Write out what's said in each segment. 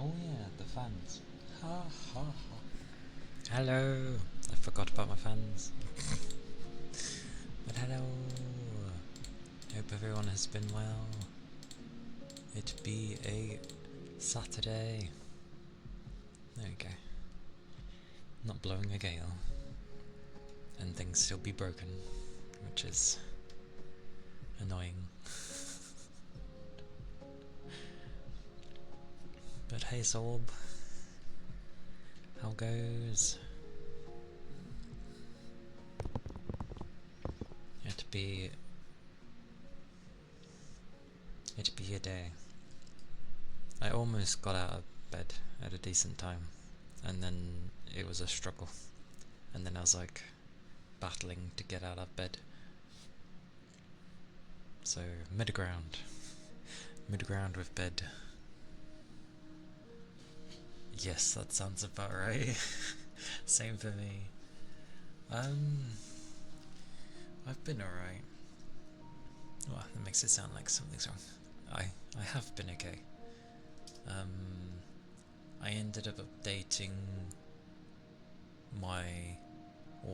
Oh yeah, the fans. Ha ha ha. Hello! I forgot about my fans. But hello! Hope everyone has been well. It be a Saturday. There we go. Not blowing a gale. And things still be broken, which is annoying. But hey Sorb, how goes? It'd be a day. I almost got out of bed at a decent time, and then it was a struggle. And then I was like battling to get out of bed. So mid-ground with bed. Yes, that sounds about right. Same for me. Um, I've been alright. Well, that makes it sound like something's wrong. I have been okay. I ended up updating my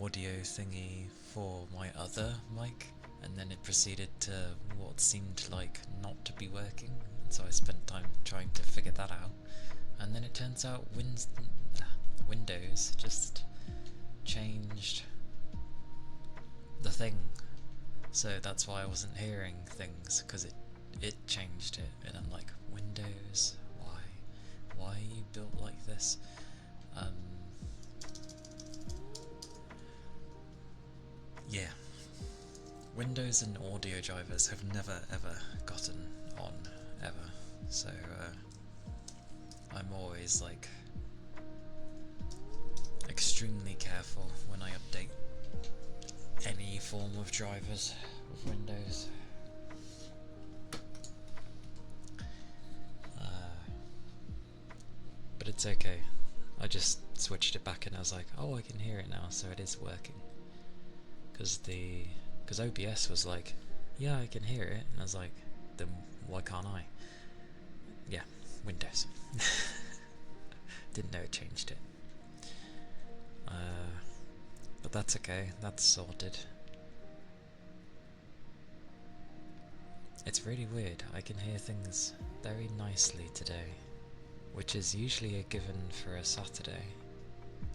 audio thingy for my other mic, and then it proceeded to what seemed like not to be working, so I spent time trying to figure that out, and then it turns out Windows just changed the thing, so that's why I wasn't hearing things, because it changed it, and I'm like, Windows, why are you built like this? Yeah, Windows and audio drivers have never ever gotten on, ever, so I'm always like extremely careful when I update any form of drivers of Windows. But it's okay. I just switched it back and I was like, oh, I can hear it now, so it is working. Because OBS was like, yeah, I can hear it, and I was like, then why can't I? Yeah, Windows. Didn't know it changed it. But that's okay, that's sorted. It's really weird, I can hear things very nicely today, which is usually a given for a Saturday,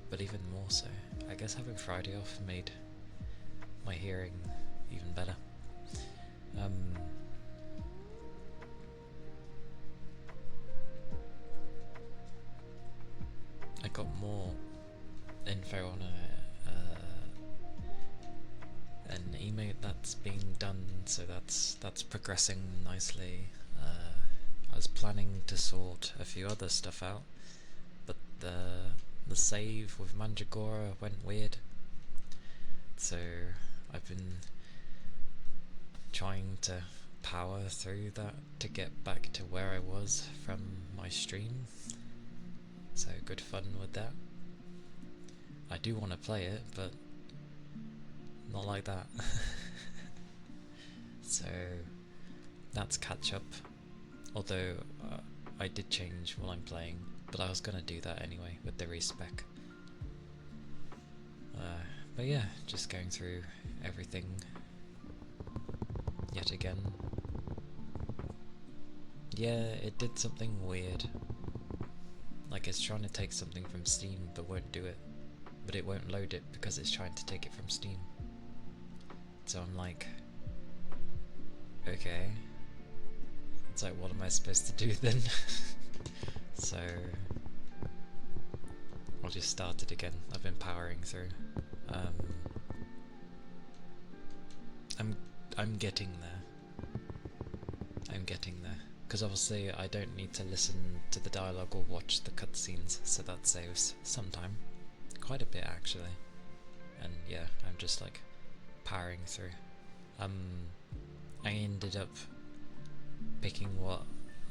but even more so. I guess having Friday off made my hearing even better. I got more info on an email that's being done, so that's progressing nicely. I was planning to sort a few other stuff out, but the save with Mandragora went weird, so I've been trying to power through that to get back to where I was from my stream, so good fun with that. I do want to play it, but not like that. So that's catch up, although I did change while I'm playing, but I was gonna do that anyway with the respec. But yeah, just going through everything yet again. Yeah, it did something weird. Like it's trying to take something from Steam but won't do it. But it won't load it because it's trying to take it from Steam. So I'm like, okay. It's like, what am I supposed to do then? So I'll just start it again. I've been powering through. I'm getting there. I'm getting there. Because obviously I don't need to listen to the dialogue or watch the cutscenes, so that saves some time. Quite a bit actually. And yeah, I'm just like powering through. I ended up picking what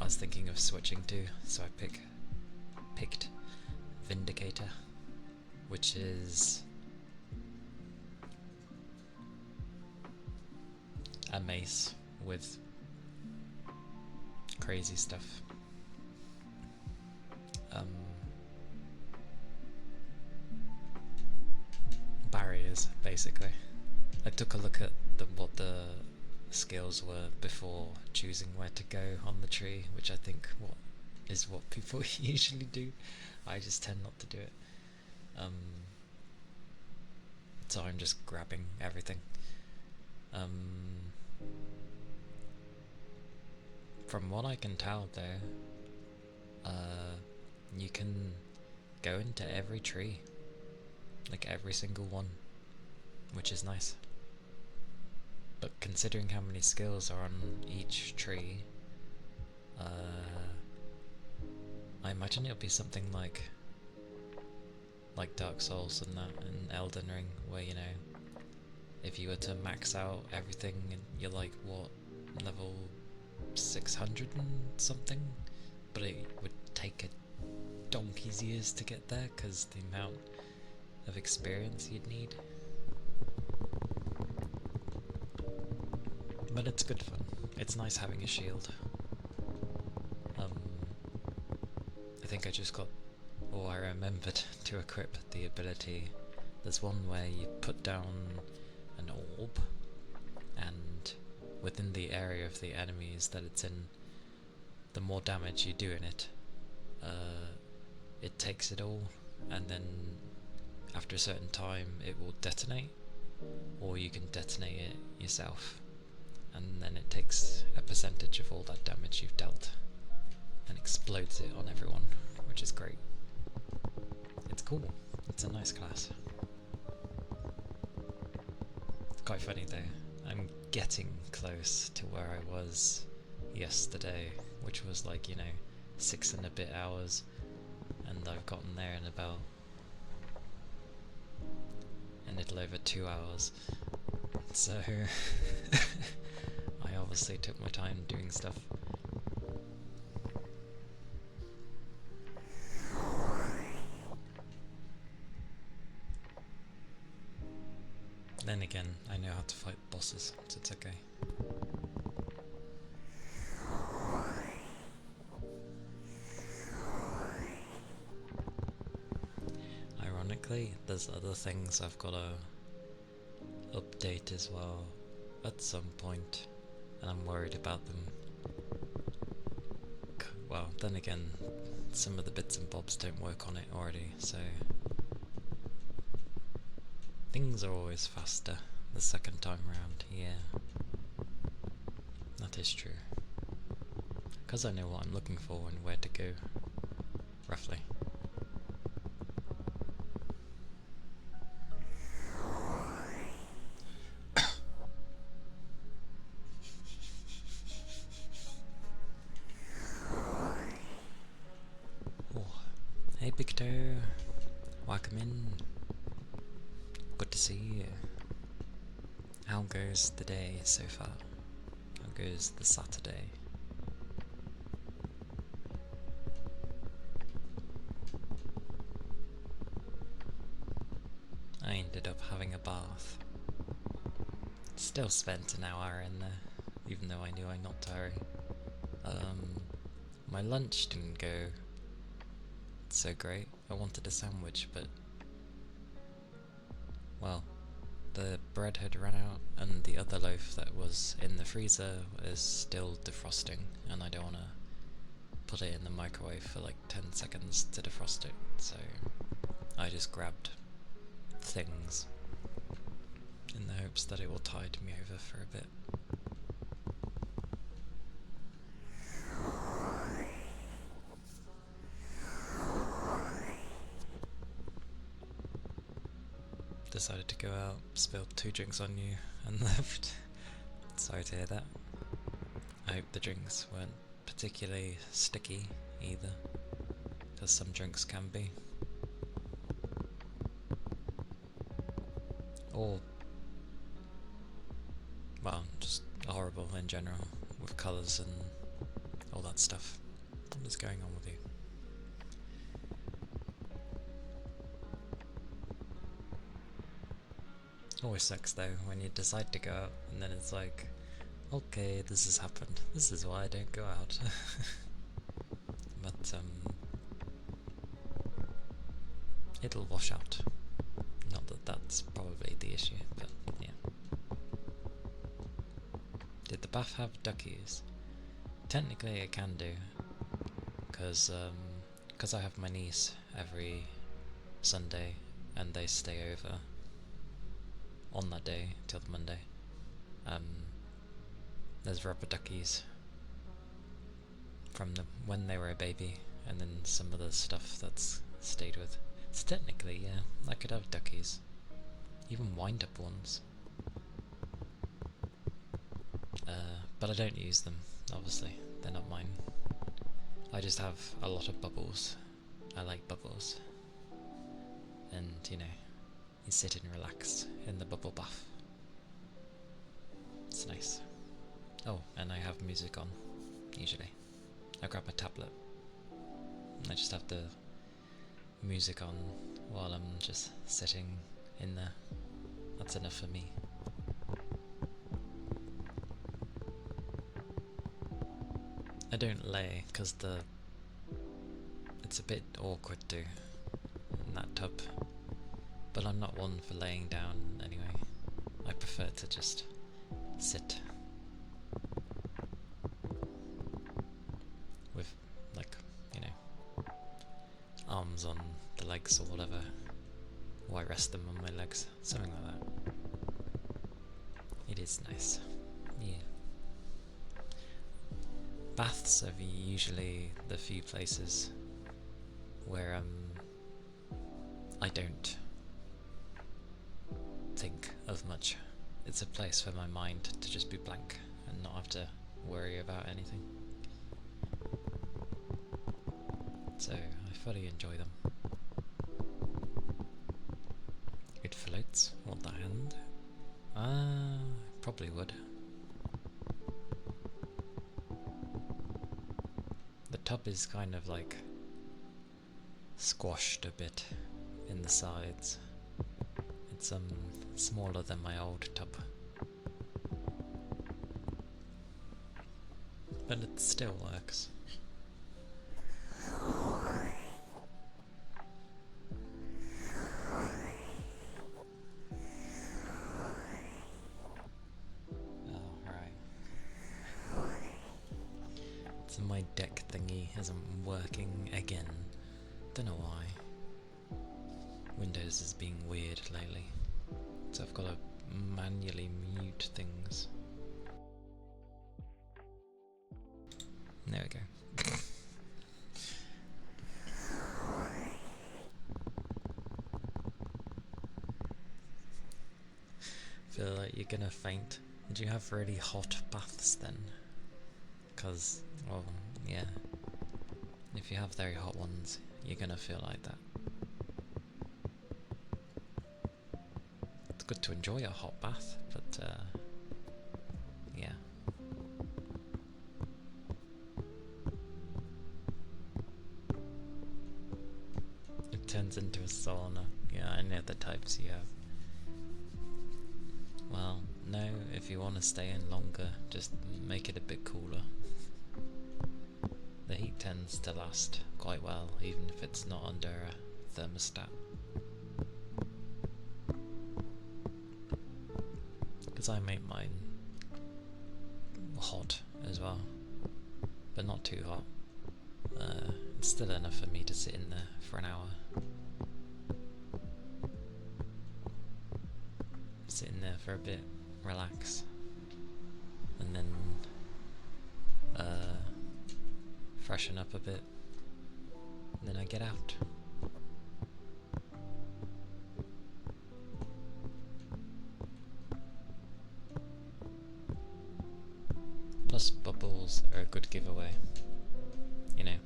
I was thinking of switching to, so I picked Vindicator, which is a mace with crazy stuff. Barriers, basically. I took a look at what the skills were before choosing where to go on the tree, which I think is what people usually do. I just tend not to do it. So I'm just grabbing everything. From what I can tell though, you can go into every tree, like every single one, which is nice. But considering how many skills are on each tree, I imagine it'll be something like Dark Souls and that, and Elden Ring, where, you know, if you were to max out everything and you're like, what, level 600 and something, but it would take a donkey's years to get there because the amount of experience you'd need. But it's good fun. It's nice having a shield. I think I just got, or I remembered to equip the ability. There's one where you put down an orb, and within the area of the enemies that it's in, the more damage you do in it, it takes it all, and then after a certain time it will detonate, or you can detonate it yourself, and then it takes a percentage of all that damage you've dealt and explodes it on everyone, which is great. It's cool. It's a nice class. It's quite funny though. I'm getting close to where I was yesterday, which was like, 6 and a bit hours, and I've gotten there in about a little over 2 hours. So I obviously took my time doing stuff. Then again, I know how to fight bosses, so it's okay. Ironically, there's other things I've got to update as well at some point, and I'm worried about them. Well, then again, some of the bits and bobs don't work on it already, so things are always faster the second time round, yeah. That is true. Because I know what I'm looking for and where to go, roughly. Oh. Hey Victor, welcome in. Good to see you. How goes the day so far? How goes the Saturday? I ended up having a bath. Still spent an hour in there, even though I knew I'm not tiring. My lunch didn't go so great. I wanted a sandwich, but well, the bread had run out, and the other loaf that was in the freezer is still defrosting, and I don't want to put it in the microwave for like 10 seconds to defrost it, so I just grabbed things in the hopes that it will tide me over for a bit. Decided to go out, spilled 2 drinks on you, and left. Sorry to hear that. I hope the drinks weren't particularly sticky either, because some drinks can be. Or, well, just horrible in general, with colours and all that stuff. What is going on with you? Always sucks though when you decide to go out and then it's like, okay, this has happened. This is why I don't go out. But it'll wash out. Not that that's probably the issue, but yeah. Did the bath have duckies? Technically it can do, because I have my niece every Sunday and they stay over on that day till the Monday. There's rubber duckies from when they were a baby, and then some other stuff that's stayed with. So technically, yeah, I could have duckies, even wind-up ones. But I don't use them, obviously, they're not mine. I just have a lot of bubbles. I like bubbles. And, you sit and relax in the bubble bath. It's nice. Oh, and I have music on, usually. I grab my tablet. I just have the music on while I'm just sitting in there. That's enough for me. don't lay because it's a bit awkward to in that tub. But I'm not one for laying down anyway. I prefer to just sit with, like, you know, arms on the legs or whatever. Or I rest them on my legs, something like that. It is nice. Yeah. Baths are usually the few places where I don't think of much. It's a place for my mind to just be blank and not have to worry about anything. So I fully enjoy them. It floats on the hand. Probably would. The tub is kind of like squashed a bit in the sides. It's smaller than my old tub. But it still works. So my deck thingy isn't working again. Don't know why. Windows is being weird lately. So I've got to manually mute things. There we go. Feel like you're gonna faint. Did you have really hot baths then? Because, well, yeah. If you have very hot ones, you're gonna feel like that. It's good to enjoy a hot bath, but yeah. It turns into a sauna. Yeah, I know the types you have. Well, no, if you want to stay in longer, just make it a bit cooler. The heat tends to last quite well, even if it's not under a thermostat. Because I make mine hot as well, but not too hot. It's still enough for me to sit in there for an hour. Sit in there for a bit, relax, and then freshen up a bit, and then I get out. Plus bubbles are a good giveaway, you know.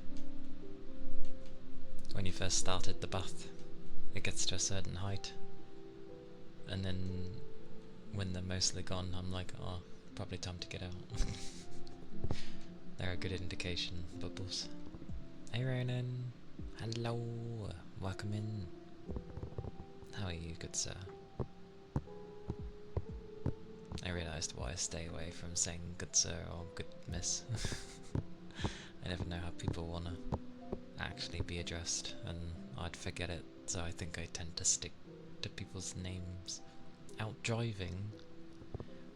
When you first started the bath, it gets to a certain height, and then when they're mostly gone, I'm like, oh, probably time to get out. They're a good indication, bubbles. Hey Ronan, hello, welcome in. How are you, good sir? I realised why I stay away from saying good sir or good miss. I never know how people want to actually be addressed, and I'd forget it, so I think I tend to stick to people's names. Out driving?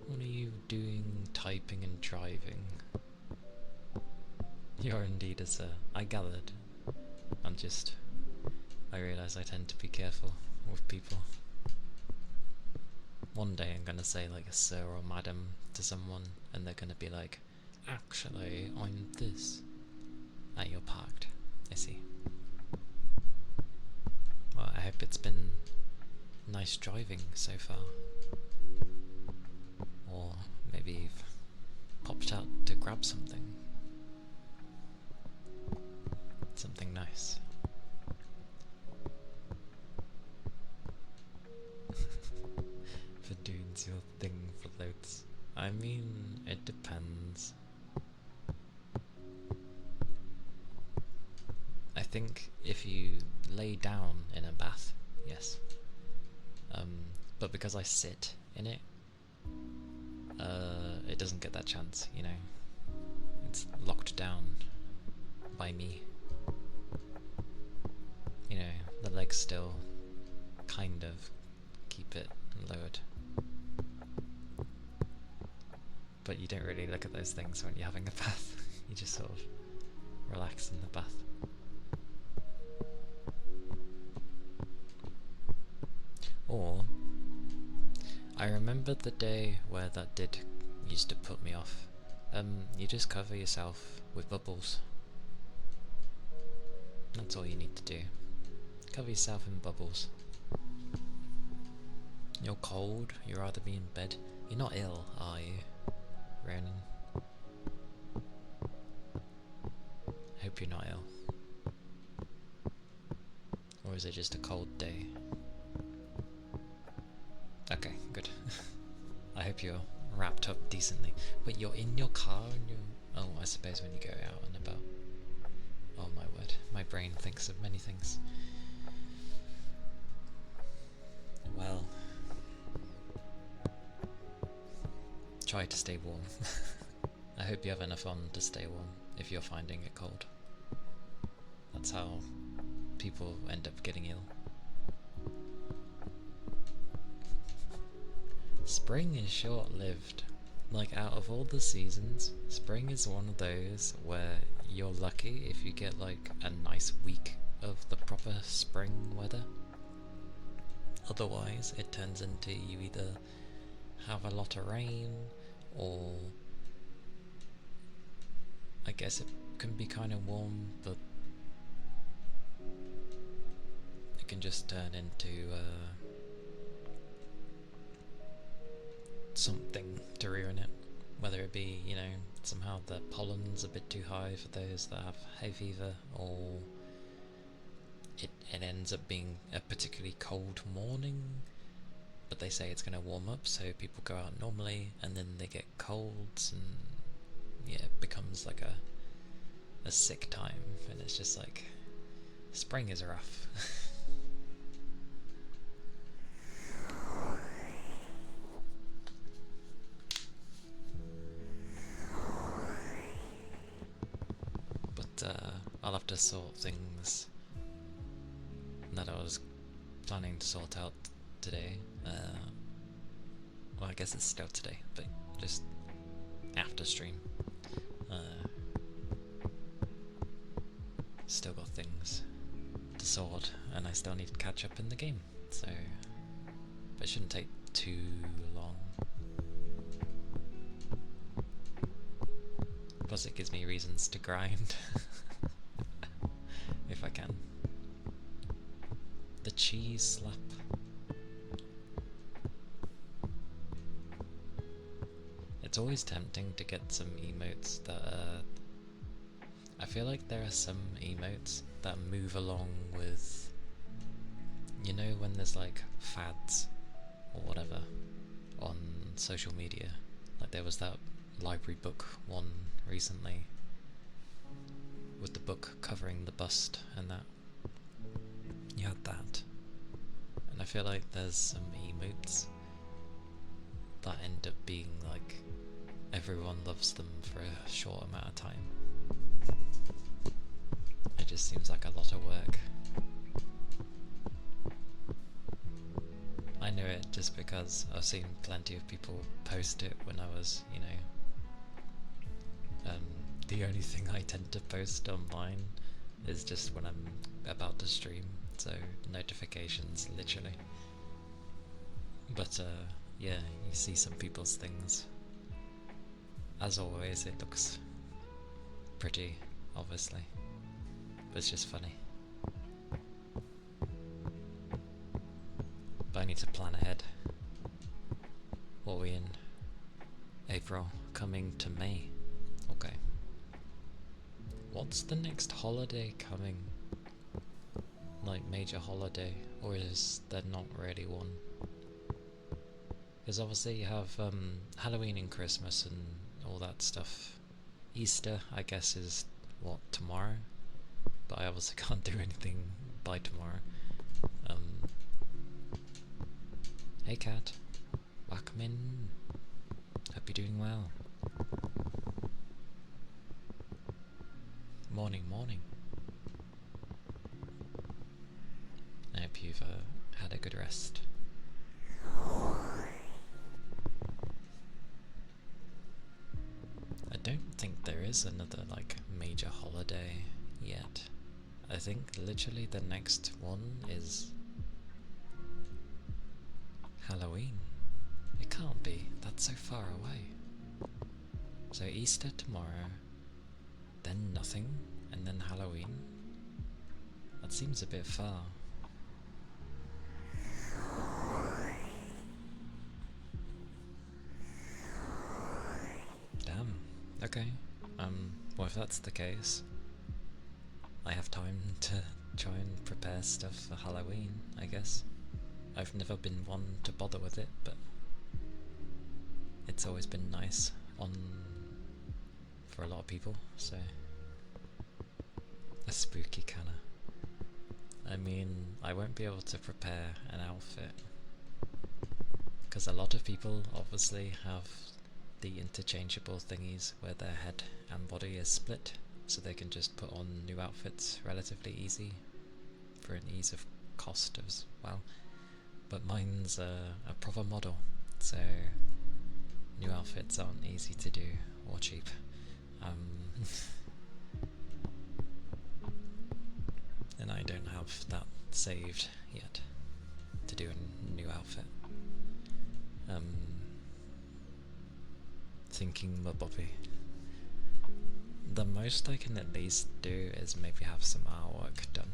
What are you doing typing and driving? You're indeed a sir. I gathered. I realise I tend to be careful with people. One day I'm gonna say like a sir or madam to someone, and they're gonna be like, actually, I'm this. Ah, you're parked. I see. Well, I hope it's been nice driving so far. Or maybe you've popped out to grab something. Something nice. For dudes, your thing floats. I mean, it depends. I think if you lay down in a bath, yes. But because I sit in it, it doesn't get that chance, you know. it's locked down by me. You know, the legs still kind of keep it lowered. But you don't really look at those things when you're having a bath. You just sort of relax in the bath. Or, I remember the day where that did used to put me off. You just cover yourself with bubbles. That's all you need to do. Cover yourself in bubbles. You're cold, you'd rather be in bed. You're not ill, are you, Ronan? I hope you're not ill. Or is it just a cold day? Okay, good. I hope you're wrapped up decently. But you're in your car and you're... Oh, I suppose when you go out and about. Oh my word, my brain thinks of many things. Well... Try to stay warm. I hope you have enough on to stay warm if you're finding it cold. That's how people end up getting ill. Spring is short-lived. Like, out of all the seasons, spring is one of those where you're lucky if you get like a nice week of the proper spring weather. Otherwise, it turns into you either have a lot of rain, or I guess it can be kind of warm, but it can just turn into something to ruin it. Whether it be, you know, somehow the pollen's a bit too high for those that have hay fever, or it ends up being a particularly cold morning, but they say it's going to warm up, so people go out normally, and then they get colds, and yeah, it becomes like a sick time, and it's just like, spring is rough. But I'll have to sort things that I was planning to sort out today. Well, I guess it's still today, but just after stream. Still got things to sort, and I still need to catch up in the game, so but it shouldn't take too long. Plus it gives me reasons to grind if I can. The cheese slap. It's always tempting to get some emotes that I feel like there are some emotes that move along with, you know, when there's like fads or whatever on social media. Like there was that library book one recently with the book covering the bust and that. You had that. And I feel like there's some emotes that end up being like everyone loves them for a short amount of time. It just seems like a lot of work. I know it just because I've seen plenty of people post it when I was, you know, the only thing I tend to post online is just when I'm about to stream, so notifications, literally. But yeah, you see some people's things. As always, it looks pretty, obviously, but it's just funny. But I need to plan ahead. What are we in? April, coming to May. Okay. What's the next holiday coming? Like major holiday, or is there not really one? Because obviously you have Halloween and Christmas and all that stuff. Easter, I guess, is what, tomorrow? But I obviously can't do anything by tomorrow. Hey cat, welcome in. Hope you're doing well. Morning, morning. I hope you've had a good rest. I don't think there is another, like, major holiday yet. I think literally the next one is Halloween. It can't be, that's so far away. So Easter tomorrow, then nothing, and then Halloween? That seems a bit far. Damn, okay. Well, if that's the case, I have time to try and prepare stuff for Halloween, I guess. I've never been one to bother with it, but it's always been nice for a lot of people, so. A spooky Kana. I mean, I won't be able to prepare an outfit, because a lot of people obviously have the interchangeable thingies where their head and body is split, so they can just put on new outfits relatively easy, for an ease of cost as well. But mine's a proper model, so new outfits aren't easy to do or cheap. And I don't have that saved yet to do a new outfit. Thinking my Bobby. The most I can at least do is maybe have some artwork done.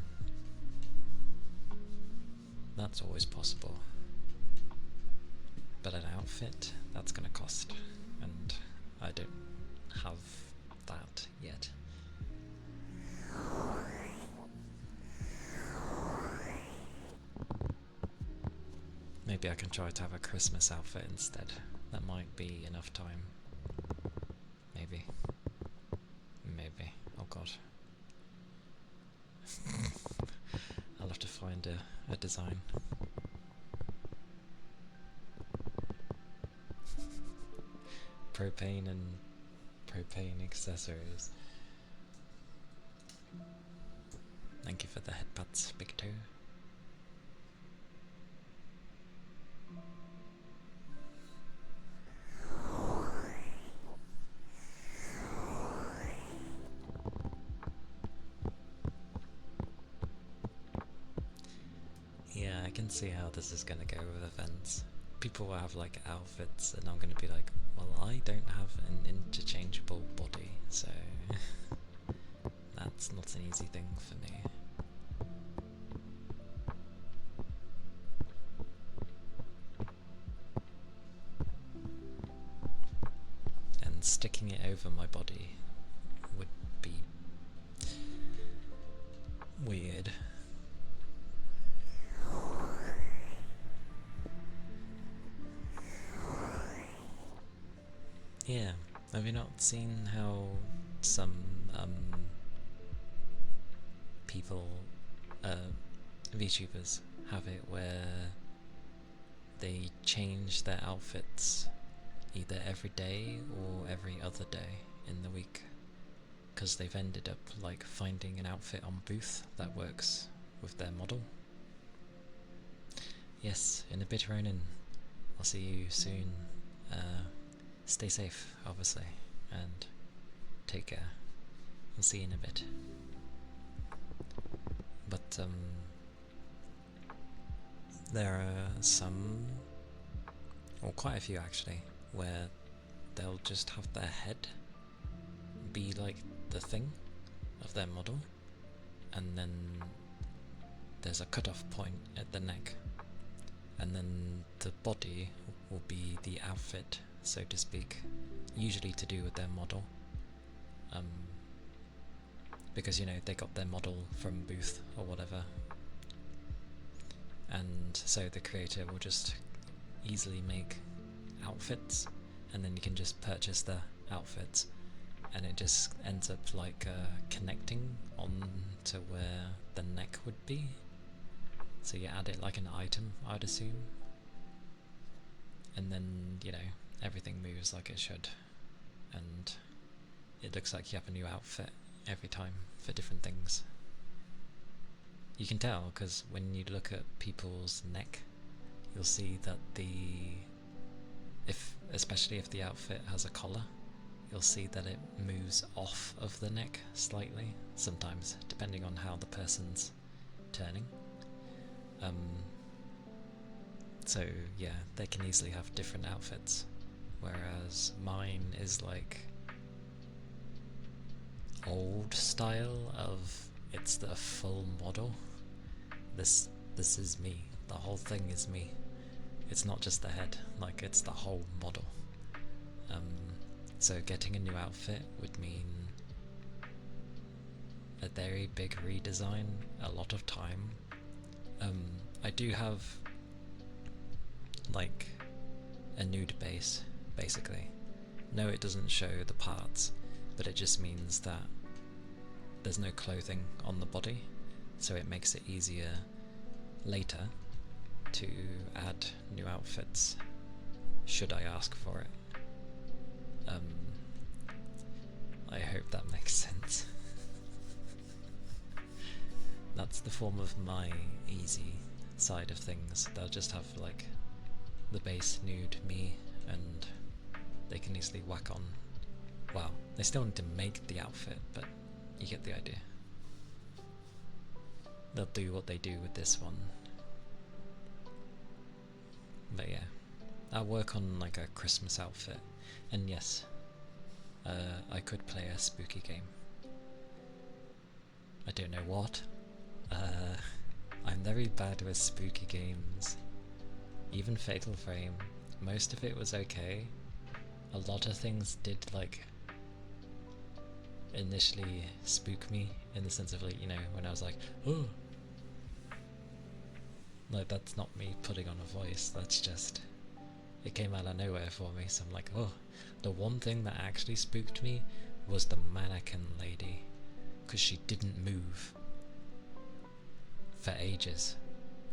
That's always possible. But an outfit, that's gonna cost, and I don't have that yet. Maybe I can try to have a Christmas outfit instead. That might be enough time. Maybe. Maybe. Oh god. I'll have to find a design. Propane and propane accessories. Thank you for the headpats, Big Toe. Yeah, I can see how this is gonna go with events. People will have like outfits and I'm gonna be like, well, I don't have an interchangeable body, so that's not an easy thing for me. And sticking it over my body would be weird. Yeah, have you not seen how some people, VTubers, have it where they change their outfits either every day or every other day in the week, because they've ended up like finding an outfit on Booth that works with their model. Yes, in a bit, Ronin. I'll see you soon. Stay safe, obviously, and take care. I'll see you in a bit. But there are some, or quite a few actually, where they'll just have their head be like the thing of their model, and then there's a cut-off point at the neck, and then the body will be the outfit, so to speak, usually to do with their model, because, you know, they got their model from Booth or whatever, and so the creator will just easily make outfits, and then you can just purchase the outfits, and it just ends up like connecting on to where the neck would be, so you add it like an item, I'd assume, and then, you know, everything moves like it should, and it looks like you have a new outfit every time for different things. You can tell because when you look at people's neck, you'll see that especially if the outfit has a collar, you'll see that it moves off of the neck slightly, sometimes, depending on how the person's turning. So yeah, they can easily have different outfits, whereas mine is like old style of it's the full model. This is me. The whole thing is me. It's not just the head, like it's the whole model. So getting a new outfit would mean a very big redesign, a lot of time. I do have like a nude base, basically. No, it doesn't show the parts, but it just means that there's no clothing on the body, so it makes it easier later to add new outfits, should I ask for it. I hope that makes sense. That's the form of my easy side of things. They'll just have like the base nude me, and they can easily whack on. Well, they still need to make the outfit, but you get the idea. They'll do what they do with this one. But yeah, I'll work on like a Christmas outfit, and yes, I could play a spooky game. I don't know what. I'm very bad with spooky games. Even Fatal Frame, most of it was okay. A lot of things did like initially spook me, in the sense of like, you know, when I was like, oh, like that's not me putting on a voice, that's just, it came out of nowhere for me. So I'm like, oh. The one thing that actually spooked me was the mannequin lady, because she didn't move for ages,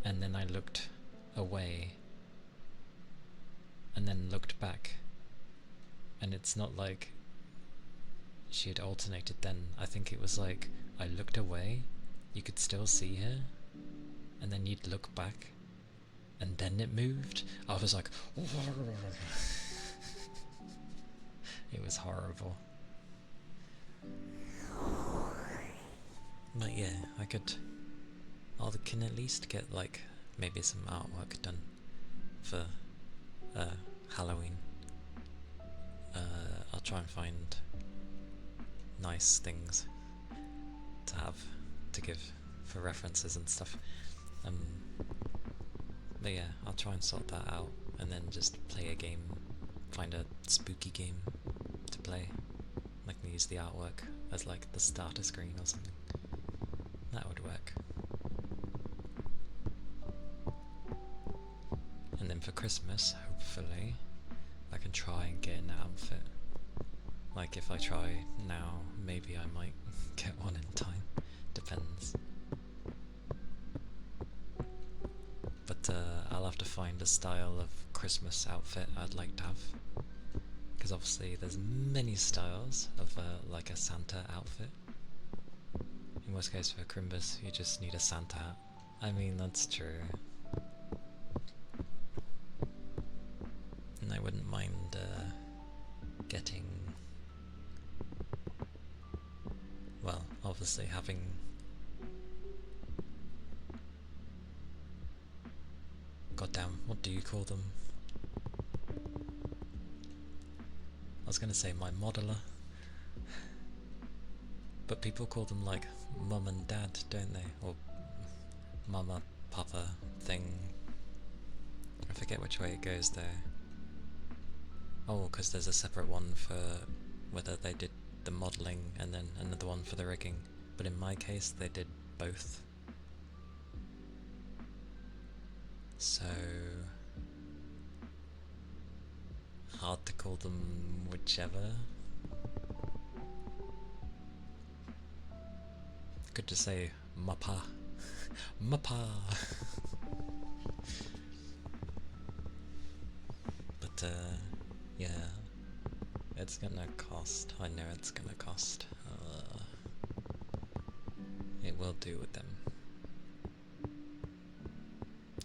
and then I looked away and then looked back, and it's not like she had alternated then. I think it was like I looked away, you could still see her, and then you'd look back and then it moved. I was like it was horrible. But yeah, I can at least get like maybe some artwork done for Halloween. I'll try and find nice things to have to give for references and stuff. But yeah, I'll try and sort that out, and then just play a game, find a spooky game to play. Like use the artwork as like the starter screen or something. That would work. And then for Christmas, hopefully, I can try and get an outfit. Like if I try now, maybe I might get one in time. Depends. But I'll have to find a style of Christmas outfit I'd like to have. Because obviously there's many styles of like a Santa outfit. In most cases for Crimbus, you just need a Santa hat. I mean, that's true. And I wouldn't mind getting... well, obviously having... goddamn, what do you call them? I was gonna say my modeler. But people call them like mum and dad, don't they? Or mama, papa thing. I forget which way it goes there. Oh, because there's a separate one for whether they did the modelling and then another one for the rigging. But in my case, they did both. So... hard to call them whichever. Could just say Mappa. Mappa. But yeah, it's gonna cost. I know it's gonna cost. will do with them.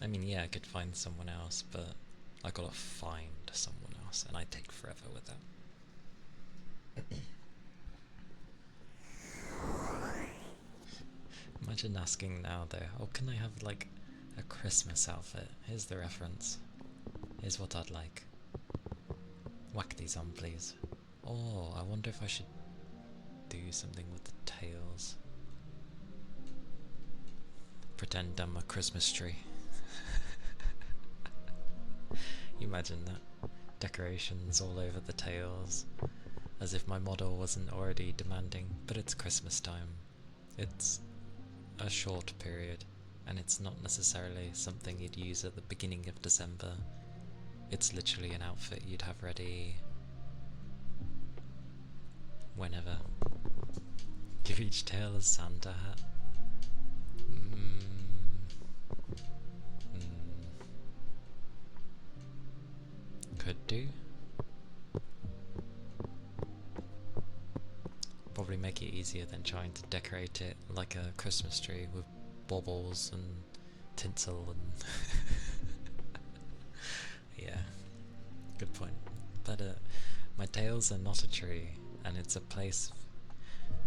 I mean, yeah, I could find someone else, but I gotta find someone else, and I take forever with that. Imagine asking now though, oh, can I have like a Christmas outfit? Here's the reference. Here's what I'd like. Whack these on, please. Oh, I wonder if I should do something with the tails. Pretend I'm a Christmas tree. Imagine that. Decorations all over the tails. As if my model wasn't already demanding. But it's Christmas time. It's a short period. And it's not necessarily something you'd use at the beginning of December. It's literally an outfit you'd have ready whenever. Give each tail a Santa hat. Could do. Probably make it easier than trying to decorate it like a Christmas tree with baubles and tinsel and yeah, good point. But my tails are not a tree, and it's a place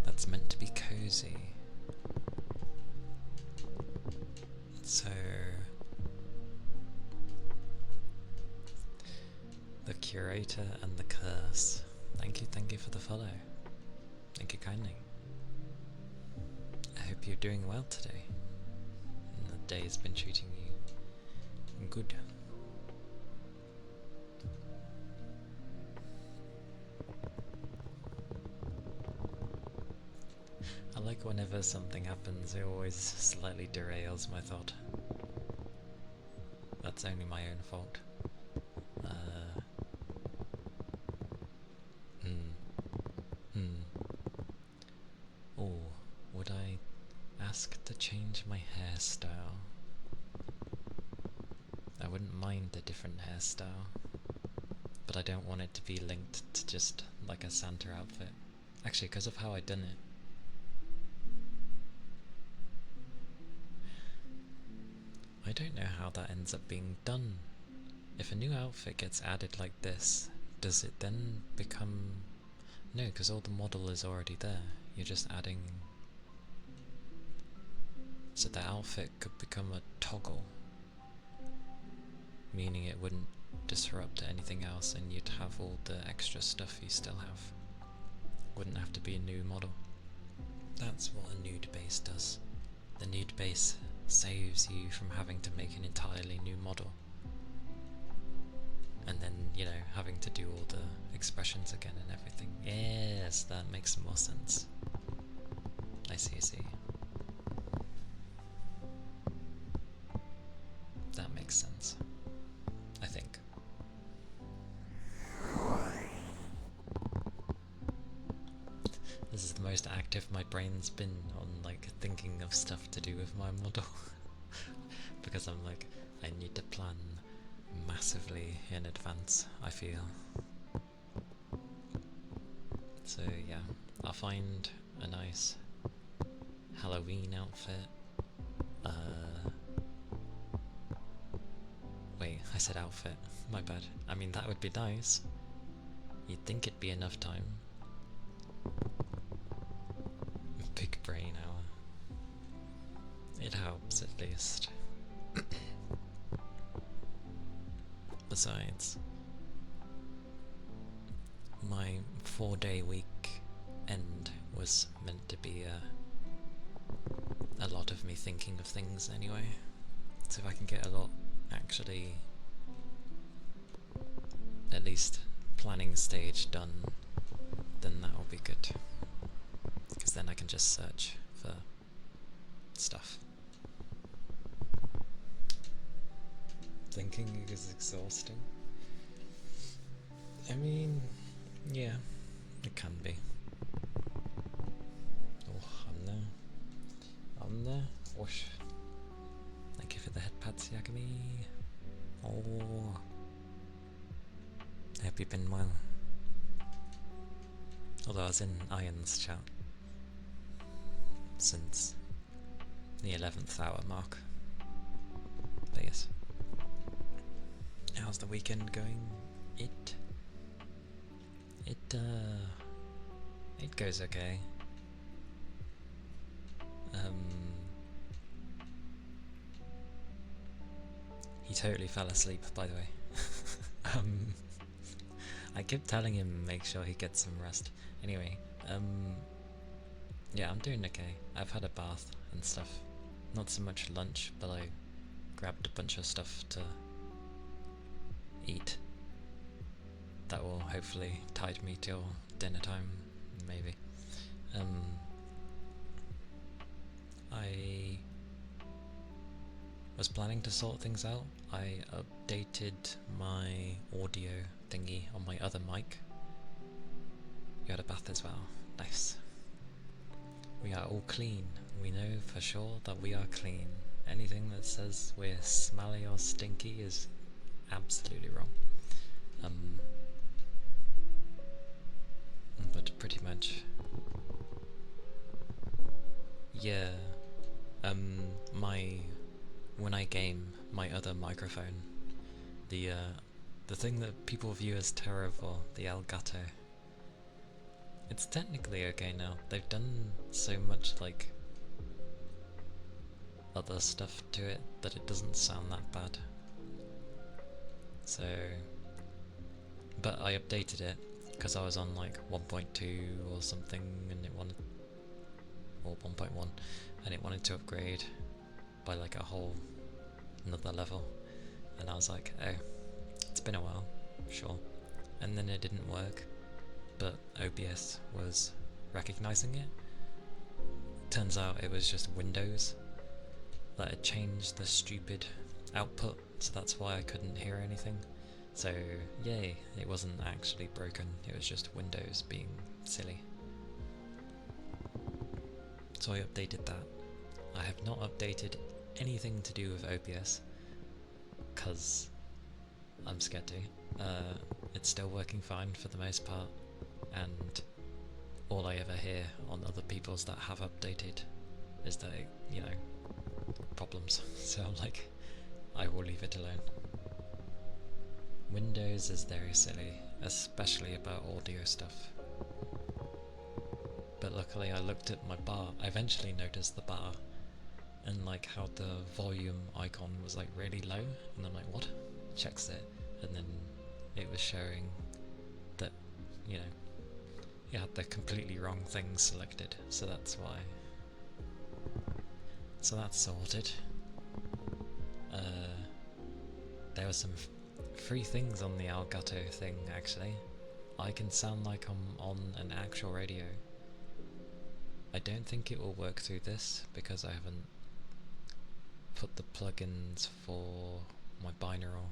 that's meant to be cozy. So the curator and the curse. Thank you for the follow. Thank you kindly. I hope you're doing well today. And the day's been treating you good. I like whenever something happens, it always slightly derails my thought. That's only my own fault. Oh, would I ask to change my hairstyle? I wouldn't mind a different hairstyle, but I don't want it to be linked to just like a Santa outfit. Actually, because of how I done it. I don't know how that ends up being done. If a new outfit gets added like this, does it then become... No, because all the model is already there. You're just adding... So the outfit could become a toggle, meaning it wouldn't disrupt anything else and you'd have all the extra stuff you still have. Wouldn't have to be a new model. That's what a nude base does. The nude base saves you from having to make an entirely new model. And then, you know, having to do all the expressions again and everything. Yes, that makes more sense. I see. That makes sense. I think. This is the most active my brain's been on, like, thinking of stuff to do with my model. Because I'm like, I need to plan massively in advance, I feel. So yeah, I'll find a nice Halloween outfit. Wait, I said outfit, my bad. I mean, that would be nice. You'd think it'd be enough time. Big brain hour. It helps, at least. Besides, my 4-day week end was meant to be a lot of me thinking of things anyway. So if I can get a lot actually, at least planning stage done, then that will be good. Because then I can just search for stuff. Thinking is exhausting. I mean, yeah, it can be. Oh, I'm there. Whoosh. Thank you for the head pats, Yagami. Oh, I hope you've been well. Although I was in Iron's chat since the 11th hour mark. But yes. How's the weekend going? It goes okay. He totally fell asleep, by the way. I keep telling him make sure he gets some rest. Anyway, yeah, I'm doing okay. I've had a bath and stuff. Not so much lunch, but I grabbed a bunch of stuff to eat. That will hopefully tide me till dinner time, maybe. I was planning to sort things out. I updated my audio thingy on my other mic. You had a bath as well. Nice. We are all clean. We know for sure that we are clean. Anything that says we're smelly or stinky is absolutely wrong. But pretty much, yeah. When I game, my other microphone, the thing that people view as terrible, the Elgato, it's technically okay now. They've done so much like other stuff to it that it doesn't sound that bad. So, but I updated it because I was on like 1.2 or something, and it wanted, or 1.1, and it wanted to upgrade by like a whole another level, and I was like, oh, it's been a while, sure. And then it didn't work, but OBS was recognizing it. Turns out it was just Windows that had changed the stupid output, so that's why I couldn't hear anything. So yay, it wasn't actually broken, it was just Windows being silly. So I updated that. I have not updated anything to do with OBS, because I'm scared to. It's still working fine for the most part, and all I ever hear on other people's that have updated is that, you know, problems. So I'm like, I will leave it alone. Windows is very silly, especially about audio stuff. But luckily I looked at my bar. I eventually noticed the bar, and like how the volume icon was like really low, and I'm like, what? Checks it, and then it was showing that, you know, you had the completely wrong thing selected, so that's why. So that's sorted. There were some free things on the Elgato thing, actually. I can sound like I'm on an actual radio. I don't think it will work through this because I haven't put the plugins for my binaural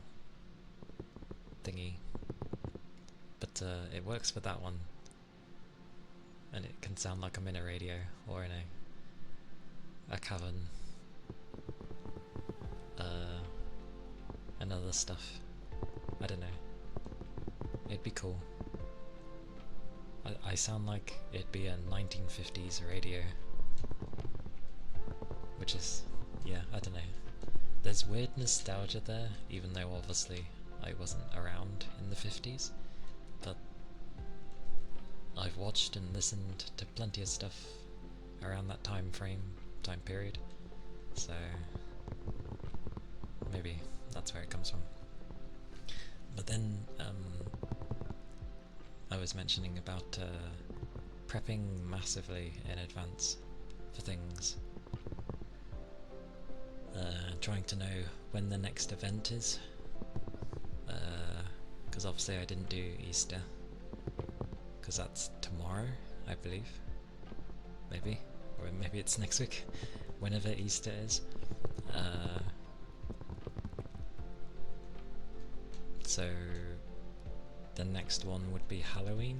thingy, but it works for that one, and it can sound like I'm in a radio or in a cavern, and other stuff. I don't know. It'd be cool. I sound like it'd be a 1950s radio, which is, yeah, I don't know. There's weird nostalgia there, even though obviously I wasn't around in the 50s, but I've watched and listened to plenty of stuff around that time period, so maybe that's where it comes from. But then I was mentioning about prepping massively in advance for things, trying to know when the next event is, because obviously I didn't do Easter, because that's tomorrow, I believe, maybe, or maybe it's next week, whenever Easter is. So the next one would be Halloween.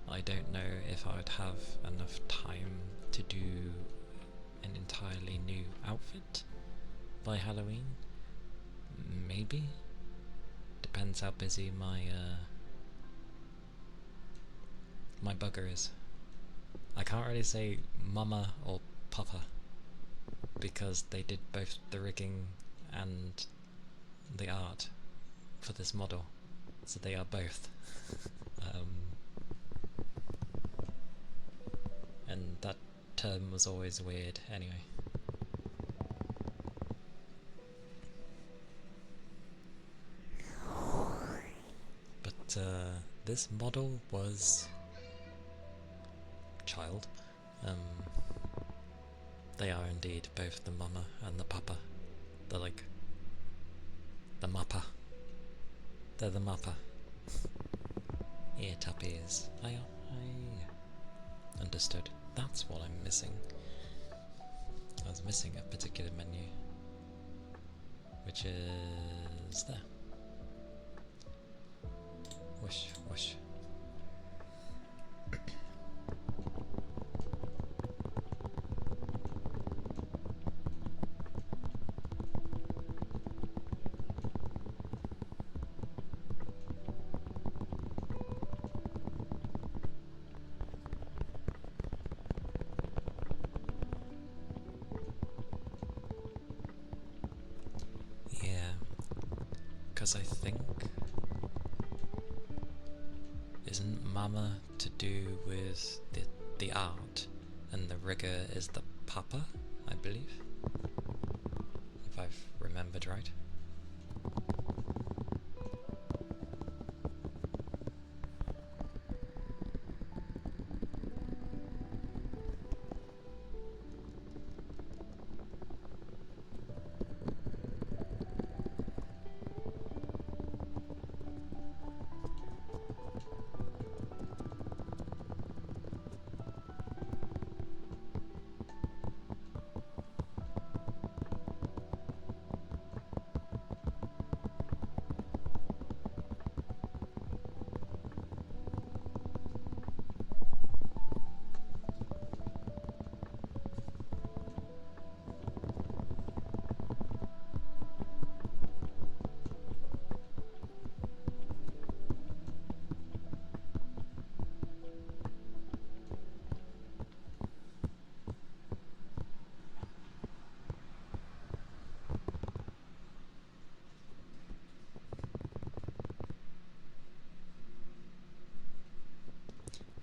I don't know if I would have enough time to do an entirely new outfit by Halloween. Maybe. Depends how busy my my bugger is. I can't really say mama or papa, because they did both the rigging and the art for this model, so they are both. And that term was always weird anyway. But this model was child. They are indeed both the mama and the papa. They're like the mappa. They're the mappa. Ear tappies. I understood. That's what I'm missing. I was missing a particular menu, which is there. Whoosh, whoosh. Yeah, because I think, isn't mama to do with the art, and the rigger is the papa, I believe, if I've remembered right.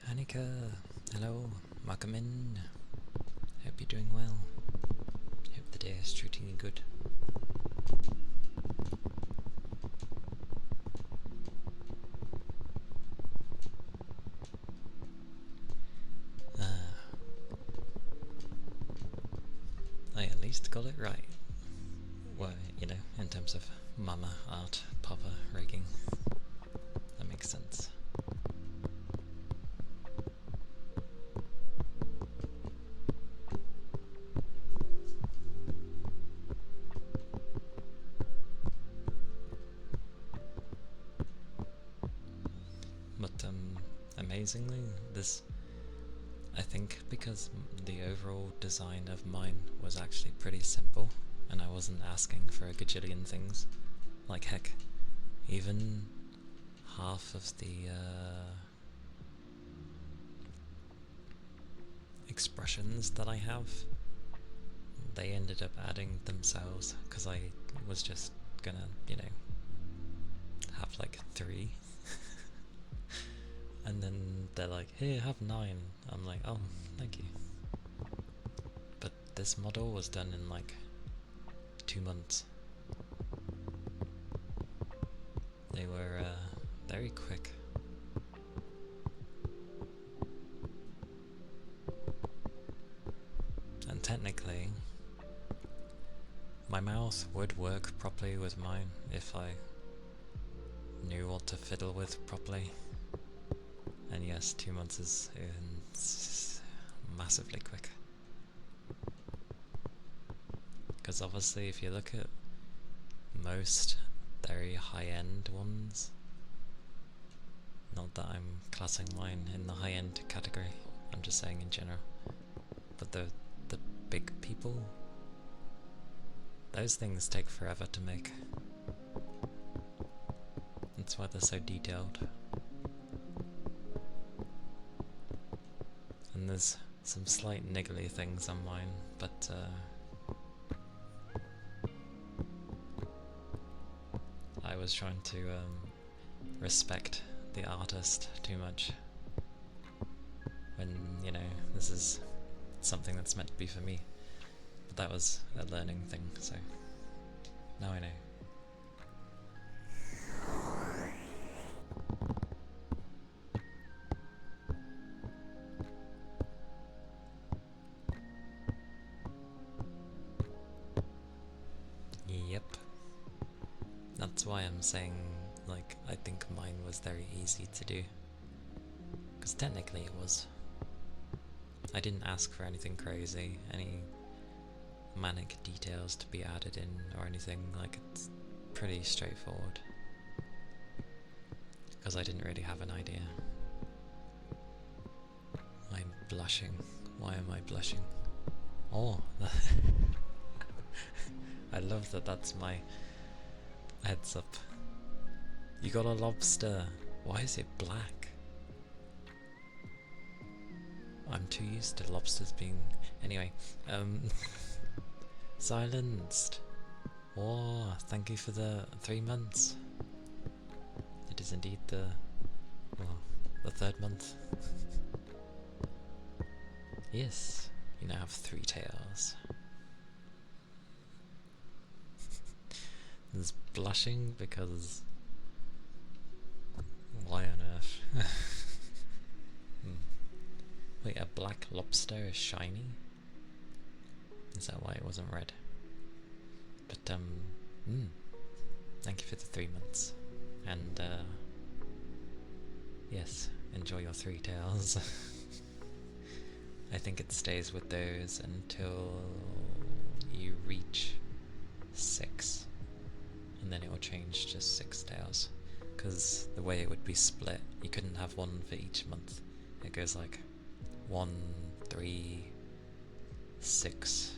Annika, hello, welcome in. Hope you're doing well. Hope the day is treating you good. I at least got it right. Well, you know, in terms of mama, art, papa, rigging. That makes sense. But amazingly, this, I think because the overall design of mine was actually pretty simple, and I wasn't asking for a gajillion things. Like heck, even half of the expressions that I have, they ended up adding themselves, because I was just gonna, you know, have like 3. And then they're like, here, have 9. I'm like, oh, thank you. But this model was done in like 2 months. They were very quick. And technically, my mouth would work properly with mine if I knew what to fiddle with properly. And yes, 2 months is massively quick. Because obviously if you look at most very high-end ones, not that I'm classing mine in the high-end category, I'm just saying in general, but the big people, those things take forever to make. That's why they're so detailed. And there's some slight niggly things on mine, but was trying to respect the artist too much. When, you know, this is something that's meant to be for me. But that was a learning thing, so now I know. Yep. That's why I'm saying, like, I think mine was very easy to do. Because technically it was. I didn't ask for anything crazy, any manic details to be added in or anything, like it's pretty straightforward. Because I didn't really have an idea. I'm blushing. Why am I blushing? Oh, I love that that's my heads up. You got a lobster. Why is it black? I'm too used to lobsters being... Anyway, silenced. Oh, thank you for the 3 months. It is indeed the... well, the 3rd month. Yes, you now have 3 tails. There's blushing because... why on earth? Wait, a black lobster is shiny? Is that why it wasn't red? But, thank you for the 3 months. And, yes, enjoy your 3 tails. I think it stays with those until you reach 6. And then it will change to 6 tails. Because the way it would be split, you couldn't have one for each month. It goes like 1, 3, 6,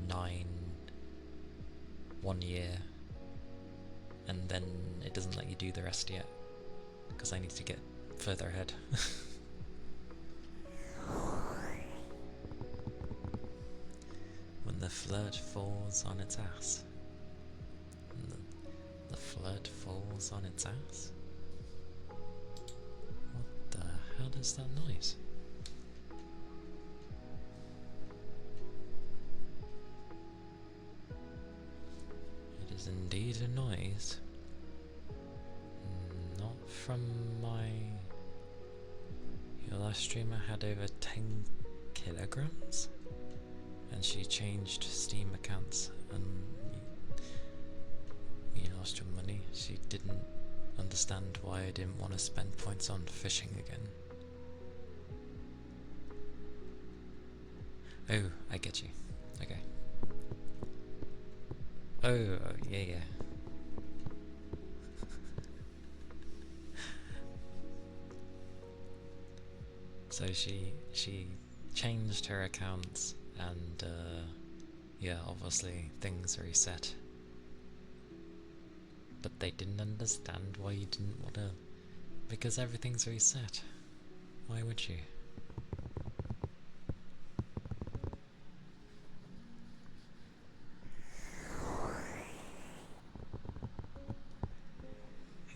9, 1 year, and then it doesn't let you do the rest yet, because I need to get further ahead. When the flirt falls on its ass. The flirt falls on its ass? What the hell is that noise? It is indeed a noise. Not from my... Your last streamer had over 10 kilograms? And she changed Steam accounts and you lost your money. She didn't understand why I didn't want to spend points on fishing again. Oh, I get you. Okay. Oh, yeah. So she changed her accounts and yeah, obviously things reset. But they didn't understand why you didn't want to... Because everything's reset. Why would you?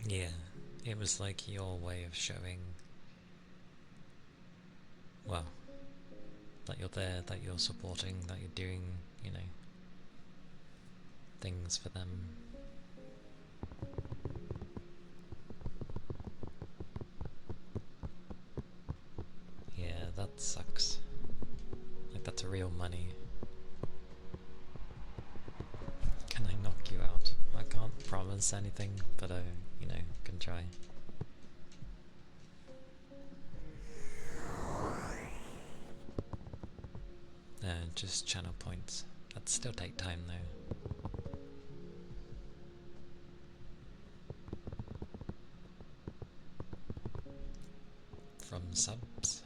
Yeah, it was like your way of showing, well, that you're there, that you're supporting, that you're doing, you know, things for them. Yeah, that sucks. Like, that's real money. Can I knock you out? I can't promise anything, but I, you know, can try. Just channel points. That'd still take time though. From subs.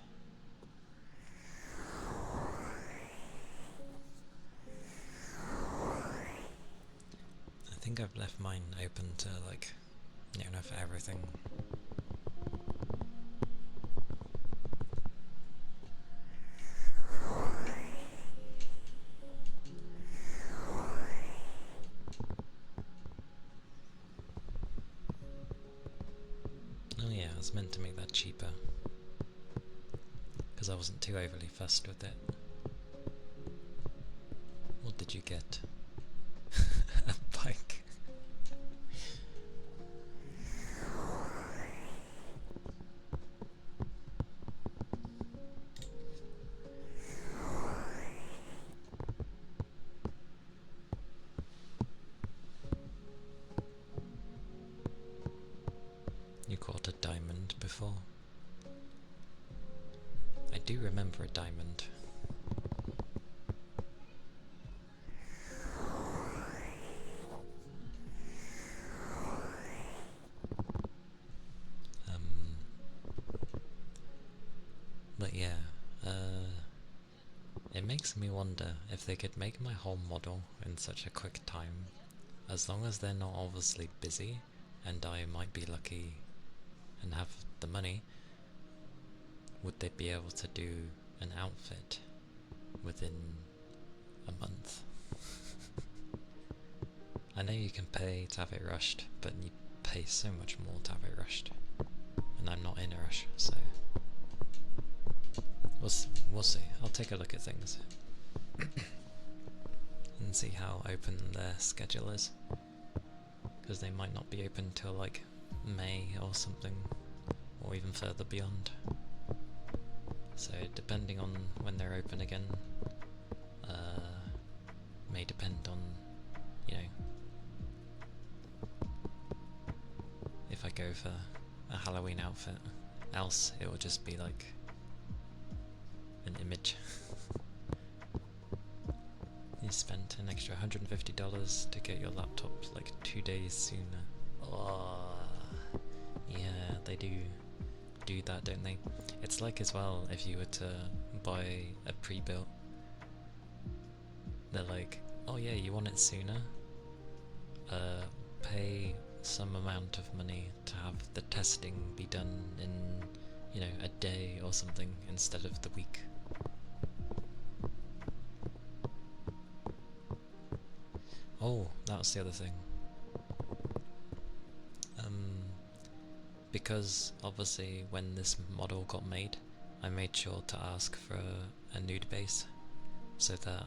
I think I've left mine open to like near enough everything. was meant to make that cheaper, because I wasn't too overly fussed with it. What did you get? A bike. You caught a diamond before? I do remember a diamond. But yeah, it makes me wonder if they could make my whole model in such a quick time, as long as they're not obviously busy, and I might be lucky and have the money, would they be able to do an outfit within a month? I know you can pay to have it rushed, but you pay so much more to have it rushed, and I'm not in a rush, so we'll see. I'll take a look at things and see how open their schedule is, because they might not be open till like May or something, or even further beyond. So depending on when they're open again, may depend on, you know, if I go for a Halloween outfit, else it will just be like an image. You spent an extra $150 to get your laptop like 2 days sooner. Oh, yeah, they do that, don't they? It's like as well, if you were to buy a pre-built, they're like, oh yeah, you want it sooner? Pay some amount of money to have the testing be done in, you know, a day or something instead of the week. Oh, that was the other thing. Because obviously when this model got made, I made sure to ask for a nude base, so that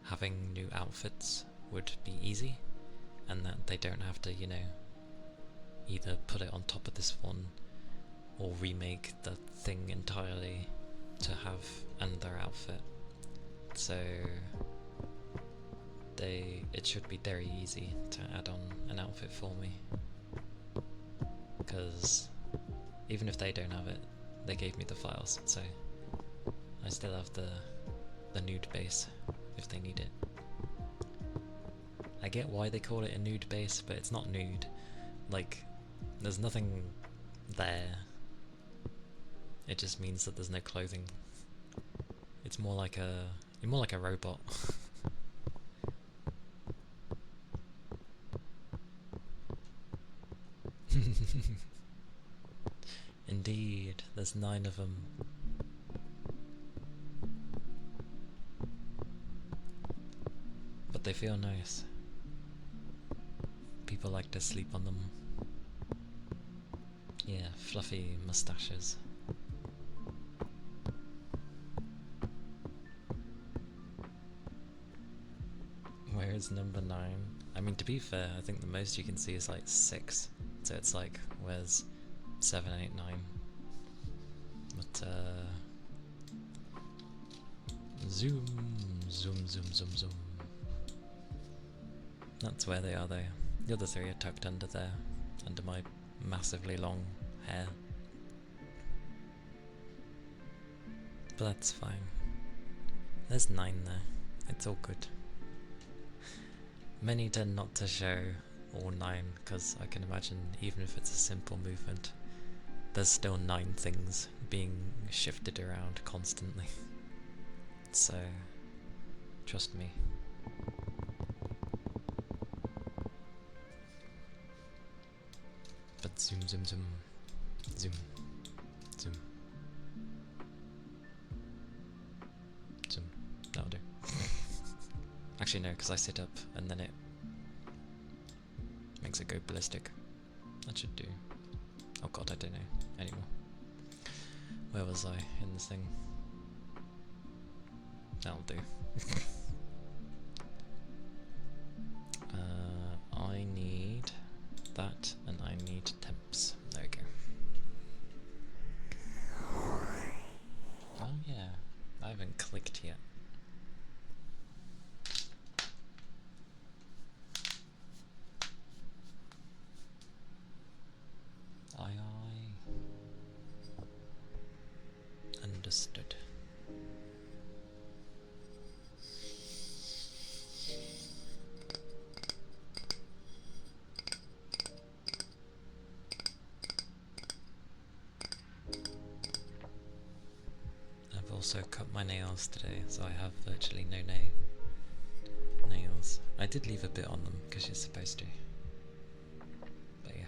having new outfits would be easy, and that they don't have to, you know, either put it on top of this one or remake the thing entirely to have another outfit. So it should be very easy to add on an outfit for me, because even if they don't have it, they gave me the files, so I still have the nude base if they need it. I get why they call it a nude base, but it's not nude. Like, there's nothing there. It just means that there's no clothing. It's more like a robot. Indeed, there's 9 of them. But they feel nice. People like to sleep on them. Yeah, fluffy mustaches. Where is number 9? I mean, to be fair, I think the most you can see is like 6. So it's like, where's 7, 8, 9? But, zoom, zoom, zoom, zoom, zoom. That's where they are though. The other 3 are tucked under there, under my massively long hair. But that's fine. There's 9 there. It's all good. Many tend not to show all 9, because I can imagine even if it's a simple movement, there's still 9 things being shifted around constantly. So, trust me. But zoom, zoom, zoom, zoom, zoom, zoom. That'll do. Actually no, because I sit up and then it makes it go ballistic. That should do. Oh god, I don't know anymore. Where was I in this thing? That'll do. I need that, and I need temps. There we go. Oh yeah, I haven't clicked yet. Aye aye. Understood. I've also cut my nails today, so I have virtually no nails. I did leave a bit on them because you're supposed to. But yeah.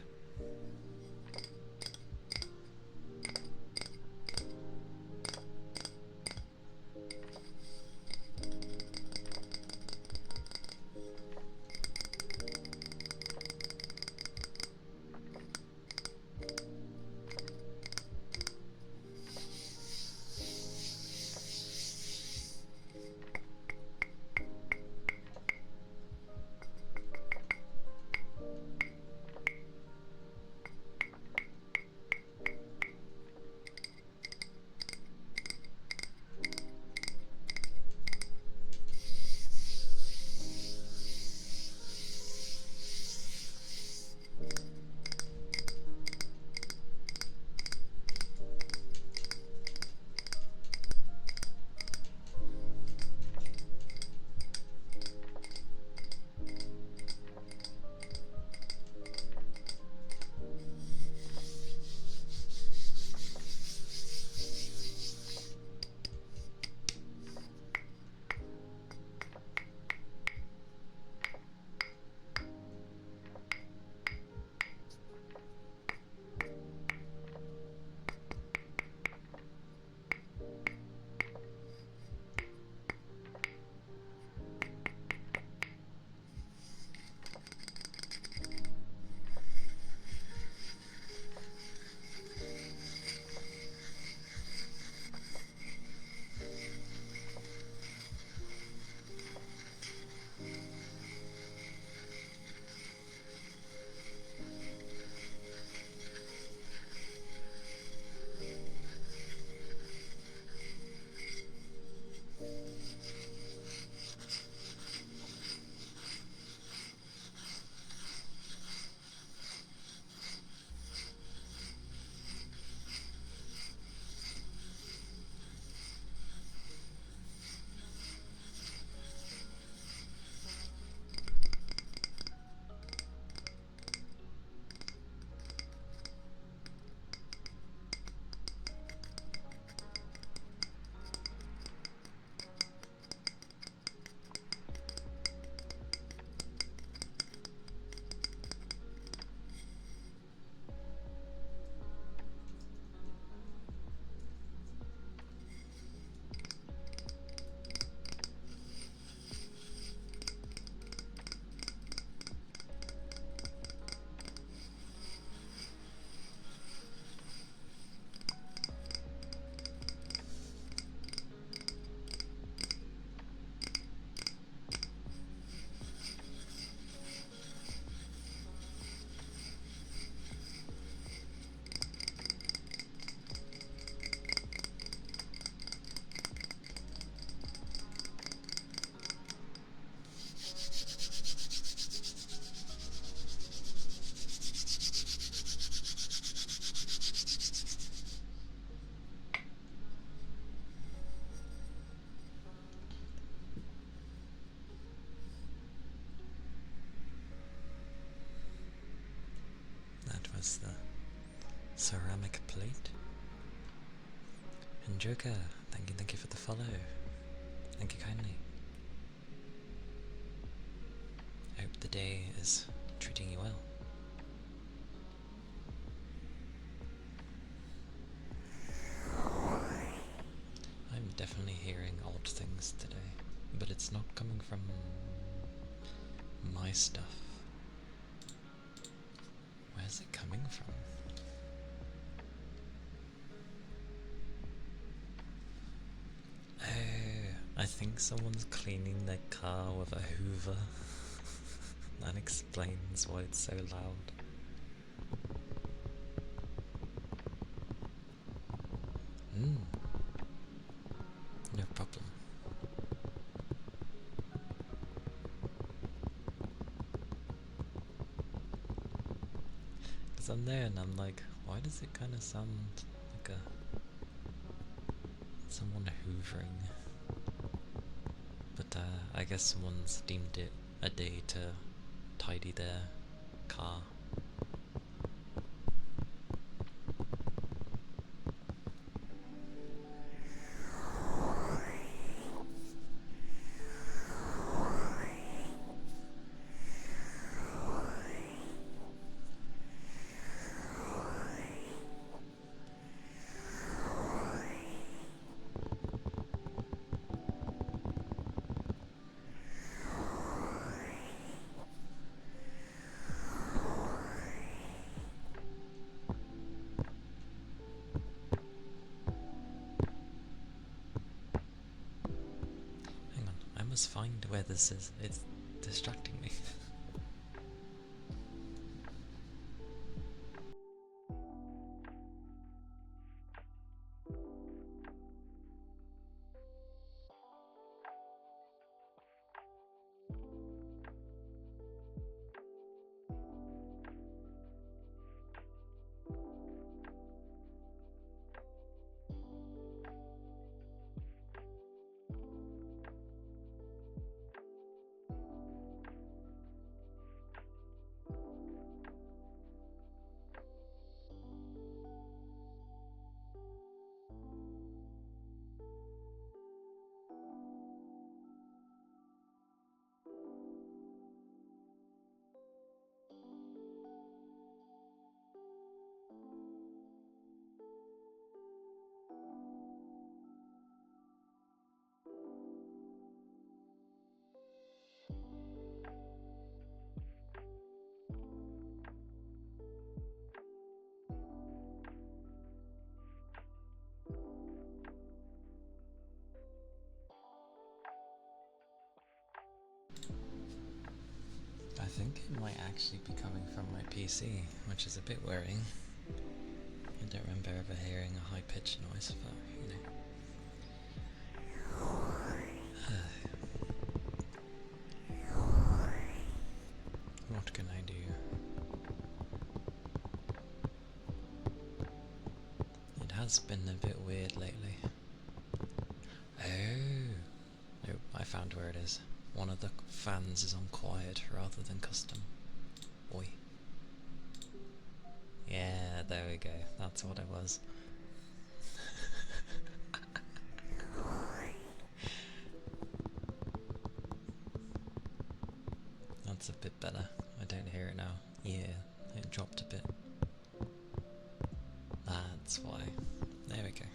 was the ceramic plate. And Joker, thank you for the follow. Thank you kindly. I hope the day is treating you well. I'm definitely hearing odd things today, but it's not coming from my stuff. Where's it coming from? think someone's cleaning their car with a hoover. That explains why it's so loud. No problem. Because I'm there and I'm like, why does it kind of sound like someone hoovering? But I guess someone's deemed it a day to tidy their car. I must find where this is. It's distracting me. I think it might actually be coming from my PC, which is a bit worrying. I don't remember ever hearing a high-pitched noise, but you know. What can I do? It has been a bit weird lately. Oh! Nope, I found where it is. One of the fans is on quiet rather than custom. Oi. Yeah, there we go. That's what it was. That's a bit better. I don't hear it now. Yeah, it dropped a bit. That's why. There we go.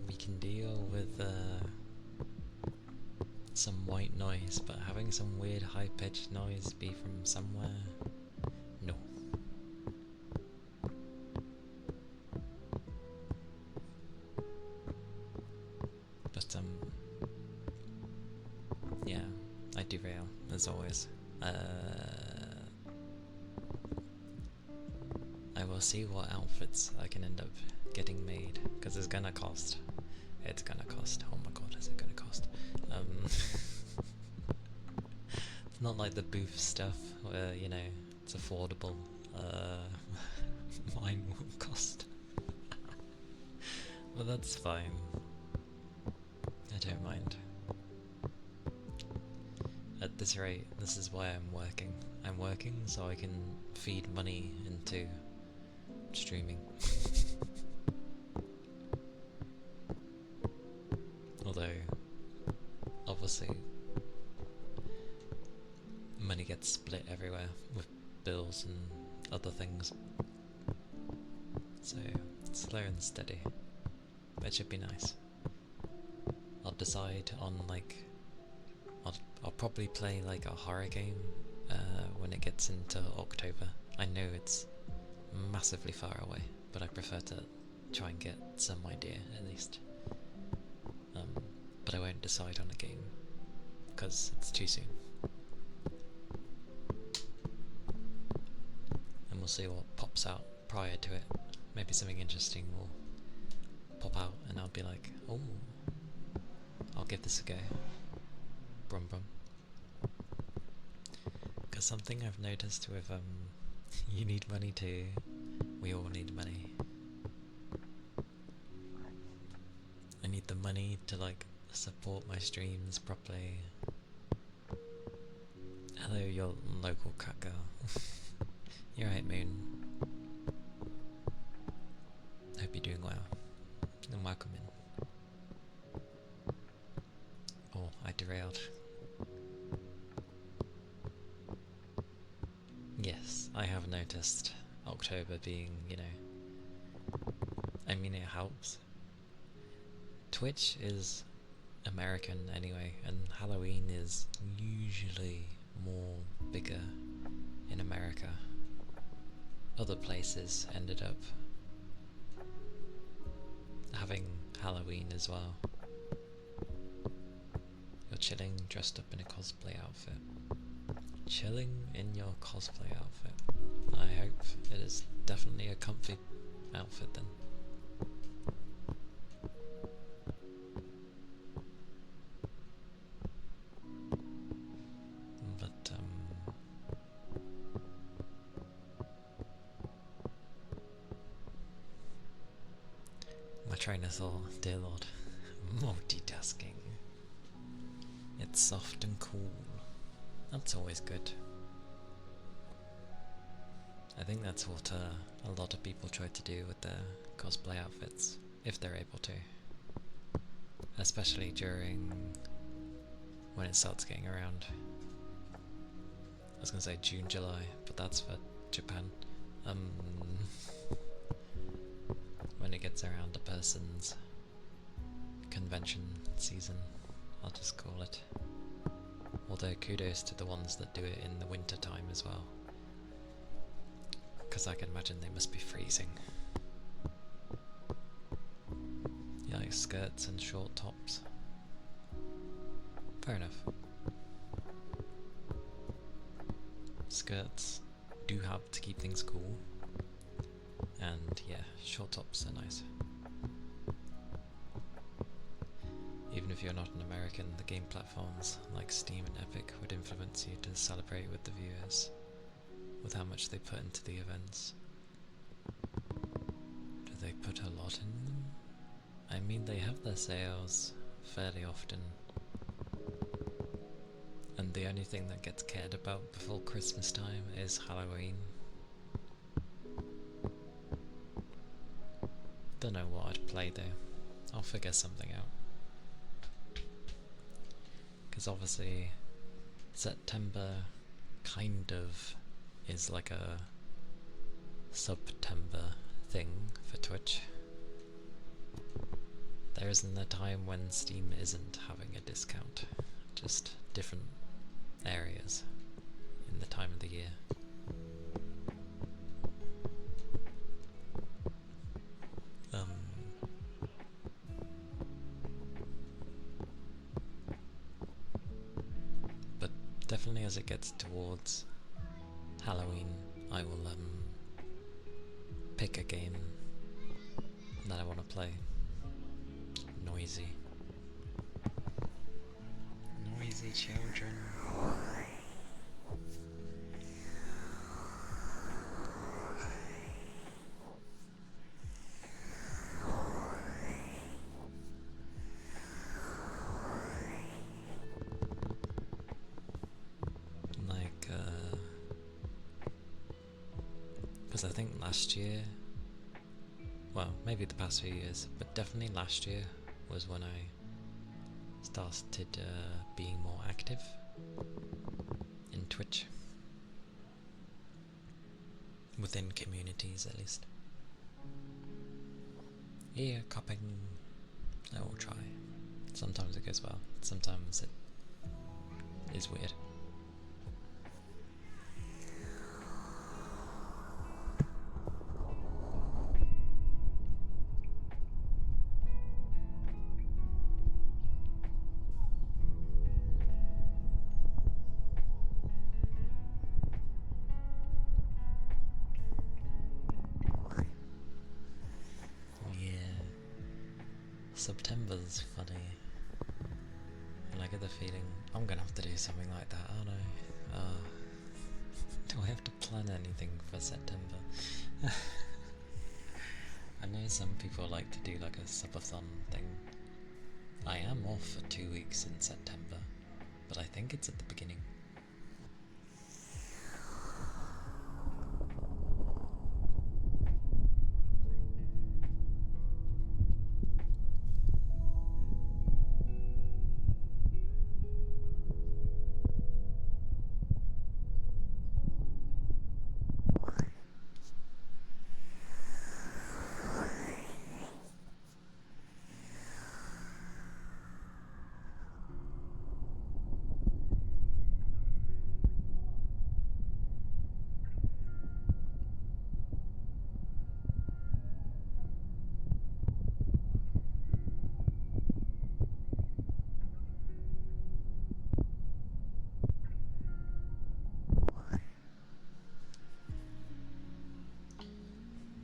We can deal with some white noise, but having some weird high-pitched noise be from somewhere? No. But yeah, I derail, as always. I will see what outfits I can end up getting made, because it's gonna cost. It's gonna cost. Oh my god, is it gonna cost? It's not like the booth stuff where, you know, it's affordable. Mine will cost. But that's fine. I don't mind. At this rate, this is why I'm working. I'm working so I can feed money into streaming. Although, obviously, money gets split everywhere with bills and other things. So, slow and steady. But it should be nice. I'll decide on, like, I'll probably play like a horror game when it gets into October. I know it's massively far away, but I prefer to try and get some idea at least. But I won't decide on a game because it's too soon. And we'll see what pops out prior to it. Maybe something interesting will pop out and I'll be like, oh, I'll give this a go. Brum brum. Because something I've noticed with you need money too. We all need money. I need the money to like support my streams properly. Hello, your local cat girl. You're right, Moon. Hope you're doing well. And welcome in. Oh, I derailed. Yes, I have noticed October being, you know, I mean it helps. Twitch is American anyway, and Halloween is usually more bigger in America. Other places ended up having Halloween as well. You're chilling dressed up in a cosplay outfit. Chilling in your cosplay outfit. I hope it is definitely a comfy outfit then. But my train of thought, dear lord, multitasking. It's soft and cool. That's always good. I think that's what a lot of people try to do with their cosplay outfits, if they're able to. Especially during when it starts getting around. I was gonna say June, July, but that's for Japan. When it gets around a person's convention season, I'll just call it. Although kudos to the ones that do it in the winter time as well, because I can imagine they must be freezing. Yeah, like skirts and short tops. Fair enough. Skirts do help to keep things cool, and yeah, short tops are nice. Even if you're not an American, the game platforms like Steam and Epic would influence you to celebrate with the viewers, with how much they put into the events. Do they put a lot in them? I mean, they have their sales fairly often, and the only thing that gets cared about before Christmas time is Halloween. Don't know what I'd play though. I'll figure something out. Because obviously September kind of is like a September thing for Twitch. There isn't a time when Steam isn't having a discount, just different areas in the time of the year. But definitely as it gets towards Halloween, I will pick a game that I want to play. Noisy children. Like, because I think last year, well, maybe the past few years, but definitely last year was when I started being more active in Twitch, within communities at least. Ear cupping, I will try. Sometimes it goes well, sometimes it is weird. September's funny. And I get the feeling I'm gonna have to do something like that, aren't I? Do I have to plan anything for September? I know some people like to do like a subathon thing. I am off for 2 weeks in September, but I think it's at the beginning.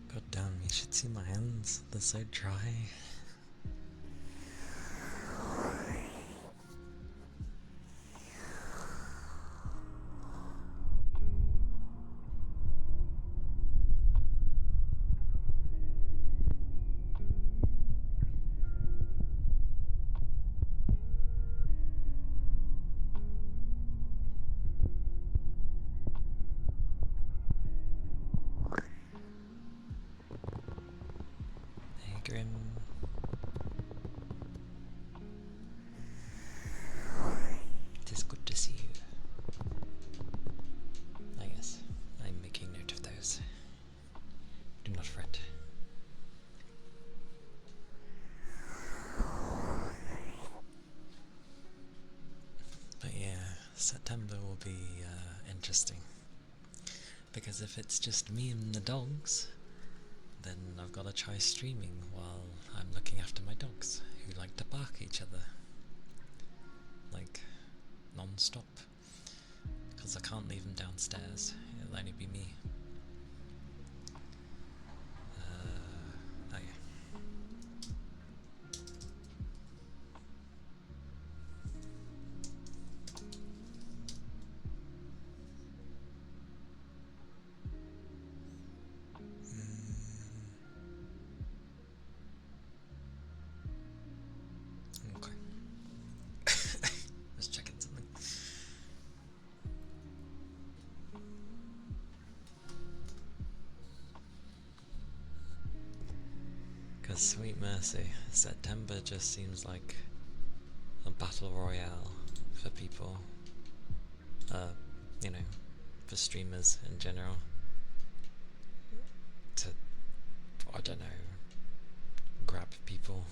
God damn, you should see my hands, they're so dry. Hey Grim. It is good to see you. Ah yes, I'm making note of those. Do not fret. But yeah, September will be interesting. Because if it's just me and the dogs, then I've got to try streaming while I'm looking after my dogs, who like to bark at each other. Like, non-stop. Because I can't leave them downstairs, it'll only be me. Oh yeah. Okay. Just checking something. Because sweet mercy, September just seems like a battle royale for people. You know, for streamers in general. To, I don't know, grab people.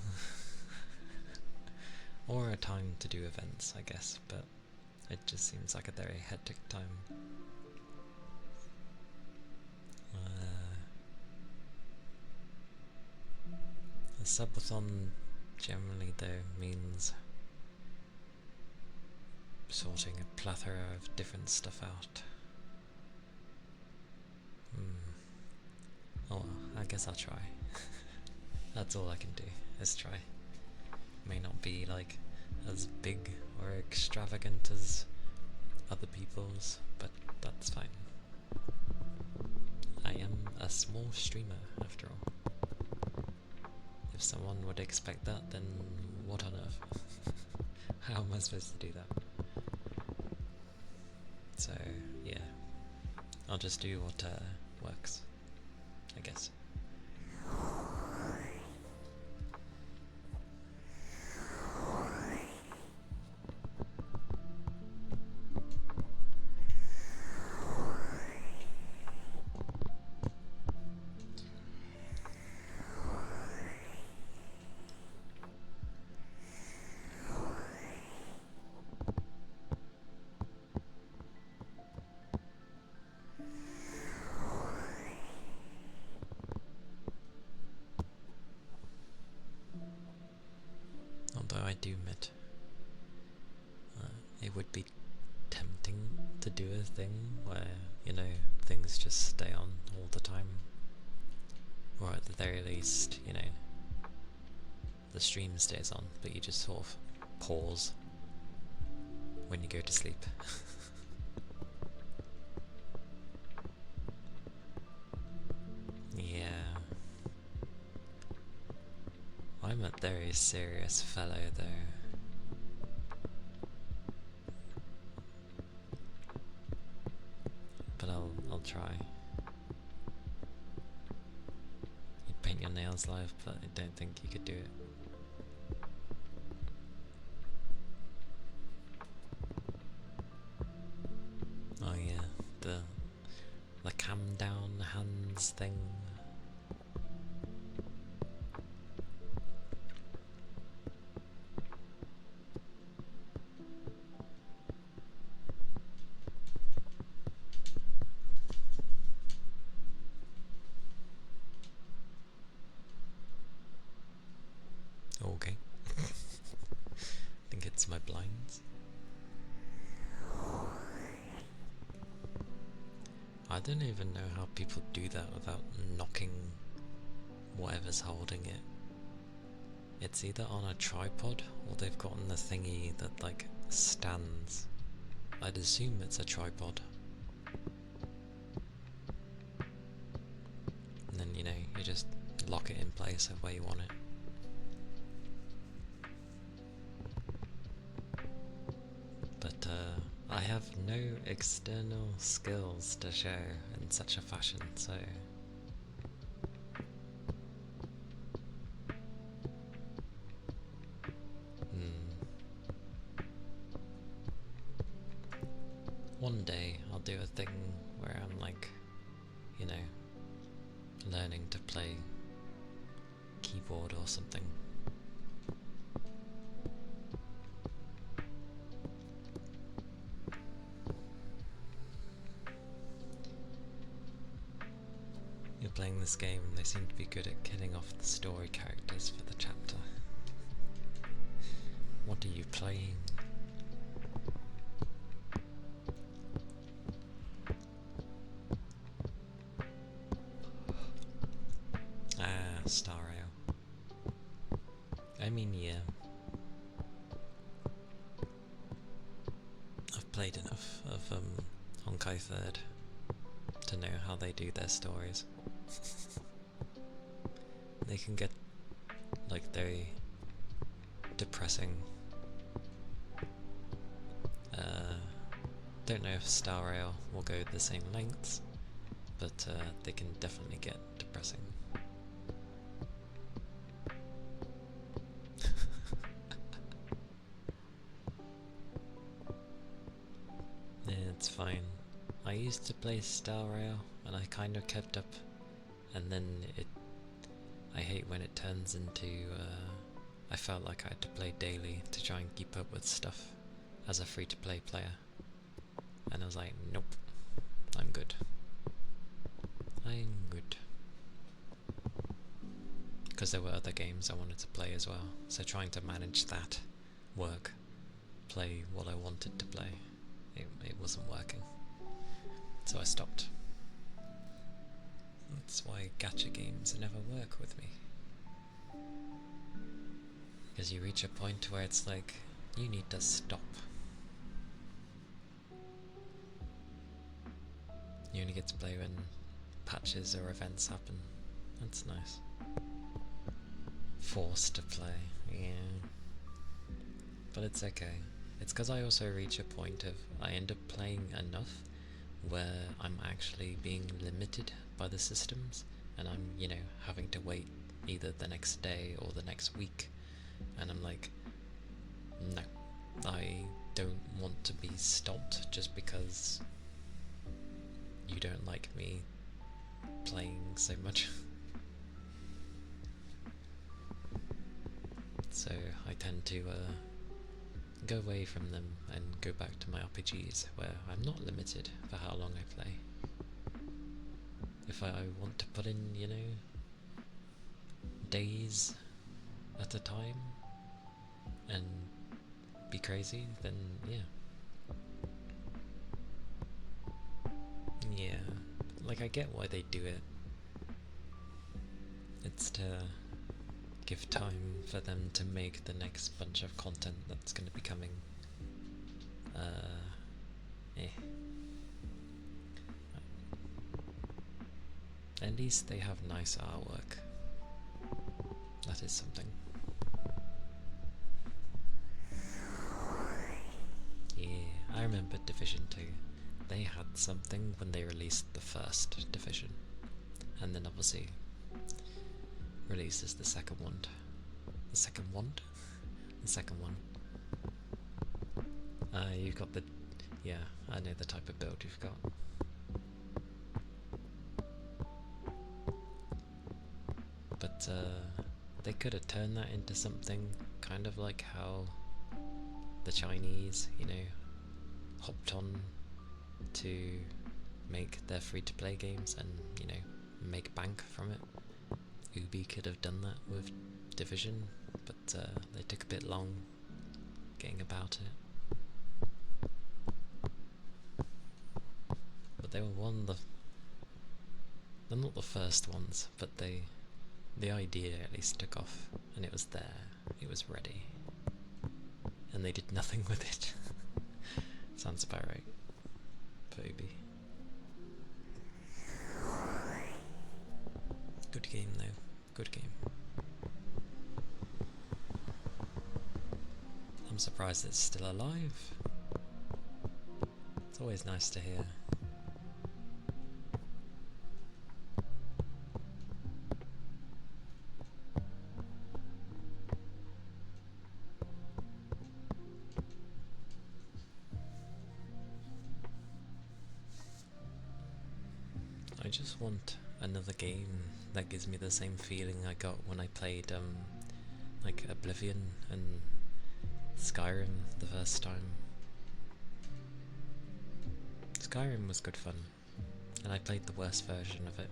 Or a time to do events, I guess, but it just seems like a very hectic time. The subathon generally though means sorting a plethora of different stuff out. Oh well, I guess I'll try. That's all I can do, is try. May not be like as big or extravagant as other people's, but that's fine. I am a small streamer after all. If someone would expect that, then what on earth? How am I supposed to do that? So yeah, I'll just do what works, I guess. Although I do admit, it would be tempting to do a thing where, you know, things just stay on all the time. Or at the very least, you know, the stream stays on, but you just sort of pause when you go to sleep. Yeah. I'm a very serious fellow though. But I'll try. You'd paint your nails live, but I don't think you could do it. Oh yeah, the cam down hands thing. Okay. I think it's my blinds. I don't even know how people do that without knocking whatever's holding it. It's either on a tripod or they've gotten the thingy that like stands. I'd assume it's a tripod. And then, you know, you just lock it in place of where you want it. But I have no external skills to show in such a fashion, so... One day I'll do a thing where I'm like, you know, learning to play keyboard or something. You're playing this game and they seem to be good at killing off the story characters for the chapter. What are you playing? Star Ale. I mean, yeah. I've played enough of Honkai 3rd to know how they do their stories. They can get like very depressing. Don't know if Star Rail will go the same lengths, but they can definitely get depressing. Yeah, it's fine. I used to play Star Rail and I kind of kept up, and then I hate when it turns into I felt like I had to play daily to try and keep up with stuff as a free-to-play player, and I was like, nope, I'm good. I'm good. Because there were other games I wanted to play as well, so trying to manage that work, play what I wanted to play, it wasn't working. So I stopped. That's why gacha games never work with me. Because you reach a point where it's like, you need to stop. You only get to play when patches or events happen. That's nice. Forced to play, yeah. But it's okay. It's because I also reach a point of, I end up playing enough where I'm actually being limited by the systems, and I'm, you know, having to wait either the next day or the next week, and I'm like, no, I don't want to be stopped just because you don't like me playing so much. So I tend to go away from them and go back to my RPGs where I'm not limited for how long I play. If I want to put in, you know, days at a time and be crazy, then yeah. Yeah, like I get why they do it. It's to give time for them to make the next bunch of content that's going to be coming. Eh. At least they have nice artwork. That is something. Yeah, I remember Division 2. They had something when they released the first Division. And then obviously releases the second one. The second one? The second one. You've got the... yeah, I know the type of build you've got. But they could have turned that into something kind of like how the Chinese, you know, hopped on to make their free-to-play games and, you know, make bank from it. Ubi could have done that with Division, but they took a bit long getting about it. But they were one of the... they're not the first ones, but the idea at least took off, and it was there, it was ready, and they did nothing with it. Sounds about right for Ubi. Good game though, good game. I'm surprised it's still alive. It's always nice to hear. I just want another game that gives me the same feeling I got when I played like Oblivion and Skyrim the first time. Skyrim was good fun, and I played the worst version of it,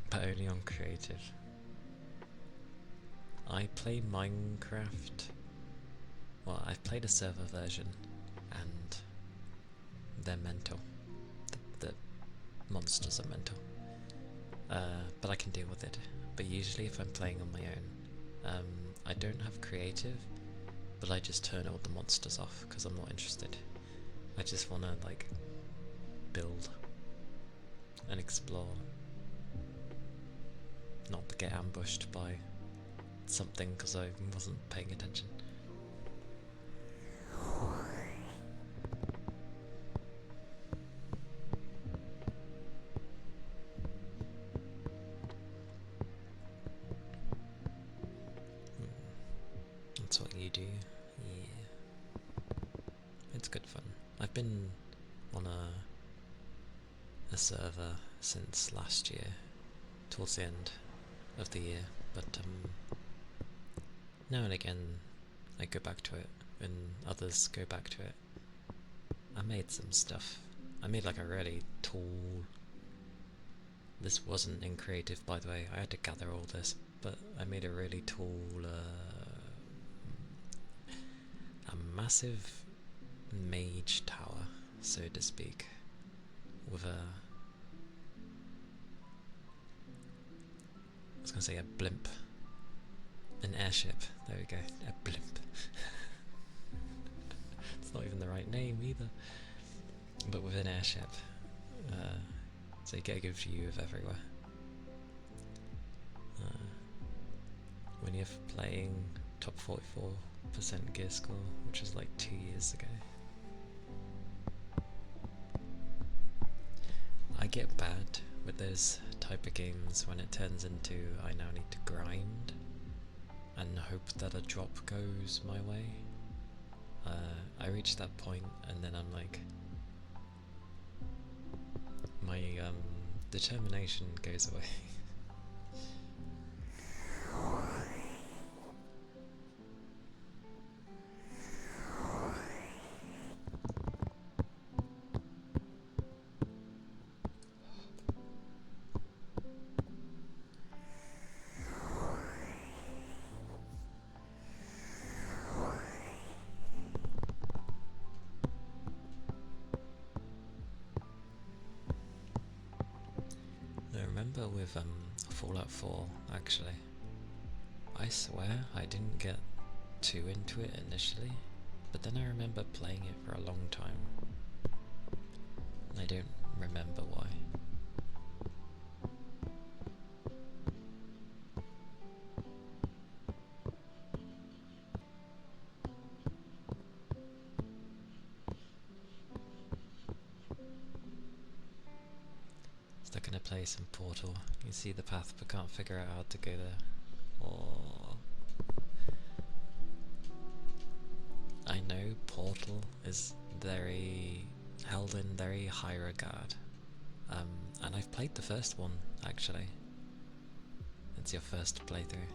but only on creative. I play Minecraft, well, I've played a server version, and they're mental. The monsters are mental. But I can deal with it. But usually if I'm playing on my own, I don't have creative, but I just turn all the monsters off because I'm not interested. I just want to like build and explore, not to get ambushed by something because I wasn't paying attention. That's what you do, yeah. It's good fun. I've been on a server since last year, towards the end of the year, but now and again I go back to it when others go back to it. I made some stuff. I made like a really tall... this wasn't in creative, by the way, I had to gather all this, but I made a really tall a massive mage tower, so to speak, with a... I was going to say a blimp. An airship, there we go, a blimp. It's not even the right name either. But with an airship, so you get a good view of everywhere. When you're playing top 44% gear score, which was like 2 years ago. I get bad with those type of games when it turns into I now need to grind and hope that a drop goes my way. I reach that point and then I'm like, my determination goes away. I remember with Fallout 4, actually. I swear I didn't get too into it initially, but then I remember playing it for a long time. I don't remember why. Stuck in a place in Portal. You see the path but can't figure out how to go there. Or I know Portal is held in very high regard. And I've played the first one, actually. It's your first playthrough.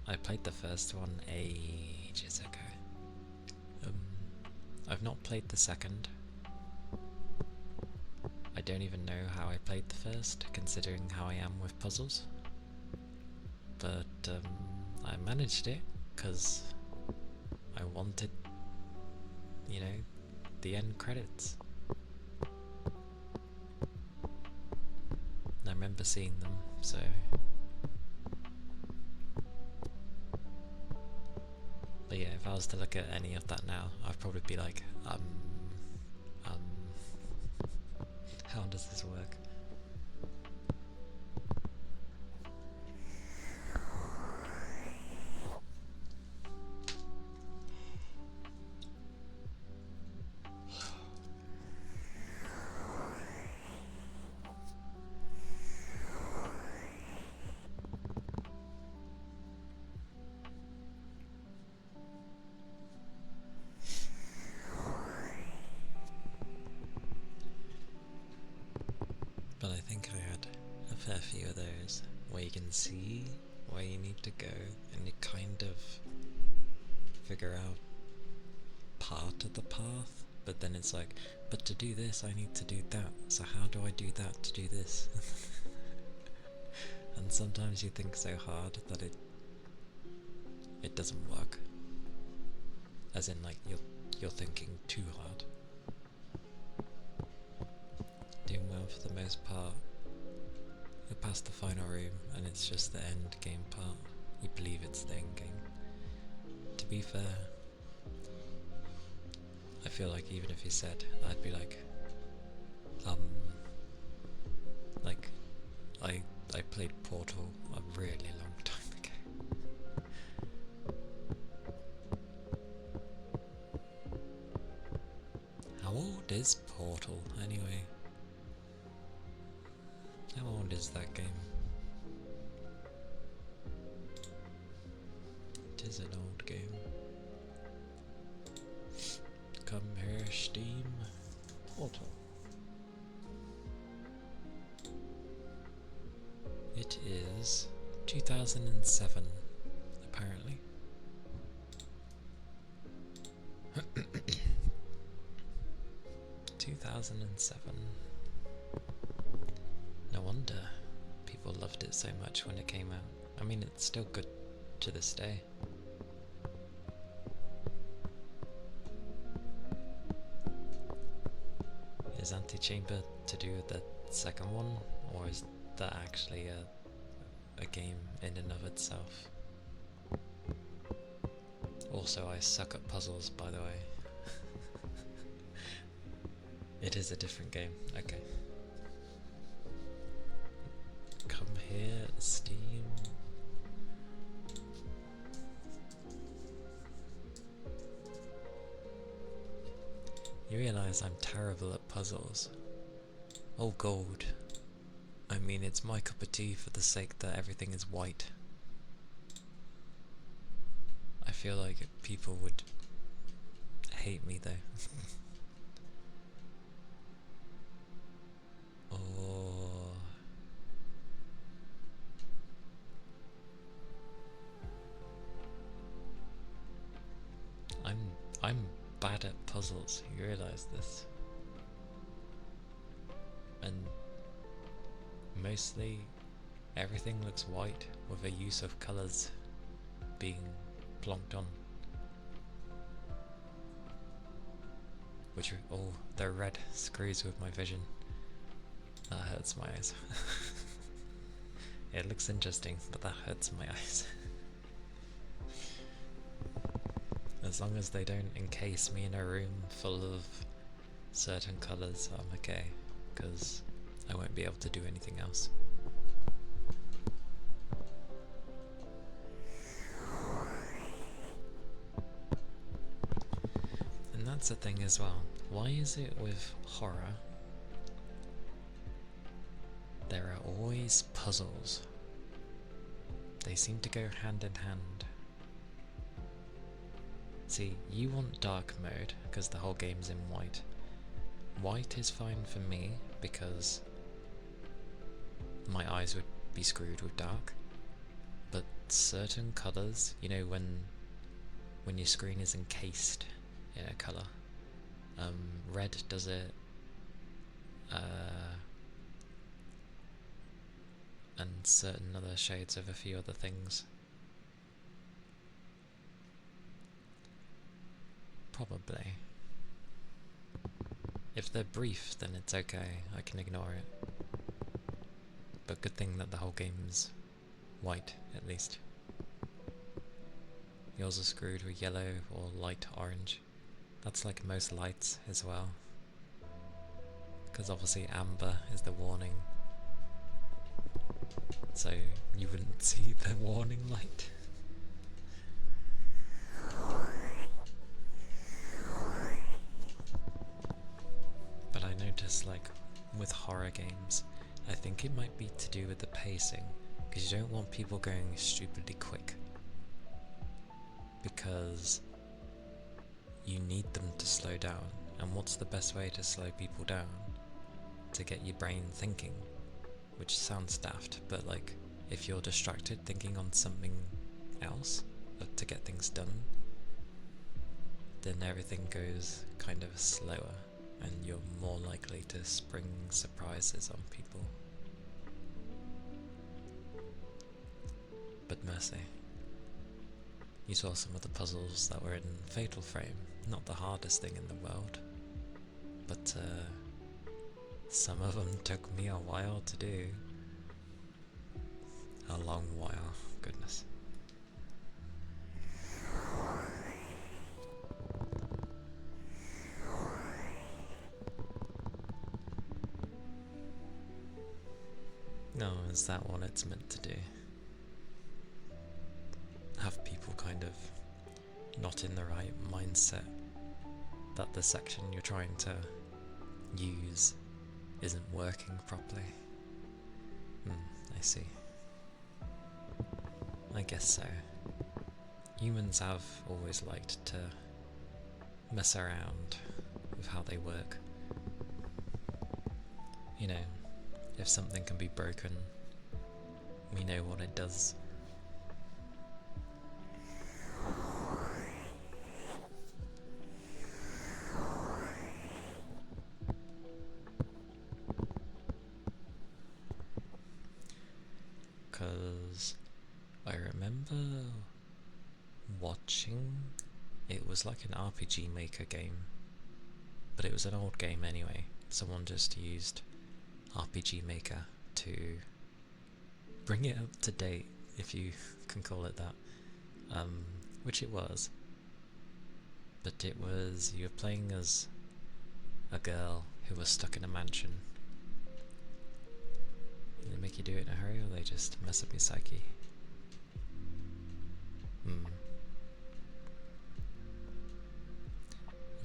I played the first one ages ago. I've not played the second. I don't even know how I played the first, considering how I am with puzzles. But I managed it, because I wanted, you know, the end credits. I remember seeing them, so... But yeah, if I was to look at any of that now, I'd probably be like, how does this work? But I think I had a fair few of those where you can see where you need to go and you kind of figure out part of the path, but then it's like, but to do this I need to do that, so how do I do that to do this? And sometimes you think so hard that it doesn't work. As in, like, you're thinking too hard. Doing well for the most part. You're past the final room and it's just the end game part. You believe it's the end game. To be fair, I feel like even if you said, I'd be like, I played Portal a really long time ago. How old is Portal anyway? How old is that game? It is an old game. Come here, Steam. Portal. It is 2007, apparently. 2007. No wonder people loved it so much when it came out. I mean, it's still good to this day. Is Antichamber to do with the second one, or is that actually a game in and of itself? Also, I suck at puzzles, by the way. It is a different game. Okay. Come here, Steam. You realise I'm terrible at puzzles. Oh, gold. I mean, it's my cup of tea for the sake that everything is white. I feel like people would hate me though. Oh. I'm bad at puzzles, you realise this? And mostly everything looks white with a use of colours being plonked on. Which are, oh, they're red, screws with my vision. That hurts my eyes. It looks interesting, but that hurts my eyes. As long as they don't encase me in a room full of certain colours, I'm okay, because I won't be able to do anything else. And that's the thing as well. Why is it with horror there are always puzzles? They seem to go hand in hand. See, you want dark mode because the whole game's in white. White is fine for me because my eyes would be screwed with dark. But certain colours, you know, when your screen is encased in a colour, red does it, and certain other shades of a few other things. Probably. If they're brief, then it's okay, I can ignore it. But good thing that the whole game's white, at least. Yours are screwed with yellow or light orange. That's like most lights as well. Because obviously amber is the warning. So you wouldn't see the warning light. But I notice, like, with horror games, I think it might be to do with the pacing, because you don't want people going stupidly quick. Because you need them to slow down, and what's the best way to slow people down? To get your brain thinking, which sounds daft, but like, if you're distracted thinking on something else to get things done, then everything goes kind of slower, and you're more likely to spring surprises on people. But mercy. You saw some of the puzzles that were in Fatal Frame, not the hardest thing in the world, but some of them took me a while to do. A long while, goodness. No, is that what it's meant to do? Have people kind of not in the right mindset that the section you're trying to use isn't working properly? I see. I guess so. Humans have always liked to mess around with how they work. You know, if something can be broken, we know what it does. Because I remember watching, it was like an RPG Maker game, but it was an old game anyway. Someone just used RPG Maker to bring it up to date, if you can call it that, which it was. But it was, you were playing as a girl who was stuck in a mansion. Do they make you do it in a hurry, or they just mess up your psyche?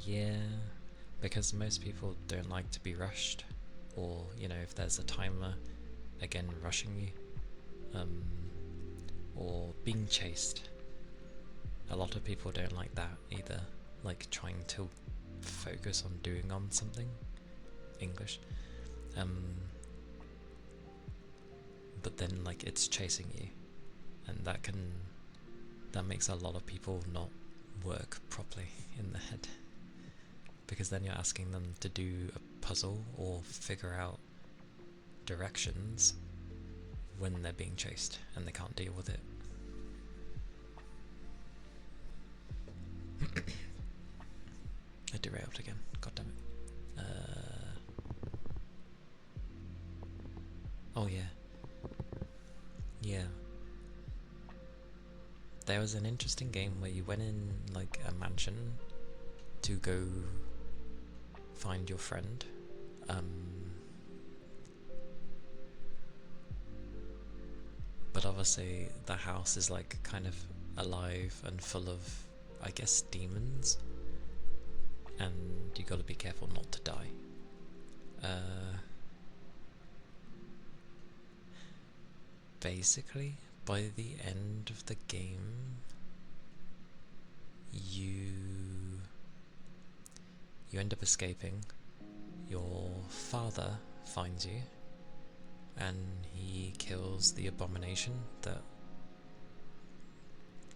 Yeah, because most people don't like to be rushed, or, you know, if there's a timer, again, rushing you, or being chased. A lot of people don't like that either, like trying to focus on doing on something, English, but then like it's chasing you, and that makes a lot of people not work properly in the head, because then you're asking them to do a puzzle or figure out directions when they're being chased and they can't deal with it. I derailed again, god damn it. Oh yeah. there was an interesting game where you went in like a mansion to go find your friend. But obviously the house is like kind of alive and full of, I guess, demons, and you got to be careful not to die. Basically, by the end of the game, you end up escaping. Your father finds you, and he kills the abomination that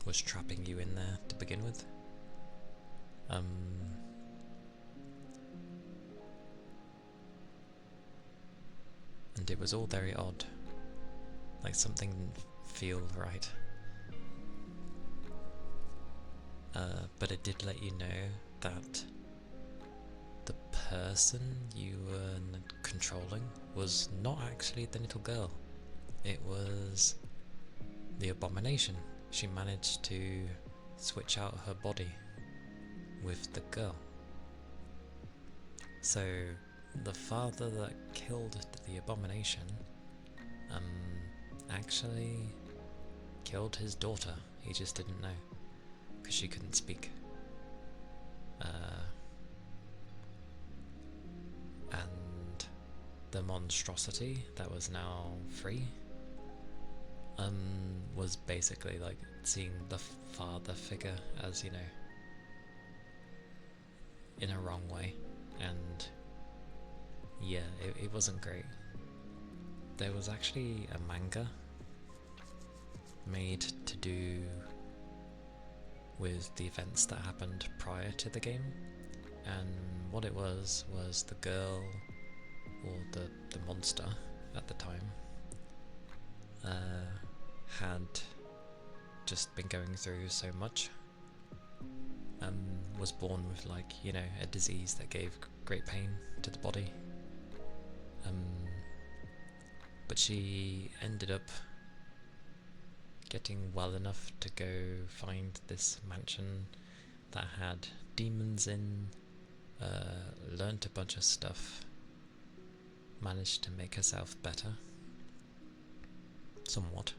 was trapping you in there to begin with. And it was all very odd. Like something didn't feel right. But it did let you know that the person you were controlling was not actually the little girl. It was the abomination. She managed to switch out her body with the girl. So the father that killed the abomination actually killed his daughter. He just didn't know, because she couldn't speak. And the monstrosity that was now free was basically like seeing the father figure as, you know, in a wrong way. And yeah, it wasn't great. There was actually a manga made to do with the events that happened prior to the game, and what it was the girl, or the monster at the time, had just been going through so much, was born with, like, you know, a disease that gave great pain to the body, but she ended up getting well enough to go find this mansion that had demons in, learnt a bunch of stuff, managed to make herself better, somewhat,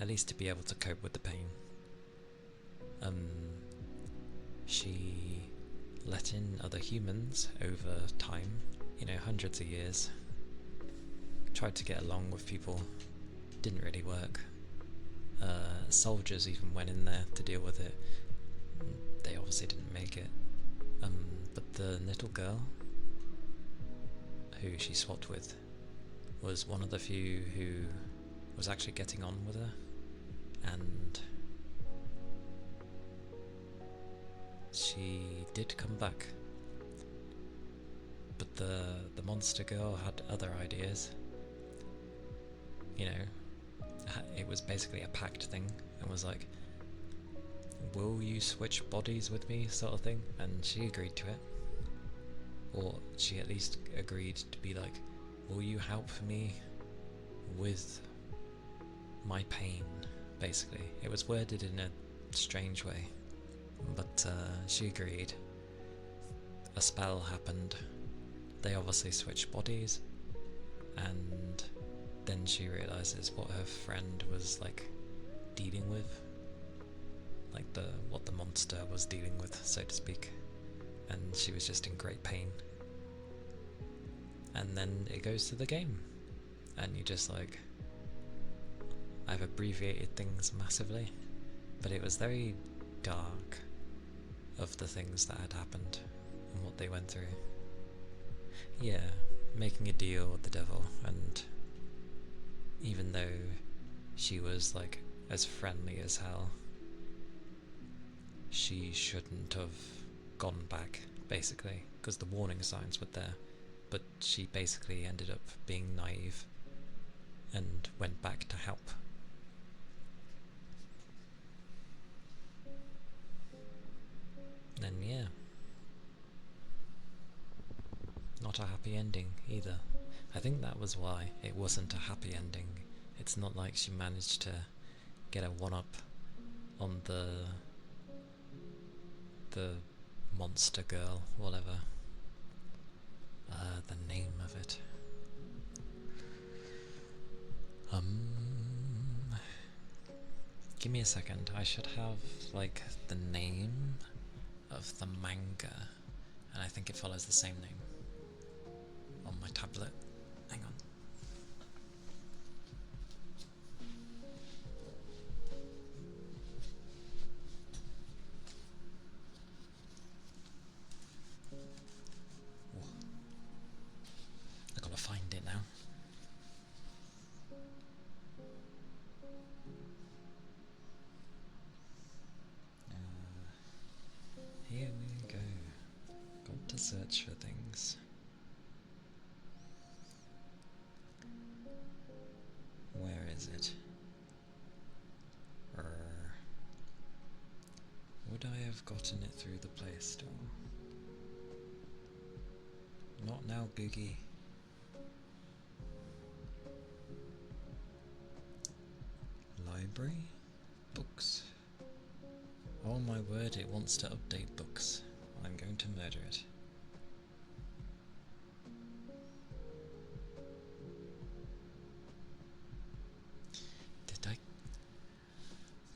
at least to be able to cope with the pain. She let in other humans over time, you know, hundreds of years, tried to get along with people, didn't really work. Soldiers even went in there to deal with it. They obviously didn't make it. But the little girl who she swapped with was one of the few who was actually getting on with her, and she did come back. But the monster girl had other ideas. You know, it was basically a pact thing, and was like, will you switch bodies with me, sort of thing, and she agreed to it. Or she at least agreed to be like, will you help me with my pain, basically. It was worded in a strange way, but she agreed. A spell happened, they obviously switched bodies, and then she realises what her friend was, like, dealing with, like what the monster was dealing with, so to speak, and she was just in great pain. And then it goes to the game, and you just, like, I've abbreviated things massively, but it was very dark of the things that had happened and what they went through. Yeah, making a deal with the devil, and even though she was, like, as friendly as hell, she shouldn't have gone back, basically, because the warning signs were there, but she basically ended up being naive and went back to help. And yeah, not a happy ending either. I think that was why it wasn't a happy ending. It's not like she managed to get a one-up on the monster girl, whatever. The name of it. Give me a second. I should have like the name of the manga, and I think it follows the same name on my tablet. Hang on. I gotta find it now. Here we go. Got to search for things. Where is it? Would I have gotten it through the Play Store? Not now, Boogie. Library? Books. Oh my word, it wants to update books. I'm going to murder it.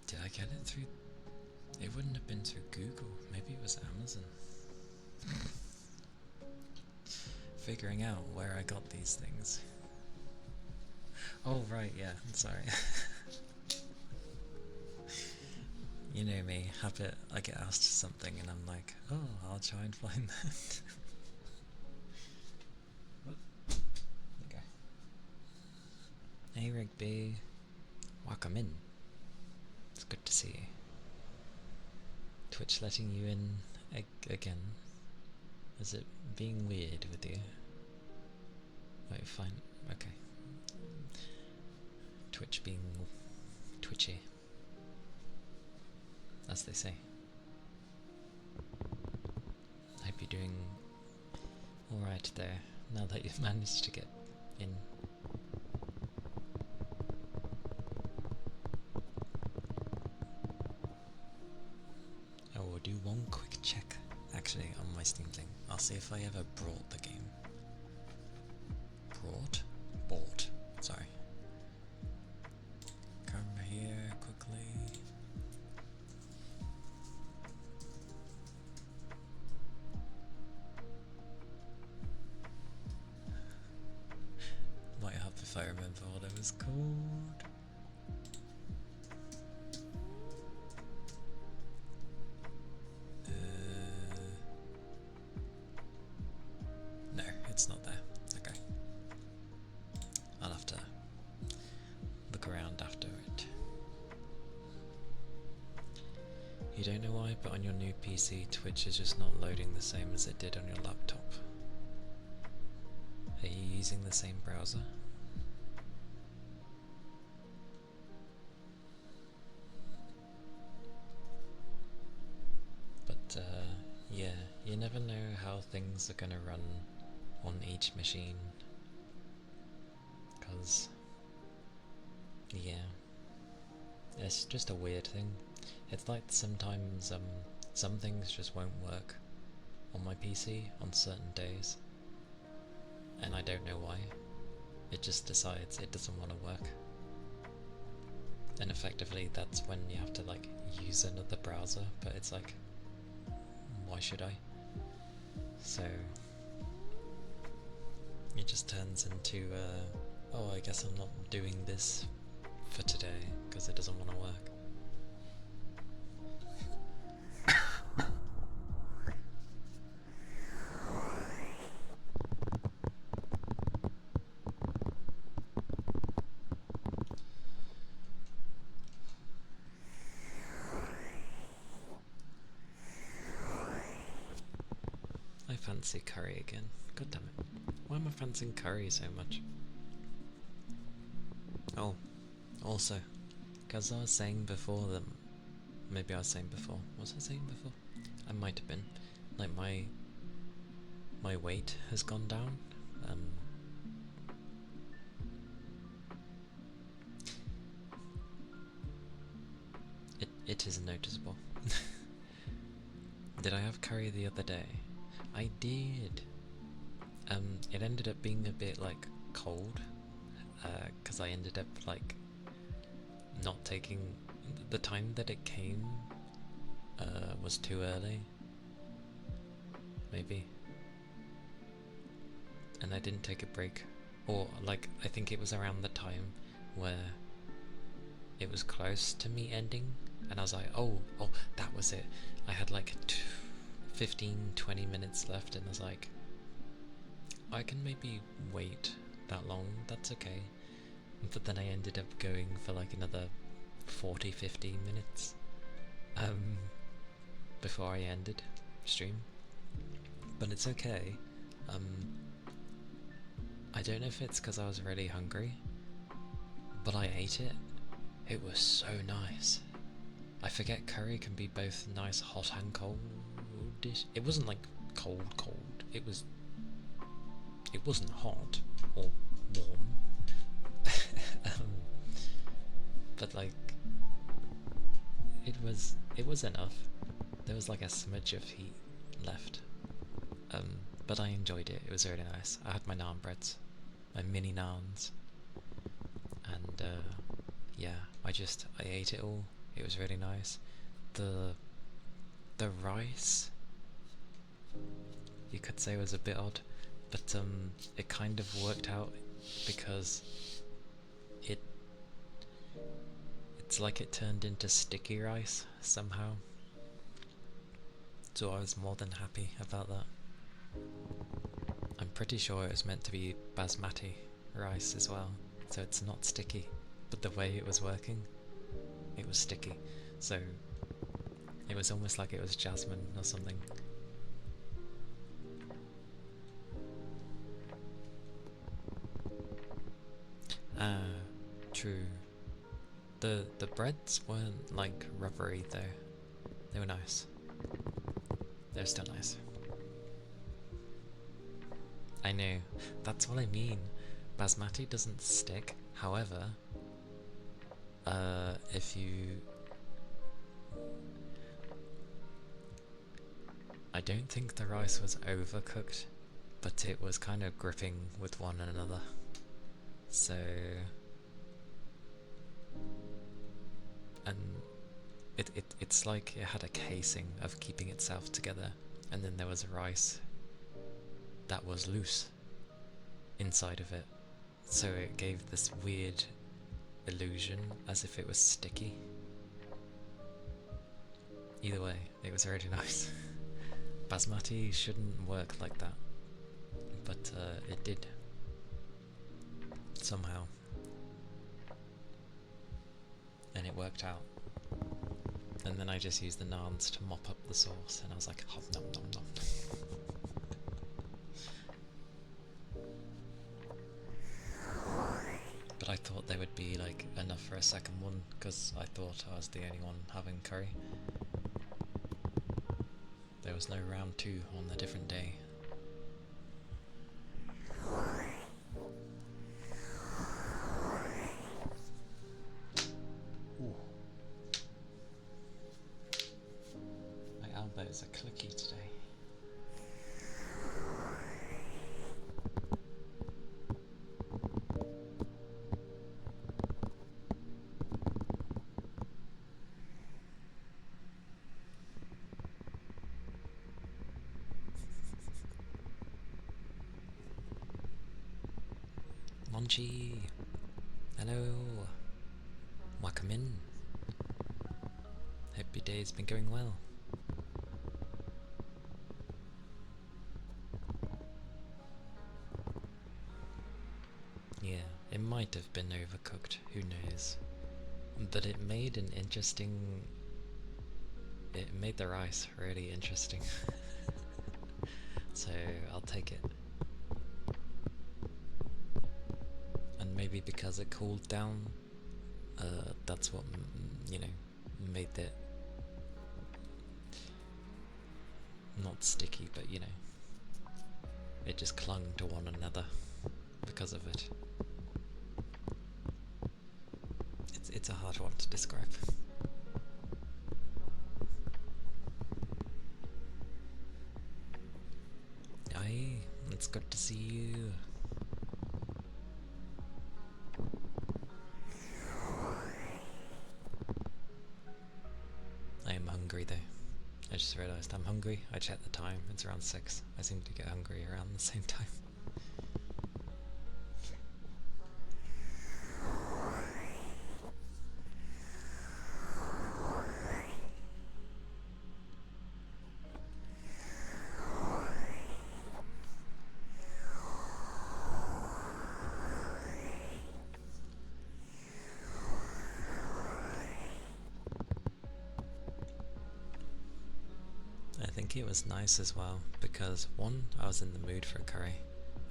Did I get it through? It wouldn't have been through Google. Maybe it was Amazon. Figuring out where I got these things. Oh right, yeah, I'm sorry. You know me, habit, I get asked something and I'm like, oh, I'll try and find that. There you go. Hey Rigby, welcome in. It's good to see you. Twitch letting you in again? Is it being weird with you? Wait, fine, okay. Twitch being twitchy, as they say. I hope you're doing alright there, now that you've managed to get in. I will do one quick check, actually, on my Steam thing. I'll see if I ever brought the game. Bought, sorry. Come here quickly. Might help if I remember what it was called. No, it's not there. Okay. I'll have to look around after it. You don't know why, but on your new PC, Twitch is just not loading the same as it did on your laptop. Are you using the same browser? But yeah, you never know how things are gonna run on each machine. 'Cause yeah, it's just a weird thing. It's like sometimes some things just won't work on my PC on certain days, and I don't know why. It just decides it doesn't want to work, and effectively that's when you have to like use another browser, but it's like, why should I? So it just turns into oh, I guess I'm not doing this for today because it doesn't want to work. I fancy curry again. God damn it. Why am I fancying curry so much? Oh, also, because I was saying before that, maybe I was saying before, was I saying before? I might have been, like my weight has gone down, It is noticeable. Did I have curry the other day? I did. It ended up being a bit like cold, because I ended up like not taking the time that it came was too early, maybe, and I didn't take a break, or like I think it was around the time where it was close to me ending, and I was like, oh, that was it. I had like 15-20 minutes left, and I was like, I can maybe wait that long, that's okay. But then I ended up going for like another 40-50 minutes before I ended stream. But it's okay. I don't know if it's because I was really hungry, but I ate it. It was so nice. I forget curry can be both nice hot and cold dish. It wasn't like cold. It wasn't hot or warm. But like it was enough. There was like a smidge of heat left. But I enjoyed it. It was really nice. I had my naan breads, my mini naans, and yeah, I ate it all. It was really nice. The rice, you could say, was a bit odd, but it kind of worked out because it's like it turned into sticky rice somehow. So I was more than happy about that. I'm pretty sure it was meant to be basmati rice as well, so it's not sticky, but the way it was working, it was sticky, so it was almost like it was jasmine or something. True. The breads weren't like rubbery though. They were nice. They're still nice. I know. That's what I mean. Basmati doesn't stick. However, if you... I don't think the rice was overcooked, but it was kind of gripping with one another. So... and it's like it had a casing of keeping itself together, and then there was rice that was loose inside of it, so it gave this weird illusion as if it was sticky. Either way, it was really nice. Basmati shouldn't work like that, but it did somehow, and it worked out. And then I just used the naans to mop up the sauce, and I was like, hom nom nom nom. But I thought there would be like enough for a second one, because I thought I was the only one having curry. There was no round 2 on a different day. Ooh. My elbows are clicky today. Monchi! Hello! Welcome in. Hope your day's been going well. Yeah, it might have been overcooked, who knows. But it made an interesting... it made the rice really interesting. So I'll take it. And maybe because it cooled down, that's what, you know, made it not sticky, but you know, it just clung to one another because of it. It's a hard one to describe. It's good to see you. I am hungry though. I just realised I'm hungry. I checked the time, it's around 6. I seem to get hungry around the same time. I think it was nice as well because 1, I was in the mood for a curry,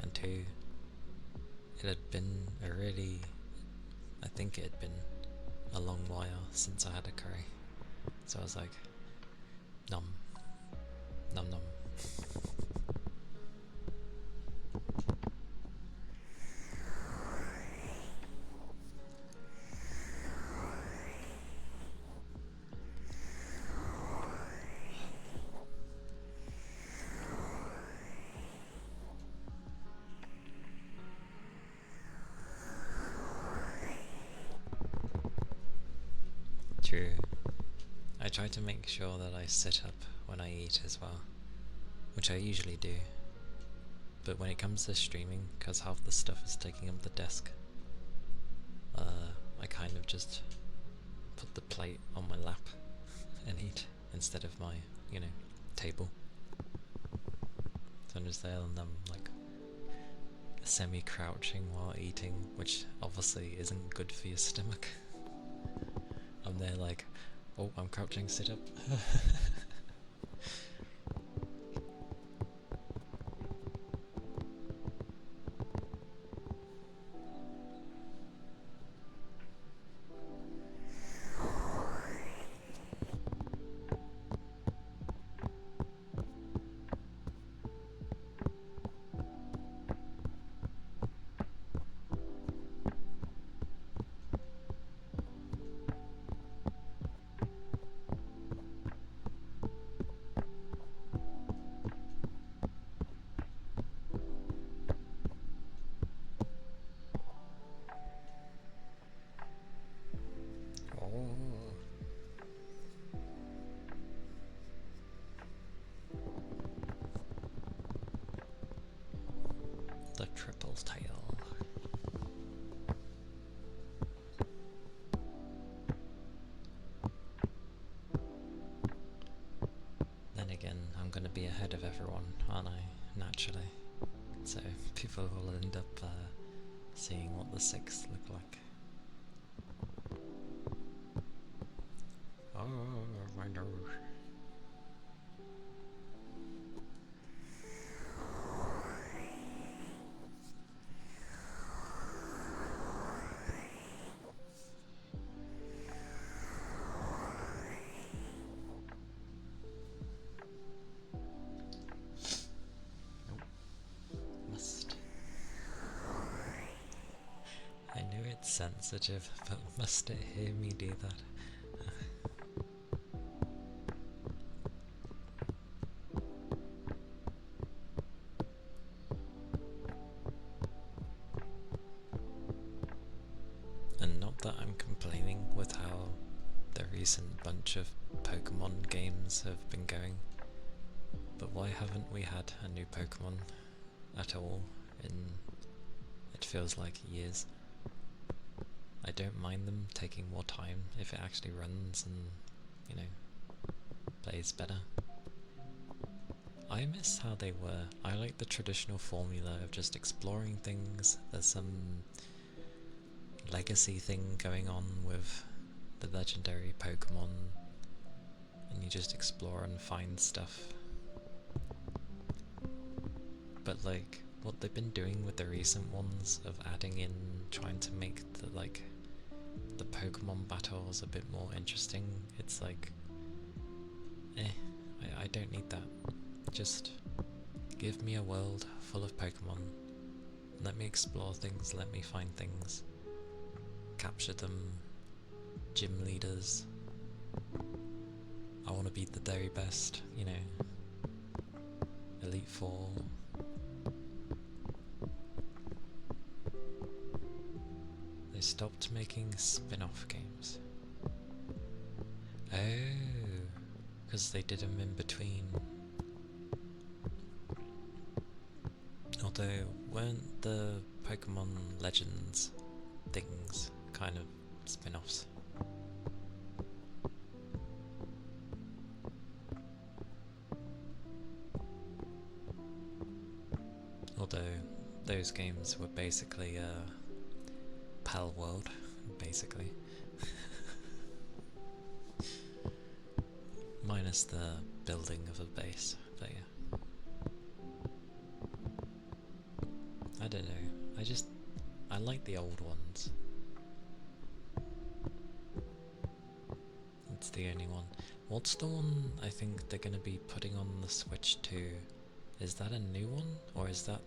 and 2, it had been I think it had been a long while since I had a curry. So I was like, nom, nom nom. True. I try to make sure that I sit up when I eat as well, which I usually do. But when it comes to streaming, because half the stuff is taking up the desk, I kind of just put the plate on my lap and eat instead of my, table. So I'm just there and I'm like semi-crouching while eating, which obviously isn't good for your stomach. I'm there like, oh, I'm crouching, sit up. The triple tail. Then again, I'm gonna be ahead of everyone, aren't I? Naturally. So people will end up seeing what the 6 look like. Oh, my nose. I knew it's sensitive, but must it hear me do that? And not that I'm complaining with how the recent bunch of Pokemon games have been going, but why haven't we had a new Pokemon at all in, it feels like, years? I don't mind them taking more time if it actually runs and, plays better. I miss how they were. I like the traditional formula of just exploring things. There's some legacy thing going on with the legendary Pokemon, and you just explore and find stuff. But like, what they've been doing with the recent ones of adding in, trying to make the Pokemon battles a bit more interesting, it's like, I don't need that. Just give me a world full of Pokemon. Let me explore things, let me find things. Capture them. Gym leaders. I want to be the very best, Elite Four. They stopped making spin-off games. Oh, because they did them in between. Although, weren't the Pokemon Legends things kind of spin-offs? Although, those games were basically Pal World, basically. Minus the building of a base, but yeah. I don't know, I like the old ones. It's the only one. What's the one I think they're gonna be putting on the Switch too? Is that a new one, or is that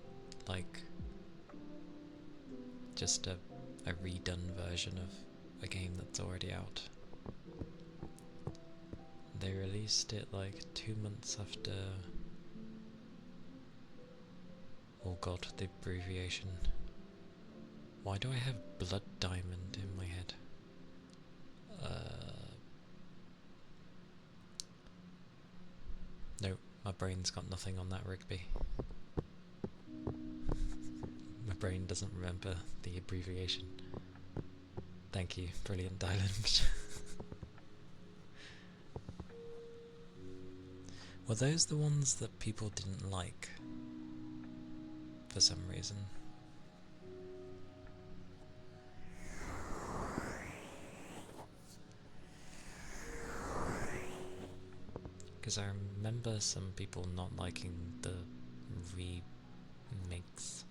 like just a redone version of a game that's already out? They released it like 2 months after... Oh god, the abbreviation. Why do I have Blood Diamond in my head? No, my brain's got nothing on that, Rigby. My brain doesn't remember the abbreviation. Thank you, brilliant Island. Were those the ones that people didn't like? For some reason. Because I remember some people not liking the remakes.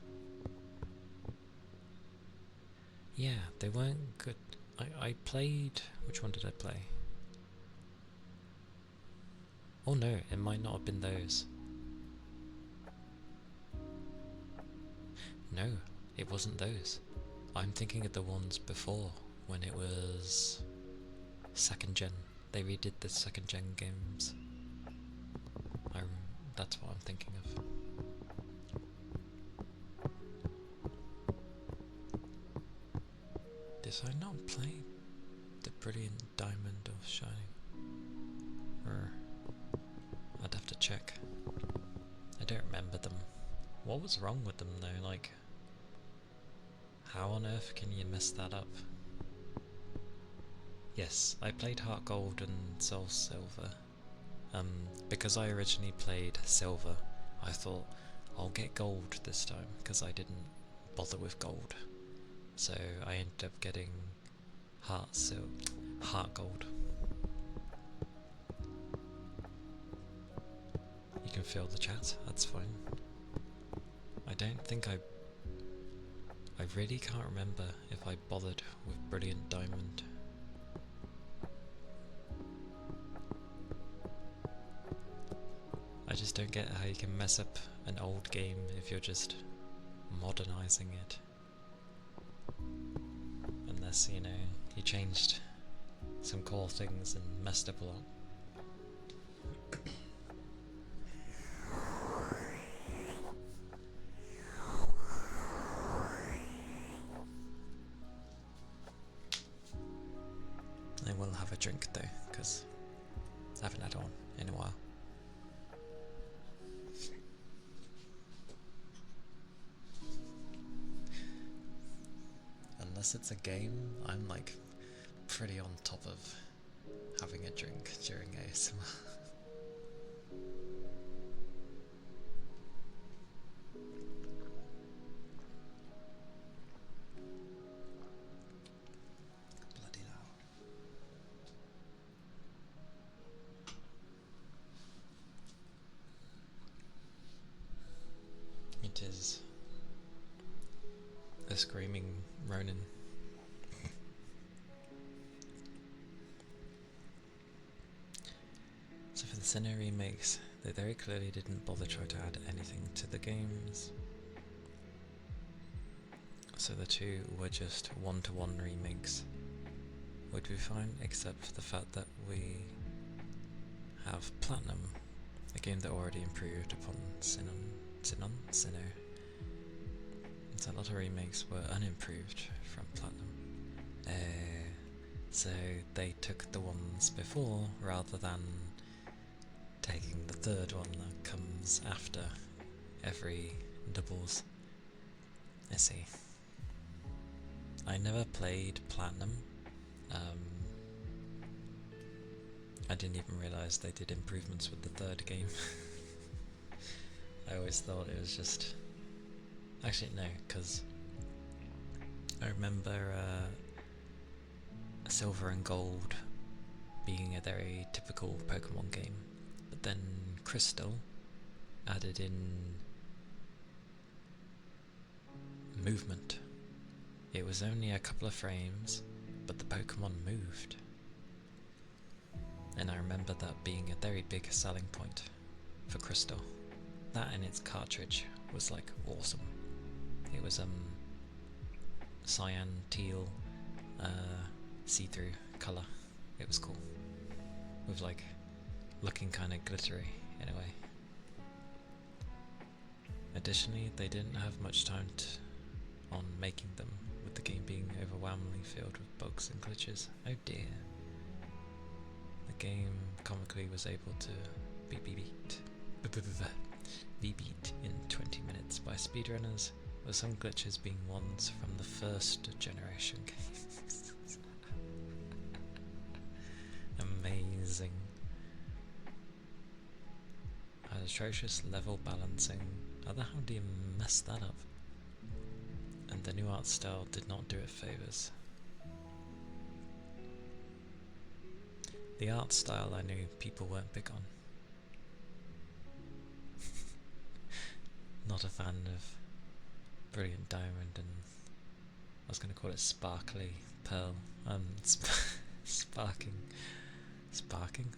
Yeah, they weren't good. I played... Which one did I play? Oh no, it might not have been those. No, it wasn't those. I'm thinking of the ones before, when it was... second gen. They redid the second gen games. That's what I'm thinking of. Did I not play the Brilliant Diamond or Shining? Or I'd have to check. I don't remember them. What was wrong with them though? Like, how on earth can you mess that up? Yes, I played Heart Gold and Soul Silver. Because I originally played Silver, I thought I'll get Gold this time because I didn't bother with Gold. So I ended up getting Heart Gold. You can feel the chat, that's fine. I don't think I really can't remember if I bothered with Brilliant Diamond. I just don't get how you can mess up an old game if you're just modernizing it. Unless, you know, you changed some core things and messed up a lot. I will have a drink though, because I haven't had one in a while. Unless it's a game, I'm like pretty on top of having a drink during ASMR. Bloody loud. It is a screaming Ronin. So for the Sinnoh remakes, they very clearly didn't bother trying to add anything to the games. So the two were just one-to-one remakes. Would be fine, except for the fact that we have Platinum, a game that already improved upon Sinnoh. So a lot of remakes were unimproved from Platinum. So they took the ones before rather than taking the third one that comes after every doubles. I see. I never played Platinum. I didn't even realise they did improvements with the third game. I always thought it was just... Actually no, because I remember Silver and Gold being a very typical Pokemon game, but then Crystal added in movement. It was only a couple of frames, but the Pokemon moved. And I remember that being a very big selling point for Crystal. That and its cartridge was like awesome. It was cyan, teal, see-through colour. It was cool. With like looking kind of glittery in a way. Additionally, they didn't have much time on making them, with the game being overwhelmingly filled with bugs and glitches. Oh dear. The game comically was able to be beat in 20 minutes by speedrunners, with some glitches being ones from the first generation games. Amazing. Had atrocious level balancing. How the hell do you mess that up? And the new art style did not do it favours. The art style I knew people weren't big on. Not a fan of Brilliant Diamond and I was going to call it Sparkly Pearl. Sparking.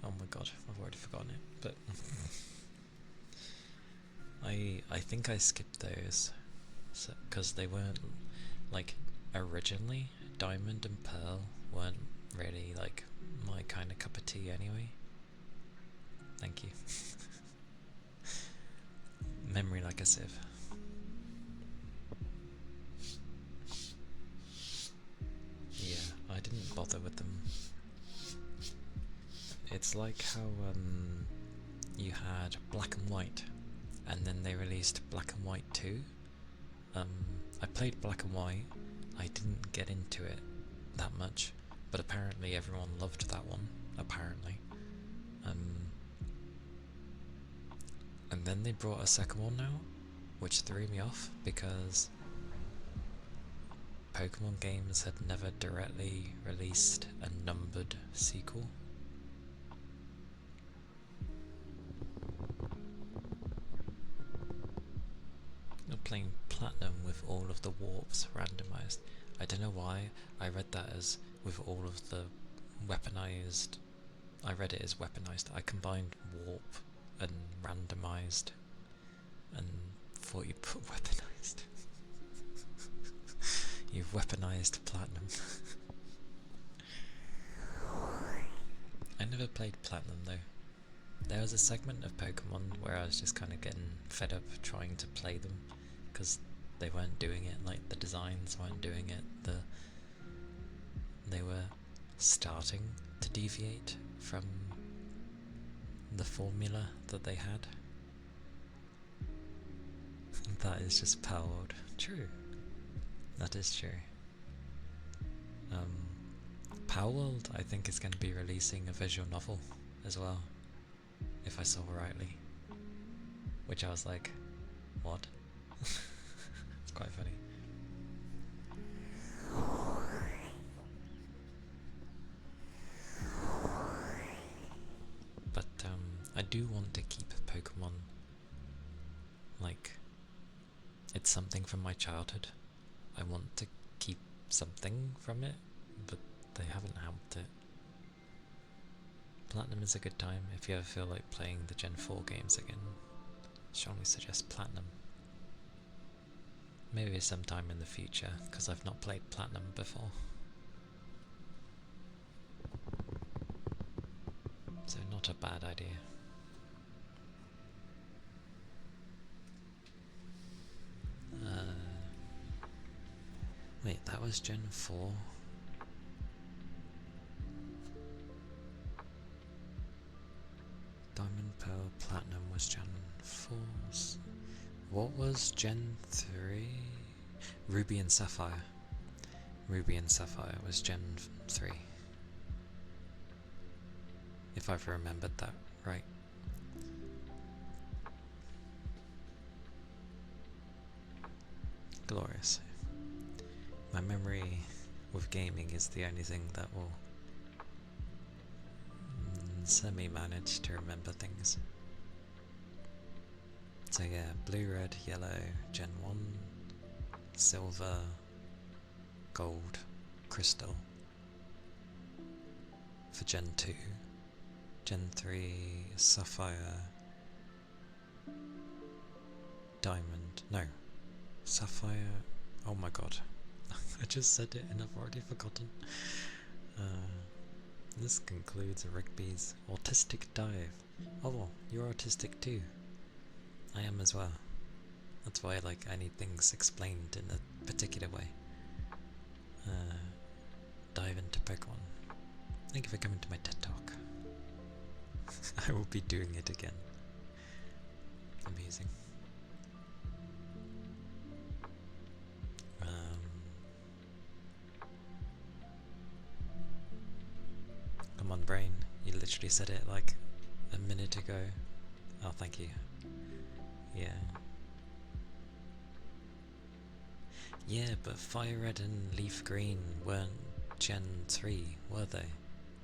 Oh my god, I've already forgotten it. But I think I skipped those because they weren't like originally. Diamond and Pearl weren't really like my kind of cup of tea anyway. Thank you. Memory like a sieve. Yeah, I didn't bother with them. It's like how you had Black and White, and then they released Black and White 2. I played Black and White. I didn't get into it that much, but apparently everyone loved that one. Apparently. And then they brought a second one out, which threw me off because Pokemon games had never directly released a numbered sequel. You're playing Platinum with all of the warps randomized. I don't know why I read that as with all of the weaponized. I read it as weaponized. I combined warp and randomized and thought you put weaponized. You've weaponized Platinum. I never played Platinum though. There was a segment of Pokemon where I was just kind of getting fed up trying to play them because they weren't doing it, like the designs weren't doing it, they were starting to deviate from the formula that they had. That is just Power World. True. That is true. Power World, I think, is going to be releasing a visual novel as well, if I saw rightly. Which I was like, what? It's quite funny. But I do want to keep Pokemon like it's something from my childhood. I want to keep something from it, but they haven't helped it. Platinum is a good time if you ever feel like playing the Gen 4 games again. Strongly suggest Platinum. Maybe sometime in the future, because I've not played Platinum before. So not a bad idea. Wait, that was Gen 4? Pearl, Platinum was Gen 4. What was Gen 3? Ruby and Sapphire. Ruby and Sapphire was Gen 3. If I've remembered that right. Glorious. My memory with gaming is the only thing that will semi-manage to remember things. So yeah, blue, red, yellow, Gen 1, silver, gold, crystal for Gen 2, Gen 3, sapphire, diamond, no, sapphire, oh my god, I just said it and I've already forgotten. This concludes Rigby's autistic dive. Oh, you're autistic too. I am as well. That's why I need things explained in a particular way. Dive into Pokemon. Thank you for coming to my TED Talk. I will be doing it again. Amazing. Come on, brain. You literally said it like a minute ago. Oh, thank you. Yeah. Yeah, but Fire Red and Leaf Green weren't Gen 3, were they?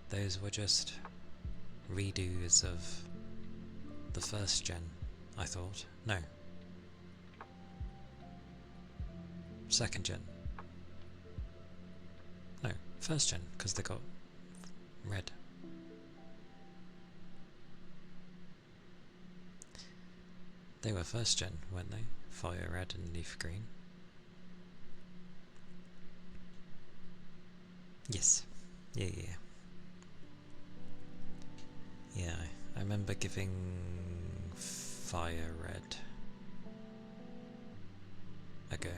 Those were just redos of the first gen, I thought. No. Second gen. No, first gen, because they got red. They were first gen, weren't they? Fire Red and Leaf Green. Yes. Yeah. Yeah, I remember giving Fire Red a go,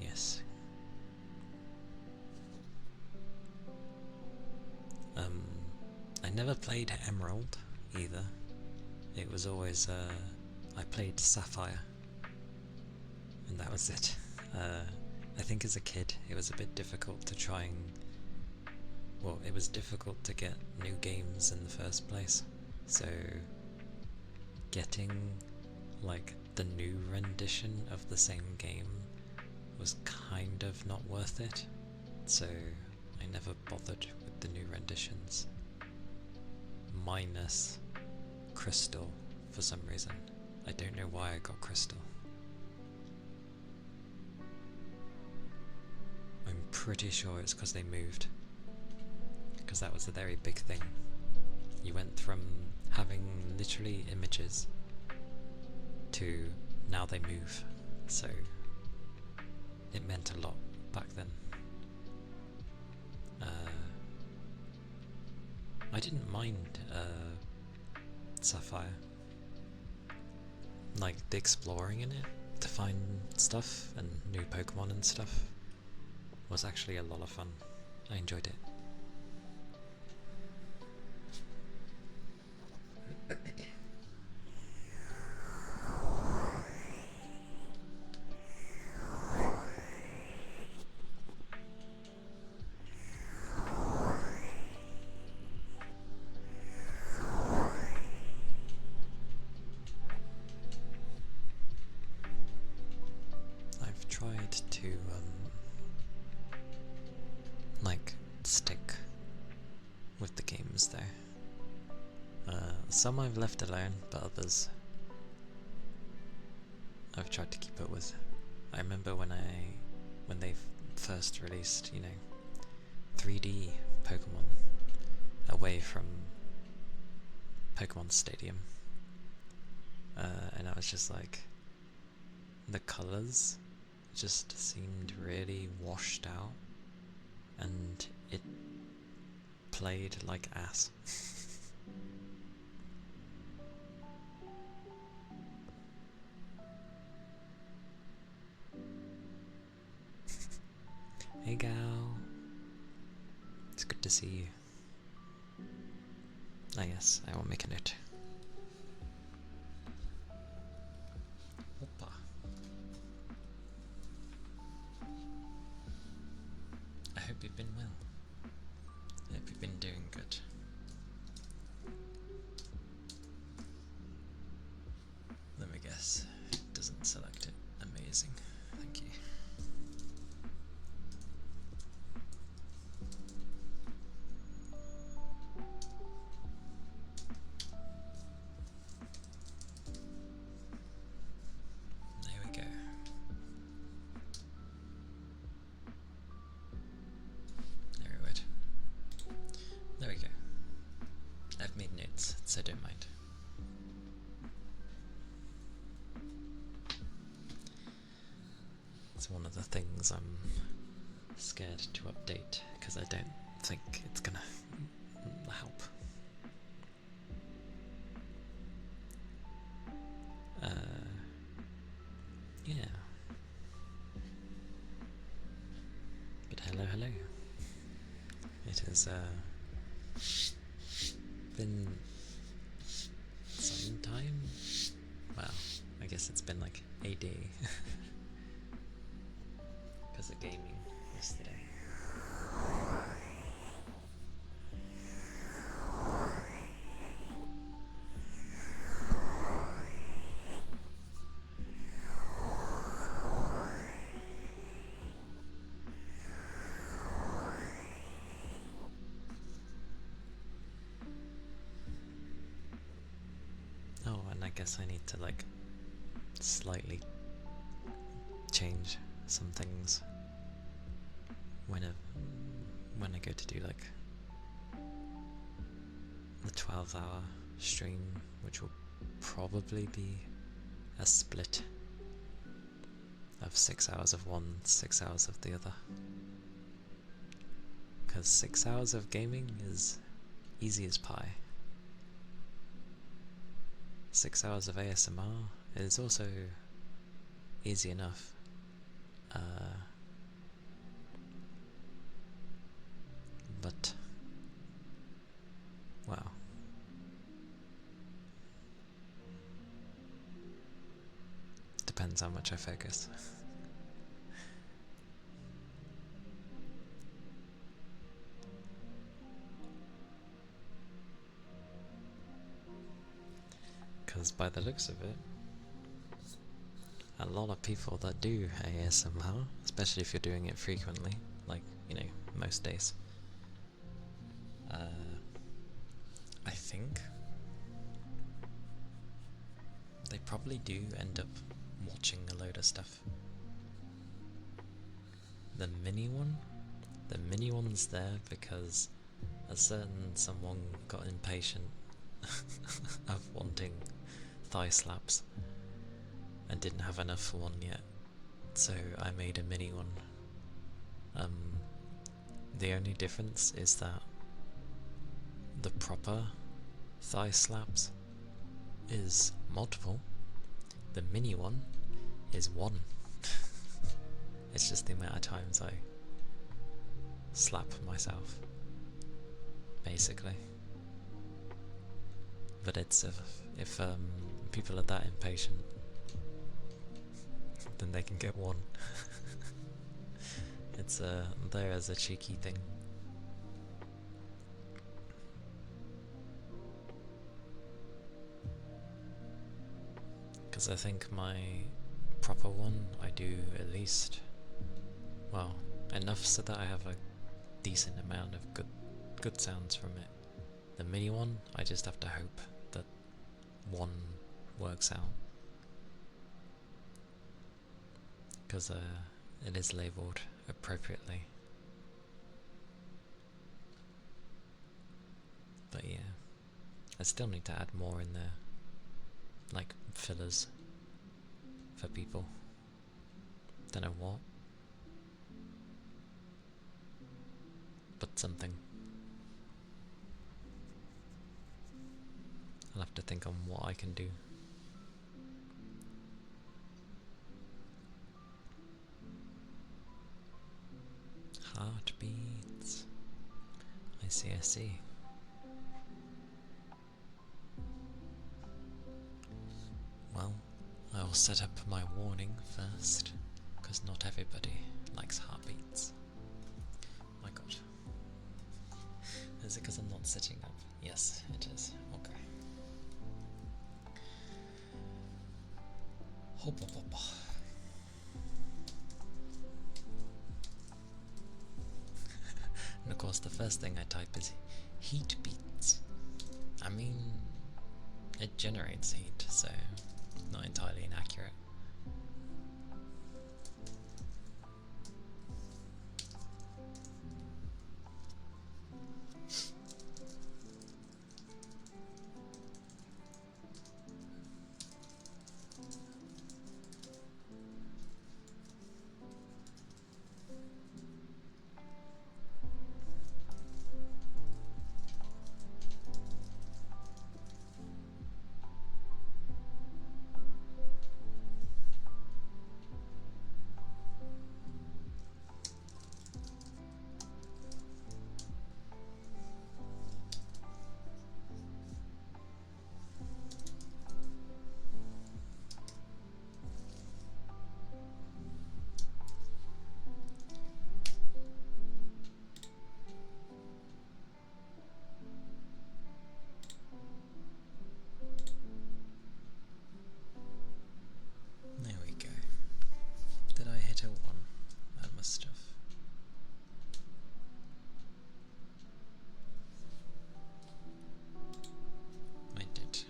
yes. I never played Emerald either. It was always, I played Sapphire, and that was it. I think as a kid it was a bit difficult to try and, well, it was difficult to get new games in the first place, so getting like the new rendition of the same game was kind of not worth it, so I never bothered with the new renditions. Minus Crystal for some reason. I don't know why I got Crystal. I'm pretty sure it's because they moved. Because that was a very big thing. You went from having literally images to now they move. So it meant a lot back then. I didn't mind Sapphire. Like the exploring in it to find stuff and new Pokemon and stuff was actually a lot of fun. I enjoyed it. I've tried to like stick with the games though. Some I've left alone, but others I've tried to keep up with. I remember when they first released, 3D Pokemon away from Pokemon Stadium, and I was just like, the colours just seemed really washed out, and it played like ass. Hey gal, it's good to see you. Ah yes, I will make a note. hope you've been well. Hope you've been doing good. Let me guess. It doesn't select it. Amazing. Thank you. There we go. Very weird. There we go. I've made notes, so don't mind. It's one of the things I'm scared to update because I don't think it's gonna help. Yeah. But hello. It has been some time. Well, I guess it's been like a day because of gaming yesterday. Oh, and I guess I need to like slightly change some things when I go to do like the 12-hour stream, which will probably be a split of 6 hours of one, 6 hours of the other. Because 6 hours of gaming is easy as pie. 6 hours of ASMR is also easy enough. But, wow. Depends how much I focus. Because by the looks of it, a lot of people that do ASMR, especially if you're doing it frequently, like, you know, most days, I think they probably do end up watching a load of stuff. The mini one's there because a certain someone got impatient of wanting thigh slaps and didn't have enough for one yet, so I made a mini one. The only difference is that the proper thigh slaps is multiple, the mini one is one. It's just the amount of times I slap myself, basically. But it's if people are that impatient, then they can get one. It's there as a cheeky thing. Because I think my proper one, I do at least, well, enough so that I have a decent amount of good sounds from it. The mini one, I just have to hope that one works out. Because it is labelled appropriately. But yeah, I still need to add more in there, like fillers for people. Don't know what, but something. I'll have to think on what I can do. Heartbeats. I see. Well, I'll set up my warning first, because not everybody likes heartbeats. My god. Is it because I'm not sitting up? Yes, it is. Okay. Hop, hop, hop. And of course the first thing I type is heat beats. I mean, it generates heat, so not entirely inaccurate. There we go. Did I hit a 1? I must have. I did.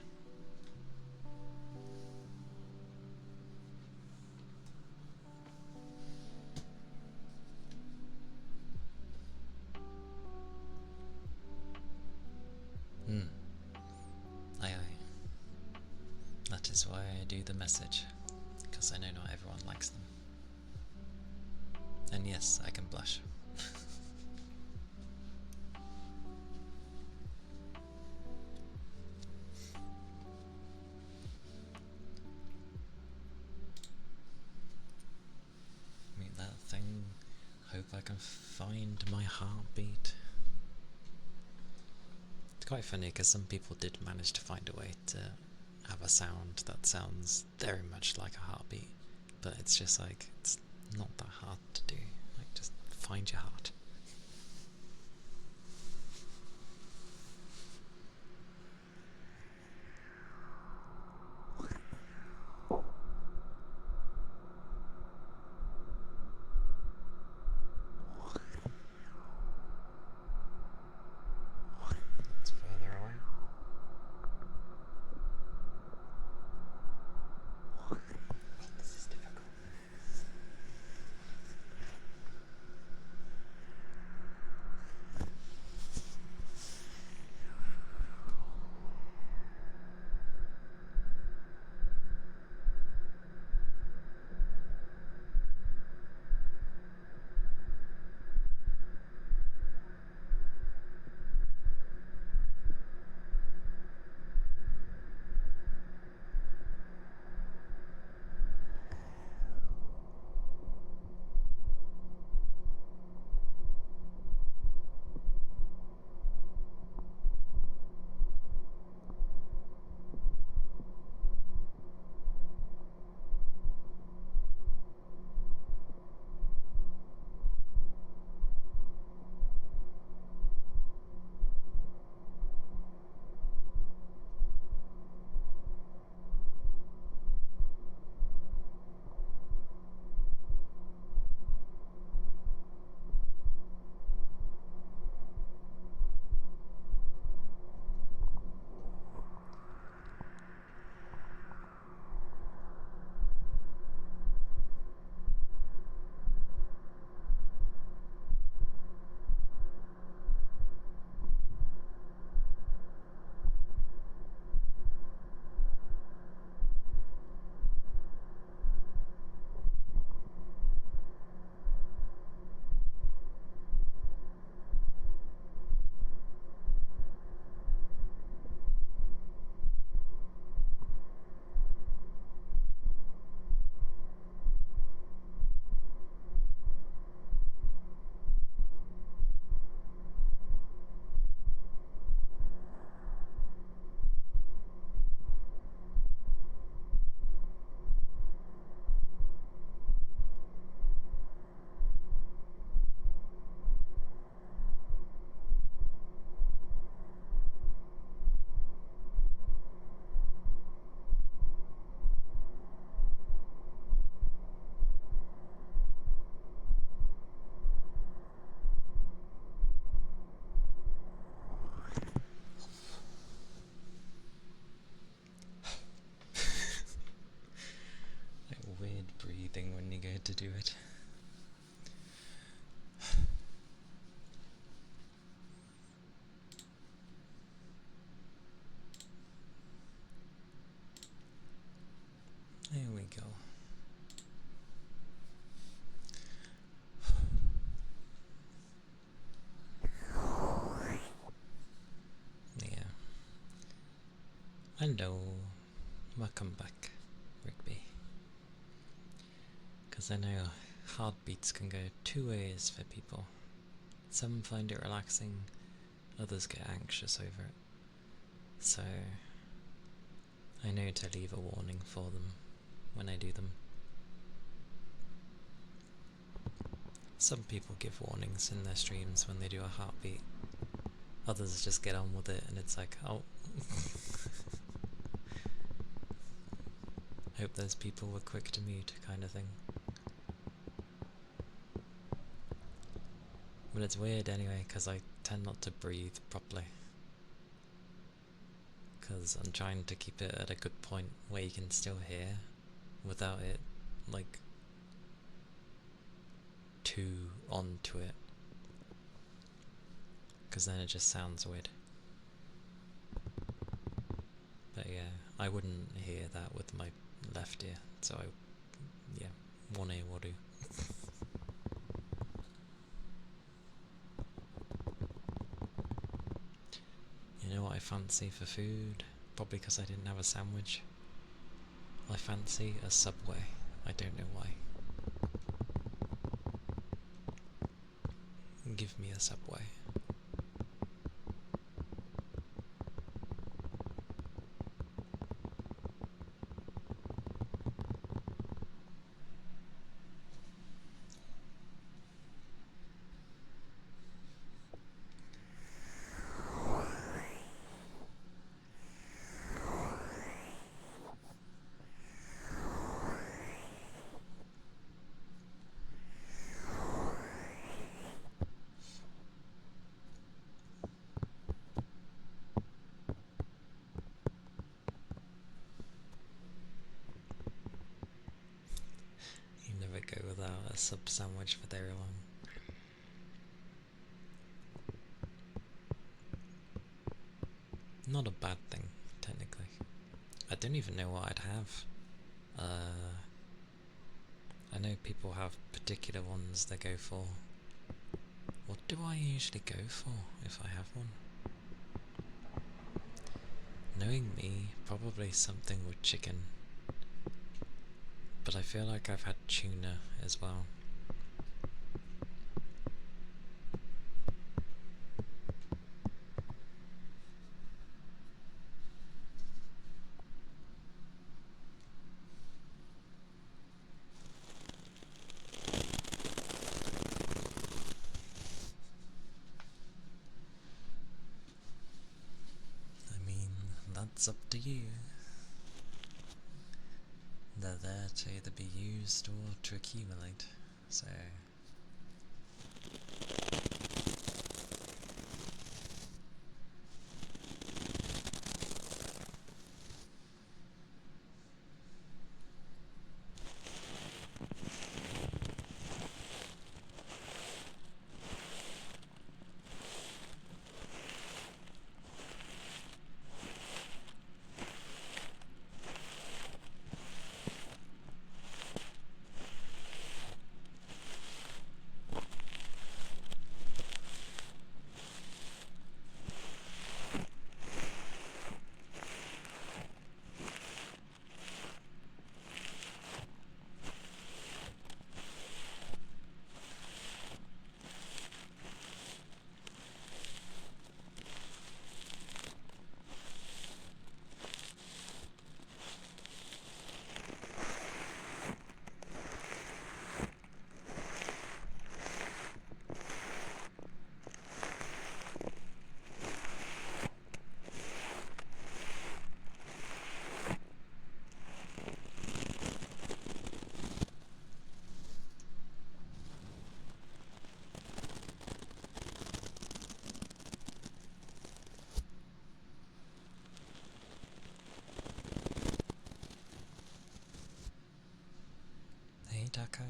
Aye aye. That is why I do the message, because I know not everyone likes them. And yes, I can blush. Meet that thing. Hope I can find my heartbeat. It's quite funny because some people did manage to find a way to have a sound that sounds very much like a heartbeat, but it's just like, it's not that hard to do. Like, just find your heart. It's further away. Oh, this is difficult. weird breathing when you go to do it. There we go. Yeah. Hello. Welcome back, Rigby. Because I know heartbeats can go two ways for people. Some find it relaxing, others get anxious over it. So I know to leave a warning for them when I do them. Some people give warnings in their streams when they do a heartbeat. Others just get on with it and it's like, oh. Hope those people were quick to mute kind of thing. But it's weird anyway, because I tend not to breathe properly. Because I'm trying to keep it at a good point where you can still hear without it, like, too onto it. Because then it just sounds weird. But yeah, I wouldn't hear that with my left ear, so yeah, one ear will do. You know what I fancy for food? Probably because I didn't have a sandwich. I fancy a Subway. I don't know why. Give me a Subway. You never go without a sub sandwich for very long. Not a bad thing, technically. I don't even know what I'd have. I know people have particular ones they go for. What do I usually go for if I have one? Knowing me, probably something with chicken. But I feel like I've had tuna as well. I mean, that's up to you. They're there to either be used or to accumulate, so... Taco.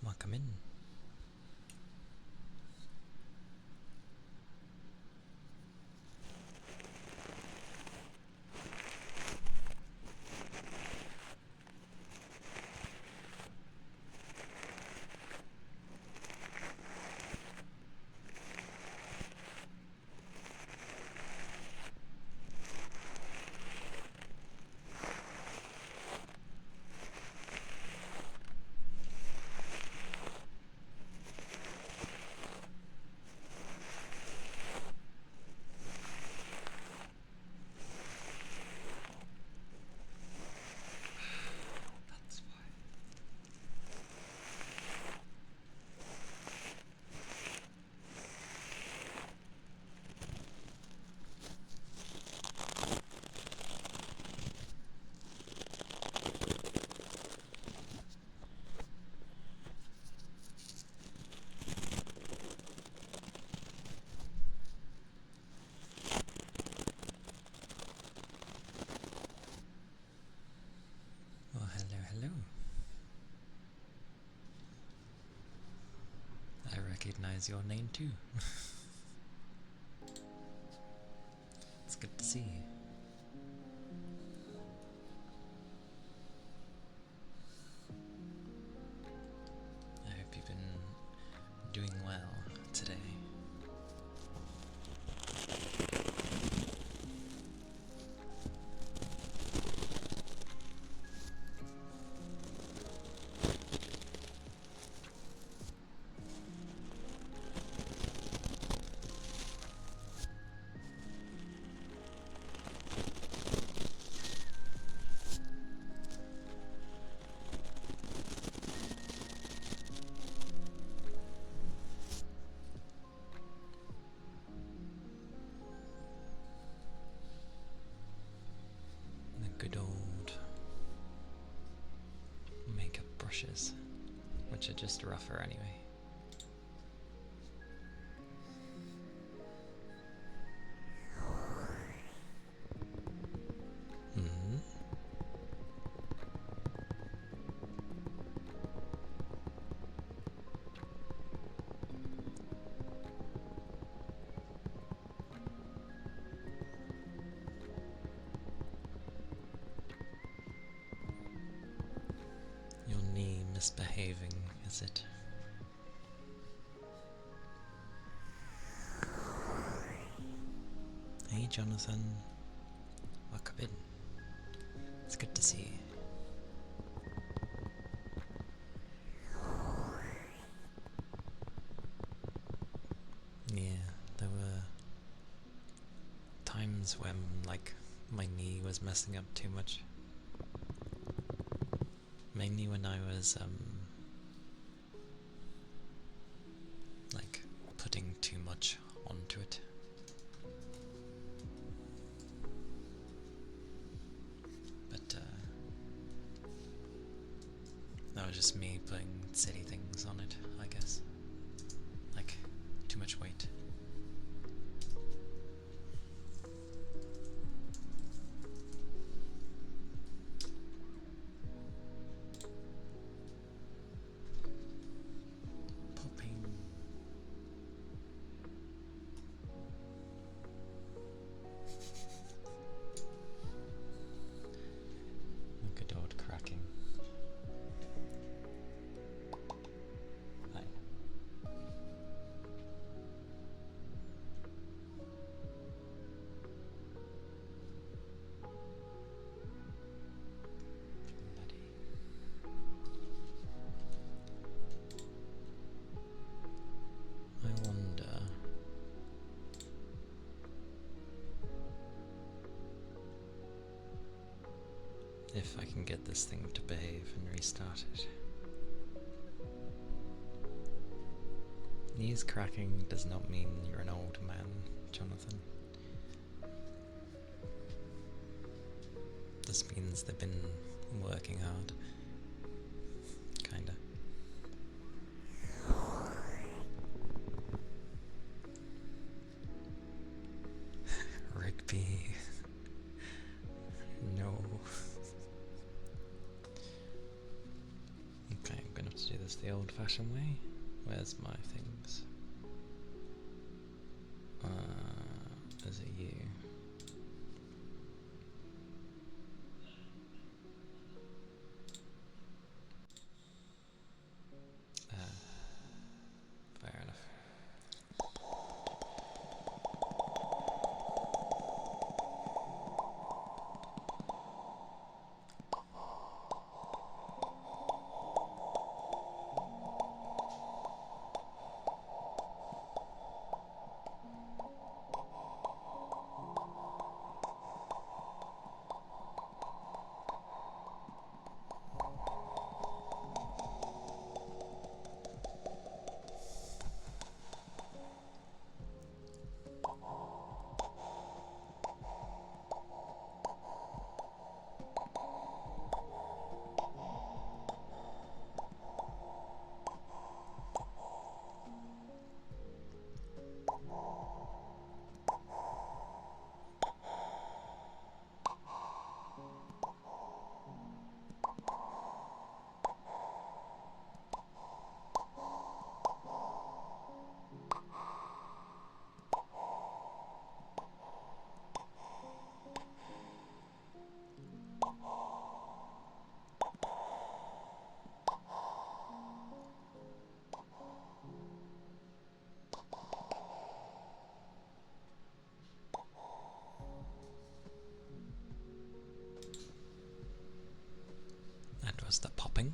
Welcome in. Well, hello. I recognize your name too. It's good to see you. I hope you've been doing well today. The good old makeup brushes, which are just rougher anyway. Your knee misbehaving, is it? Hey Jonathan, welcome in. It's good to see you. Yeah, there were times when, like, my knee was messing up too much. Mainly when I was, like, putting too much onto it. But, that was just me putting silly things on it, I guess. Like, too much weight. Popping. Good old cracking. Hi. I wonder if I can get this thing to behave and restart it. Knees cracking does not mean you're an old man, Jonathan. This means they've been working hard. Kinda. Rigby. No. things the old-fashioned way. Where's my things? Is it you? Fair enough. That was the popping.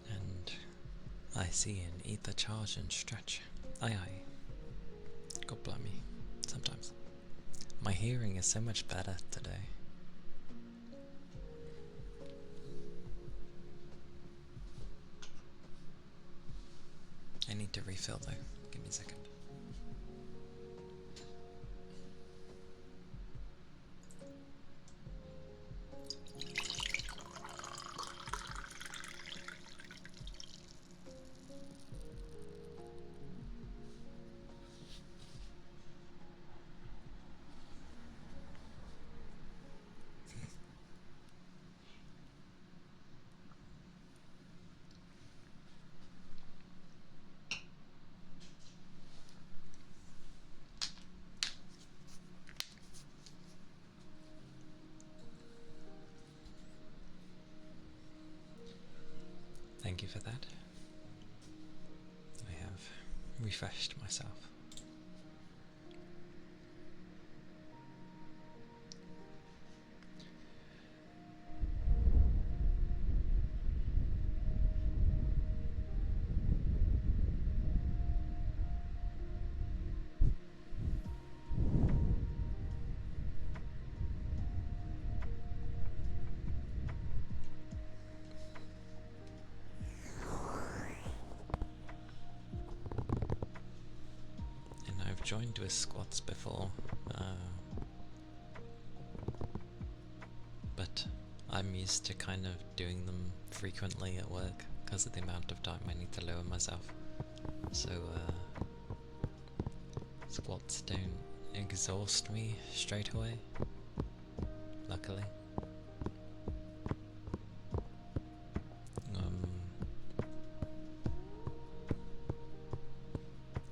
And I see an ether charge and stretch. Aye aye. God bless me. Sometimes. My hearing is so much better today. I need to refill though. Give me a second. Thank you for that. I have refreshed myself. I've joined with squats before, but I'm used to kind of doing them frequently at work because of the amount of time I need to lower myself. So squats don't exhaust me straight away, luckily.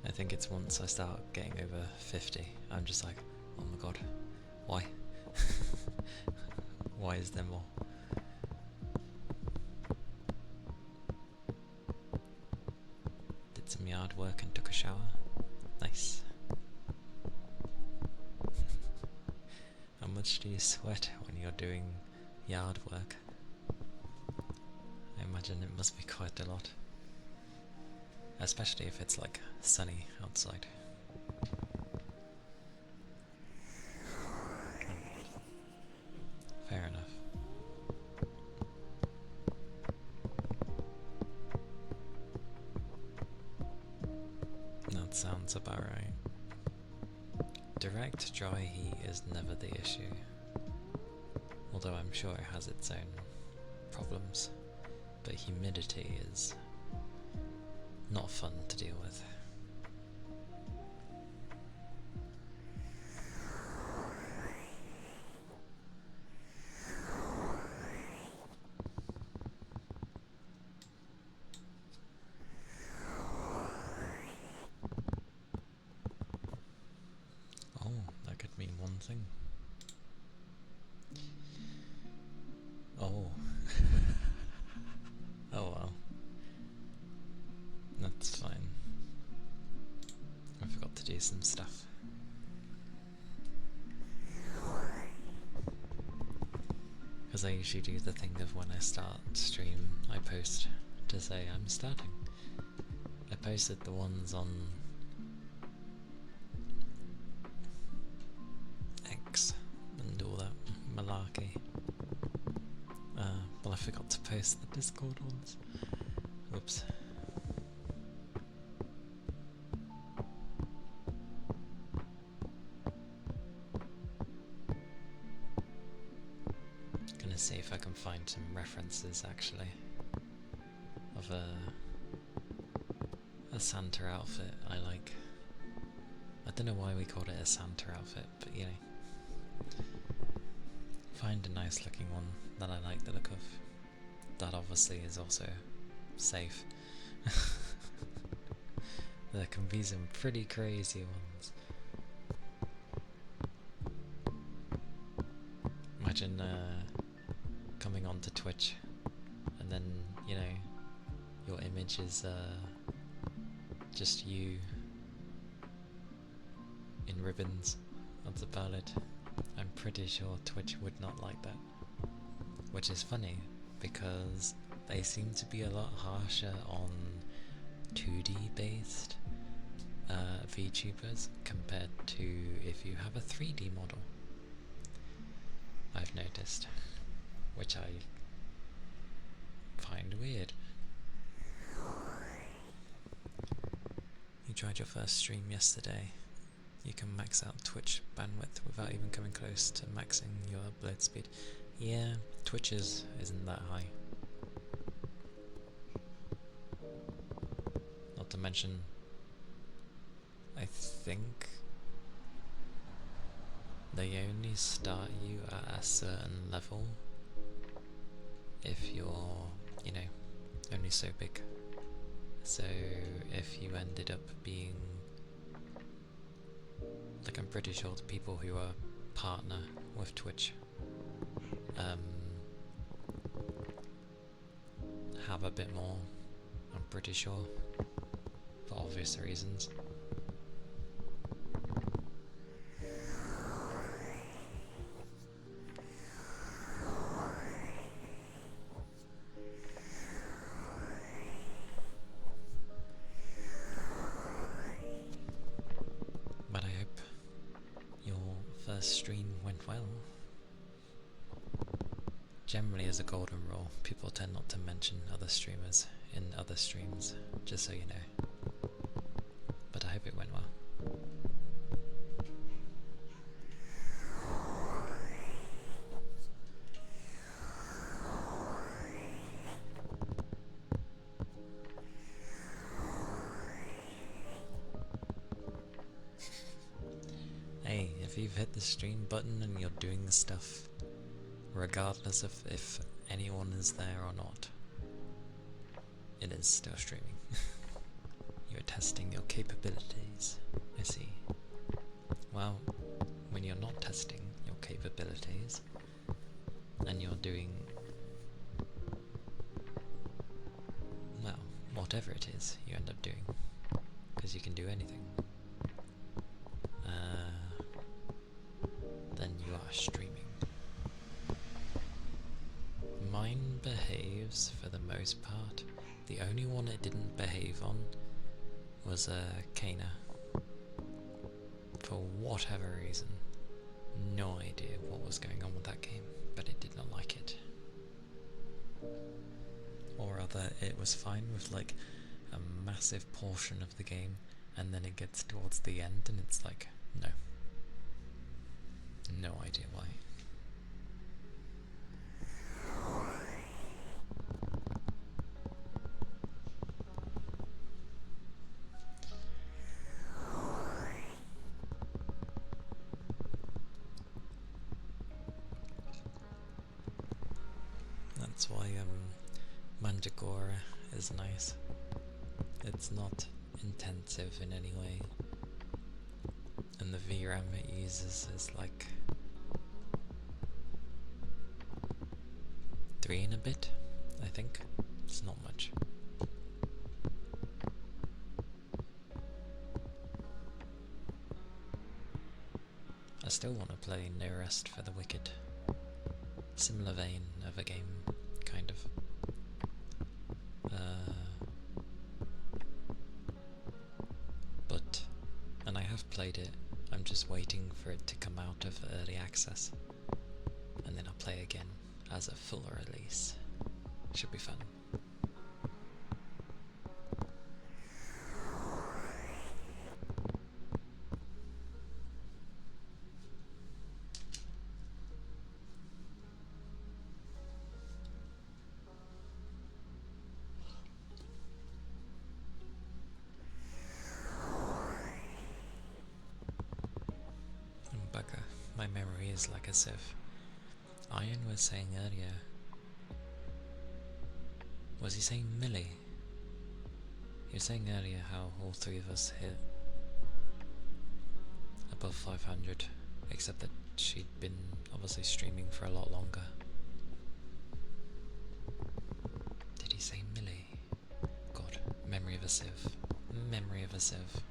I think it's once I start getting over 50, I'm just like, oh my god, why? Why is there more? Did some yard work and took a shower. Nice. How much do you sweat when you're doing yard work? I imagine it must be quite a lot. Especially if it's like sunny outside. Fair enough. That sounds about right. Direct dry heat is never the issue, although I'm sure it has its own problems, but humidity is not fun to deal with. thing. Oh. Oh well. That's fine. I forgot to do some stuff. Because I usually do the thing of when I start stream, I post to say I'm starting. I posted the ones on X and all that malarkey. But I forgot to post the Discord ones. Whoops. Gonna see if I can find some references actually of a Santa outfit I like. I don't know why we called it a Santa outfit, but you know. Find a nice looking one that I like the look of. That obviously is also safe. There can be some pretty crazy ones. Imagine coming onto Twitch and then, you know, your image is just you in ribbons. That's about it. I'm pretty sure Twitch would not like that. Which is funny, because they seem to be a lot harsher on 2D based VTubers compared to if you have a 3D model. I've noticed, which I find weird. You tried your first stream yesterday. You can max out Twitch bandwidth without even coming close to maxing your upload speed. Yeah, Twitch isn't that high. Not to mention, I think they only start you at a certain level if you're, you know, only so big. So if you ended up being, like, I'm pretty sure the people who are partner with Twitch have a bit more, I'm pretty sure, for obvious reasons. But I hope your first stream went well. Generally, as a golden rule, people tend not to mention other streamers in other streams, just so you know. But I hope it went well. Hey, if you've hit the stream button and you're doing stuff, regardless of if anyone is there or not, it is still streaming. You're testing your capabilities, I see. Well, when you're not testing your capabilities, and you're doing, well, whatever it is you end up doing, because you can do anything, then you are streaming. Mine behaves for the most part. The only one it didn't behave on was Kana. For whatever reason. No idea what was going on with that game, but it did not like it. Or rather, it was fine with like a massive portion of the game, and then it gets towards the end and it's like, no. No idea why. That's why Mandragora is nice. It's not intensive in any way, and the VRAM it uses is like 3 and a bit, I think. It's not much. I still want to play No Rest for the Wicked. Similar vein of a game, kind of. And I have played it, I'm just waiting for it to come out of early access. And then I'll play again as a full release. Should be fun. Bugger, my memory is like a sieve. Iron was saying earlier. Was he saying Millie? He was saying earlier how all 3 of us hit above 500, except that she'd been obviously streaming for a lot longer. Did he say Millie? God, memory of a sieve. Memory of a sieve.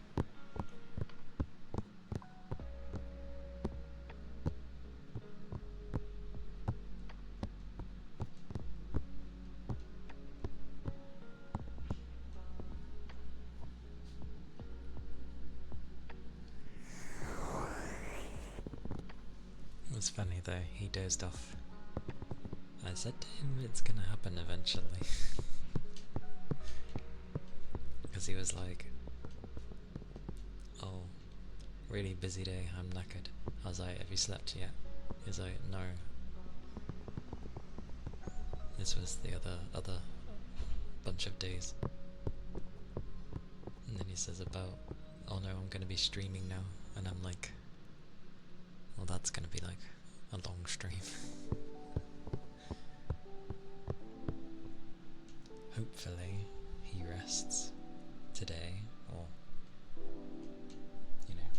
It was funny though, he dozed off. I said to him it's gonna happen eventually. Because he was like, oh, really busy day, I'm knackered. I was like, have you slept yet? He's like, no. This was the other bunch of days. And then he says about, oh no, I'm gonna be streaming now. And I'm like, well, that's gonna be like a long stream. Hopefully he rests today, or you know,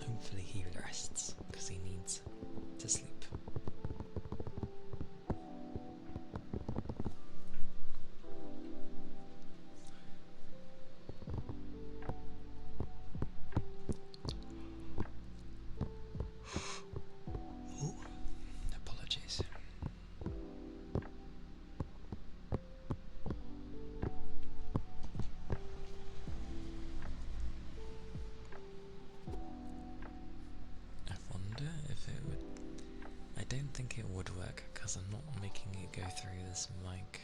hopefully he rests because he needs to sleep. Apologies. I wonder if it would. I don't think it would work because I'm not making it go through this mic.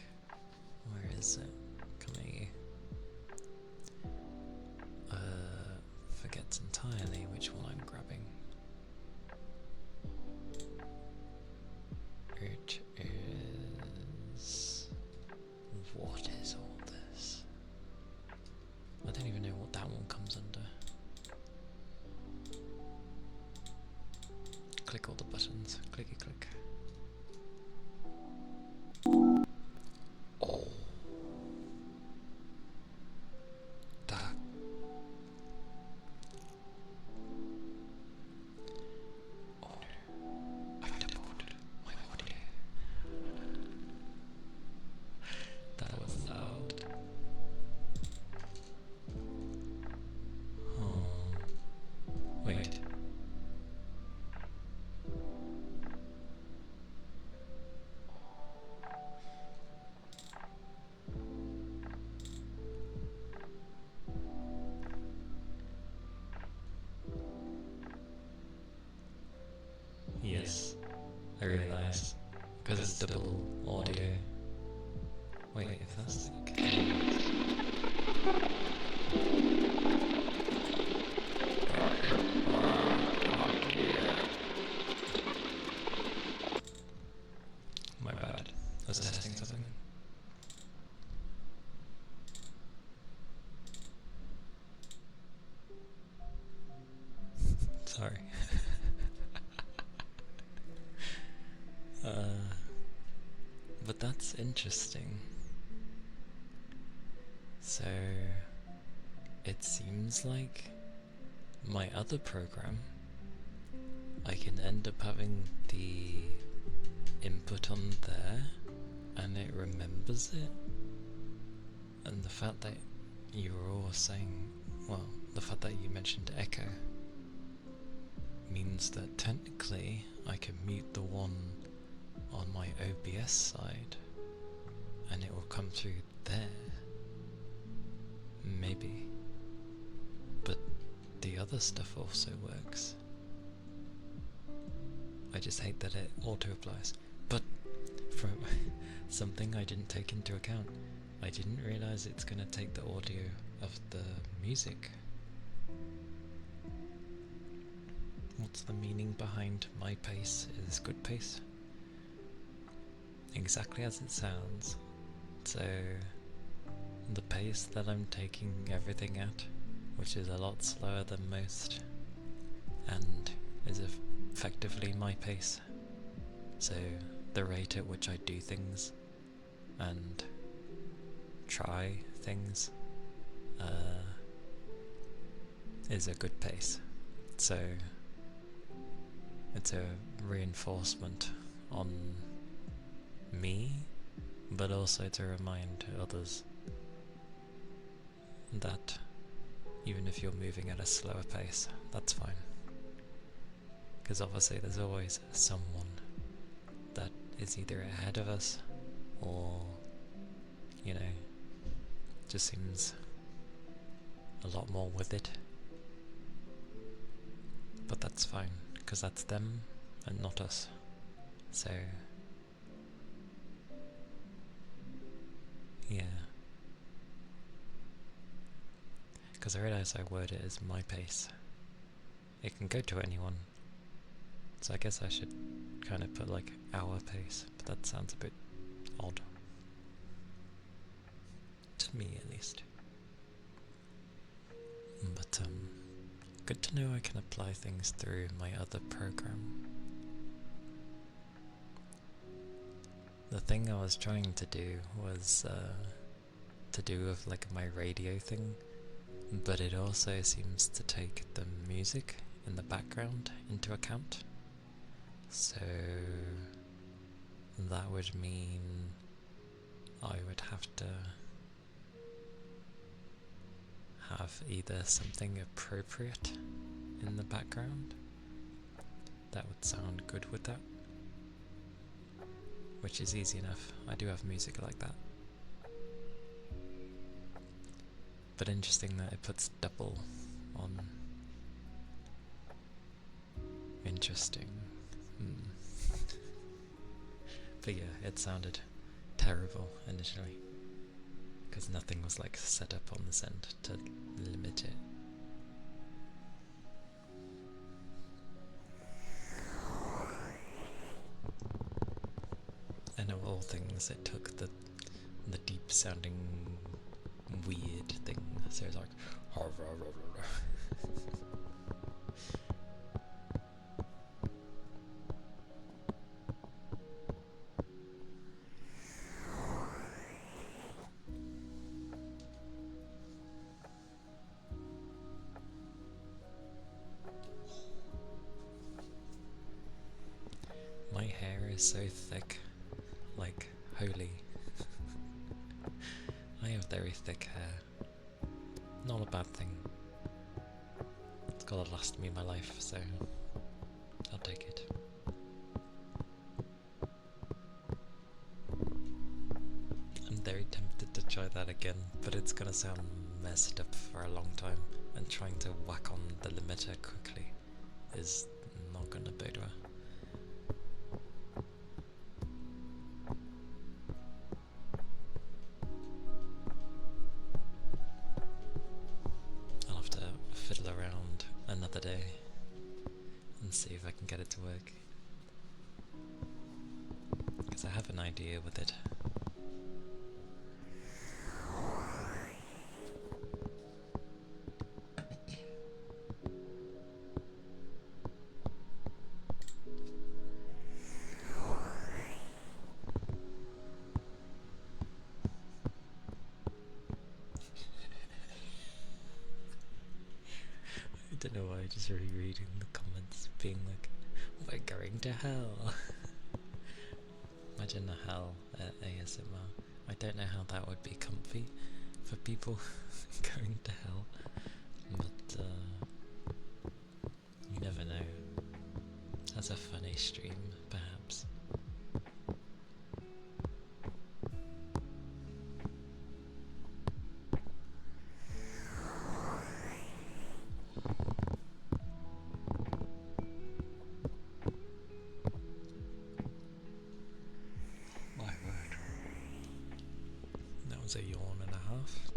Where is it? Come here. Forgets entirely which one I'm grabbing. It is. What is all this? I don't even know what that one comes under. Click all the buttons. Clicky click. Oh. That. Oh. I've doubled my audio. That was loud. Oh. Wait. Yes, I realise. Because it's double audio. Wait, if that's the case. My bad. I was testing something. Sorry. But that's interesting. So, it seems like my other program, I can end up having the input on there and it remembers it. And the fact that you were all saying, well, the fact that you mentioned echo means that technically I can mute the one on my OBS side and it will come through there. Maybe. But the other stuff also works. I just hate that it auto-applies. But from something I didn't take into account, I didn't realise it's going to take the audio of the music. What's the meaning behind my pace is good pace? Exactly as it sounds. So the pace that I'm taking everything at, which is a lot slower than most, and is effectively my pace. So the rate at which I do things and try things is a good pace. So it's a reinforcement on me, but also to remind others that even if you're moving at a slower pace, that's fine. Because obviously there's always someone that is either ahead of us or, you know, just seems a lot more with it. But that's fine, because that's them and not us. So yeah. Because I realise I word it as my pace. It can go to anyone. So I guess I should kind of put like our pace, but that sounds a bit odd. To me at least. But good to know I can apply things through my other program. The thing I was trying to do was to do with like my radio thing, but it also seems to take the music in the background into account. So that would mean I would have to have either something appropriate in the background that would sound good with that, which is easy enough. I do have music like that. But interesting that it puts double on. Interesting. But yeah, it sounded terrible initially, because nothing was like set up on this end to limit it. And of all things, it took the deep sounding weird thing, so it's like my hair is so thick, like holy. I have very thick hair. Not a bad thing. It's gotta last me my life, so I'll take it. I'm very tempted to try that again, but it's gonna sound messed up for a long time, and trying to whack on the limiter quickly is not gonna bode well. I'll have to fiddle around another day and see if I can get it to work, because I have an idea with it. I don't know why, just rereading the comments being like, we're going to hell. Imagine a hell at ASMR. I don't know how that would be comfy for people going to hell, but you never know. That's a funny stream, perhaps. My word. That was a yawn and a half.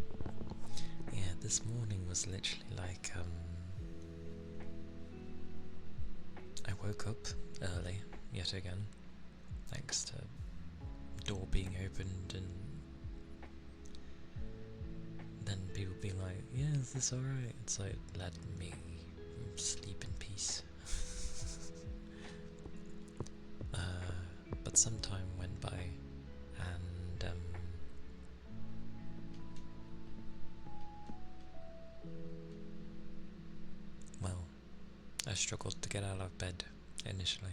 Yeah, this morning was literally like, I woke up early, yet again, thanks to door being opened and then people being like, yeah, is this alright? It's like, let me sleep in peace. But some time went by and well, I struggled to get out of bed initially,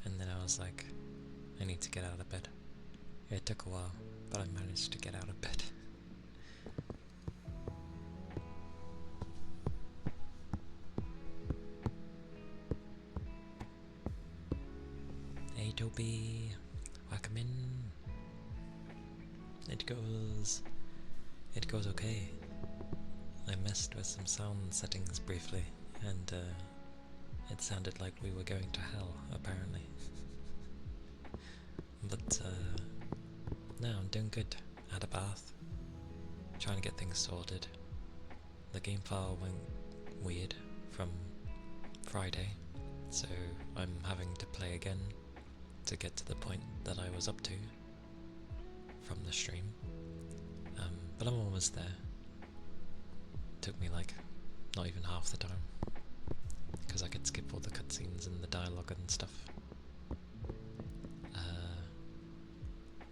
and then I was like, I need to get out of bed. It took a while, but I managed to get out of bed. Hey Toby, welcome in. It goes okay. I messed with some sound settings briefly, and it sounded like we were going to hell, apparently. But no, I'm doing good. Had a bath, trying to get things sorted. The game file went weird from Friday, so I'm having to play again to get to the point that I was up to from the stream. But I'm almost there. Took me like not even half the time, because I could skip all the cutscenes and the dialogue and stuff.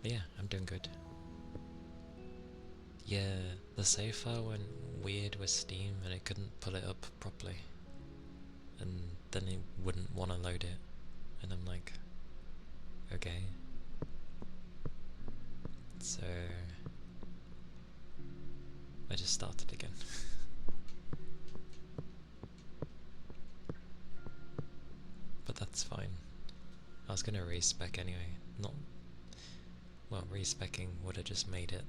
But yeah, I'm doing good. Yeah, the save file went weird with Steam and it couldn't pull it up properly, and then it wouldn't want to load it, and I'm like, okay. So I just started again. But that's fine. I was gonna respec anyway. Well, respecing would have just made it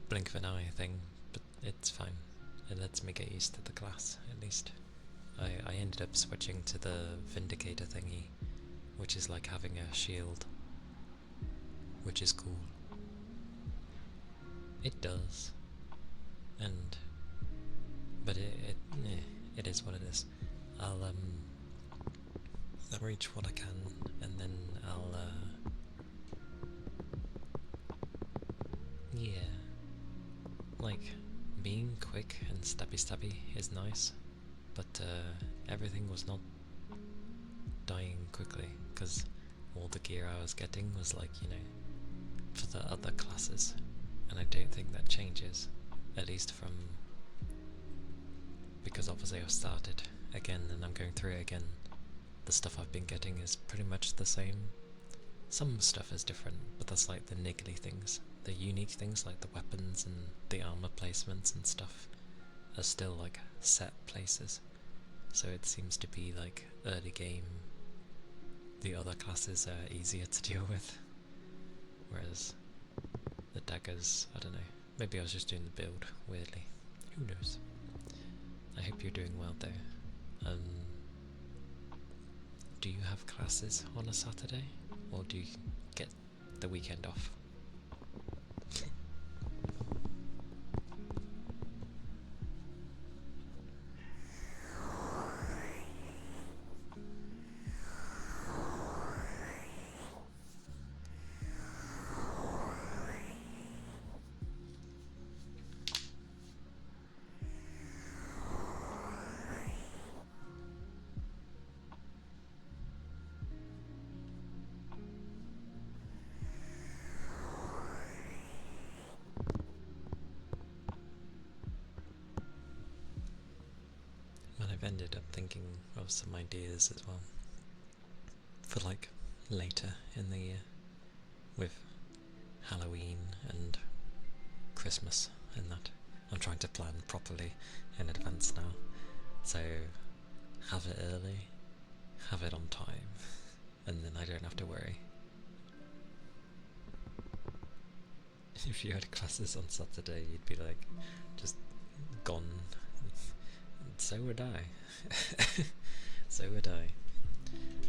blink of an eye thing, but it's fine. It lets me get used to the class, at least. I ended up switching to the Vindicator thingy, which is like having a shield, which is cool. It does. But it is what it is. I'll reach what I can, and then I'll yeah, like being quick and stabby is nice, but everything was not dying quickly, because all the gear I was getting was like, you know, for the other classes, and I don't think that changes, at least from, because obviously I've started again and I'm going through it again. The stuff I've been getting is pretty much the same. Some stuff is different, but that's like the niggly things. The unique things like the weapons and the armor placements and stuff are still like set places. So it seems to be like early game, the other classes are easier to deal with. Whereas the daggers, I don't know, maybe I was just doing the build weirdly. Who knows? I hope you're doing well though. Do you have classes on a Saturday, or do you get the weekend off? I've ended up thinking of some ideas as well for like later in the year with Halloween and Christmas and that. I'm trying to plan properly in advance now, so have it early, have it on time, and then I don't have to worry. If you had classes on Saturday, you'd be like, just gone. So would I. So would I.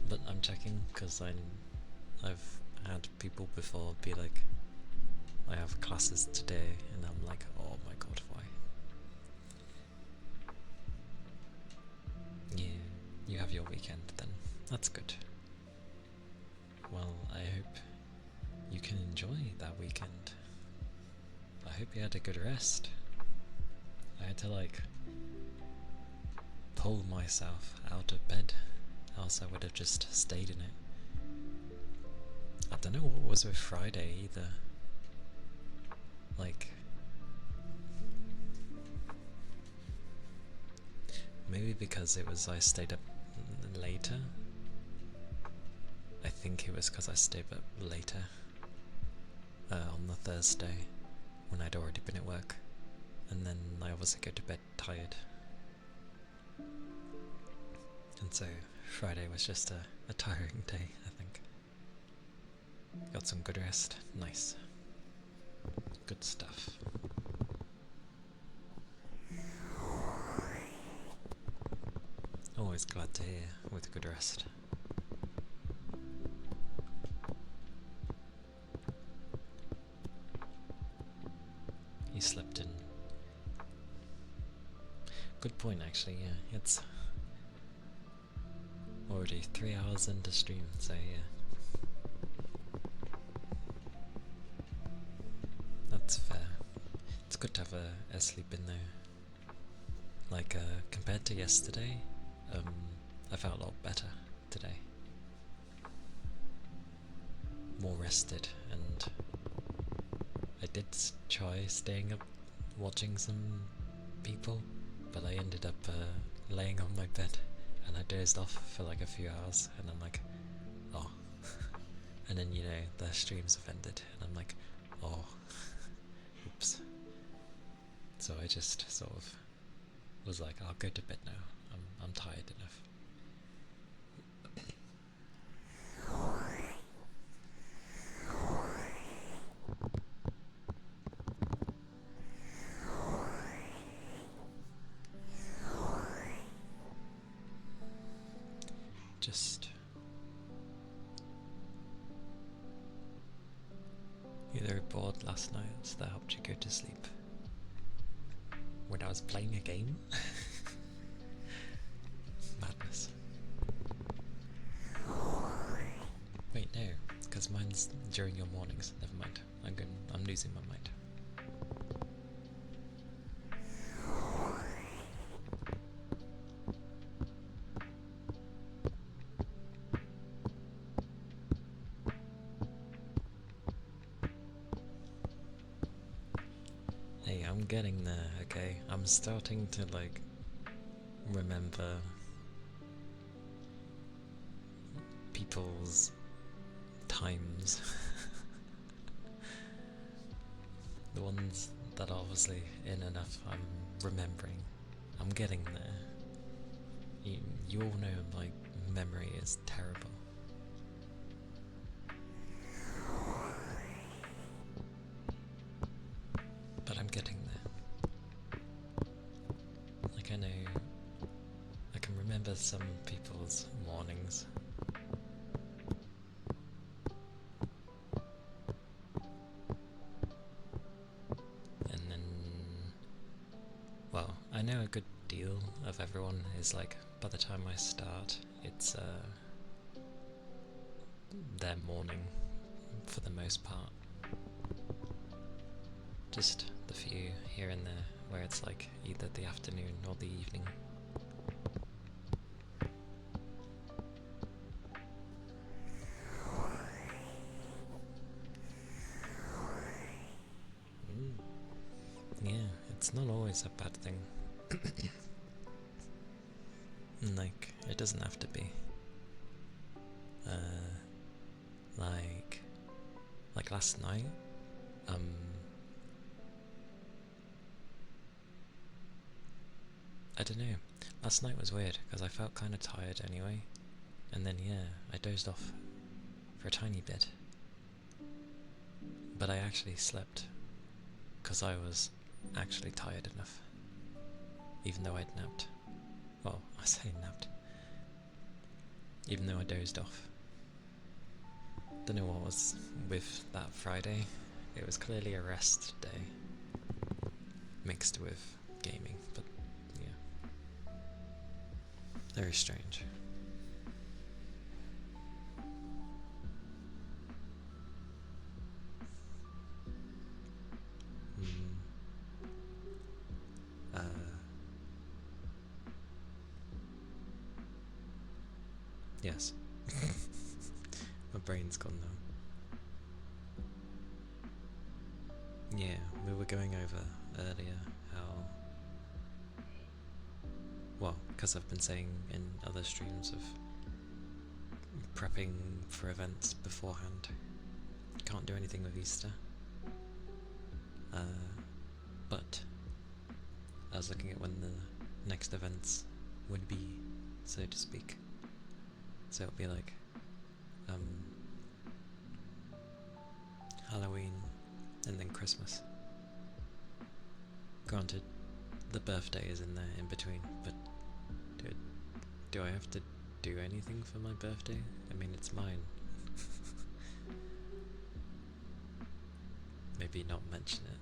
But I'm checking because I've had people before be like, I have classes today, and I'm like, oh my god, why? Yeah, you have your weekend then. That's good. Well, I hope you can enjoy that weekend. I hope you had a good rest. I had to like pull myself out of bed, else I would have just stayed in it. I don't know what was with Friday either. Like, maybe because I stayed up later. I think it was because I stayed up later on the Thursday when I'd already been at work, and then I obviously go to bed tired. And so Friday was just a tiring day, I think. Got some good rest. Nice. Good stuff. Always glad to hear with good rest. You slept in. Good point actually, yeah. It's already 3 hours into stream, so yeah. That's fair. It's good to have a sleep in there. Like, compared to yesterday, I felt a lot better today. More rested, and I did try staying up watching some people, but I ended up laying on my bed, and I dozed off for like a few hours, and I'm like, oh. And then, you know, the streams have ended, and I'm like, oh, oops. So I just sort of was like, I'll go to bed now. I'm tired enough. Just either bored last night, so that helped you go to sleep. When I was playing a game? Madness. Wait, no, because mine's during your mornings. Never mind. I'm losing my mind. Hey, I'm getting there, okay? I'm starting to, like, remember people's times. The ones that are obviously in enough, I'm remembering. I'm getting there. You all know my memory is terrible. But I'm getting there. Like, I know I can remember some people's mornings. And then, well, I know a good deal of everyone is like, by the time I start, it's their morning for the most part. Just the few here and there where it's like either the afternoon or the evening. Yeah, it's not always a bad thing. Like, it doesn't have to be. Like last night, I don't know. Last night was weird because I felt kind of tired anyway, and then yeah, I dozed off for a tiny bit. But I actually slept because I was actually tired enough, even though I'd napped. Well, I say napped. Even though I dozed off. Don't know what was with that Friday. It was clearly a rest day, mixed with gaming, but yeah. Very strange. Yes. My brain's gone now. Yeah, we were going over earlier how... Well, because I've been saying in other streams of prepping for events beforehand. Can't do anything with Easter. But I was looking at when the next events would be, so to speak. So it'll be like Halloween and then Christmas. Granted, the birthday is in there in between, but do I have to do anything for my birthday? I mean, it's mine. Maybe not mention it.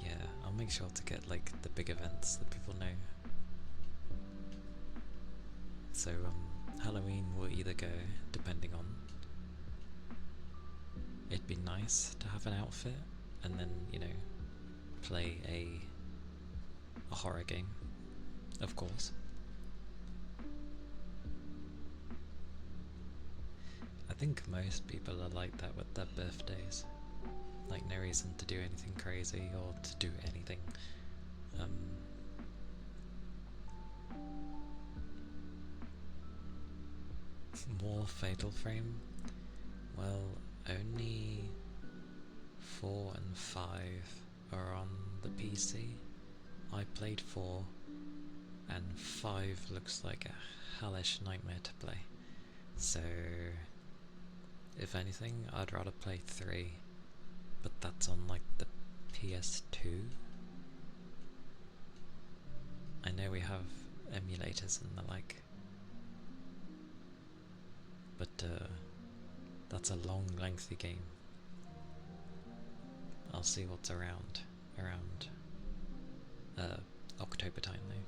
Yeah, I'll make sure to get like the big events that people know. So Halloween will either go, depending on, it'd be nice to have an outfit and then, you know, play a horror game, of course. I think most people are like that with their birthdays. Like, no reason to do anything crazy or to do anything. More Fatal Frame? Well, only 4 and 5 are on the PC. I played 4, and 5 looks like a hellish nightmare to play. So, if anything, I'd rather play 3, but that's on like the PS2. I know we have emulators and the like, but that's a long, lengthy game. I'll see what's around October time though.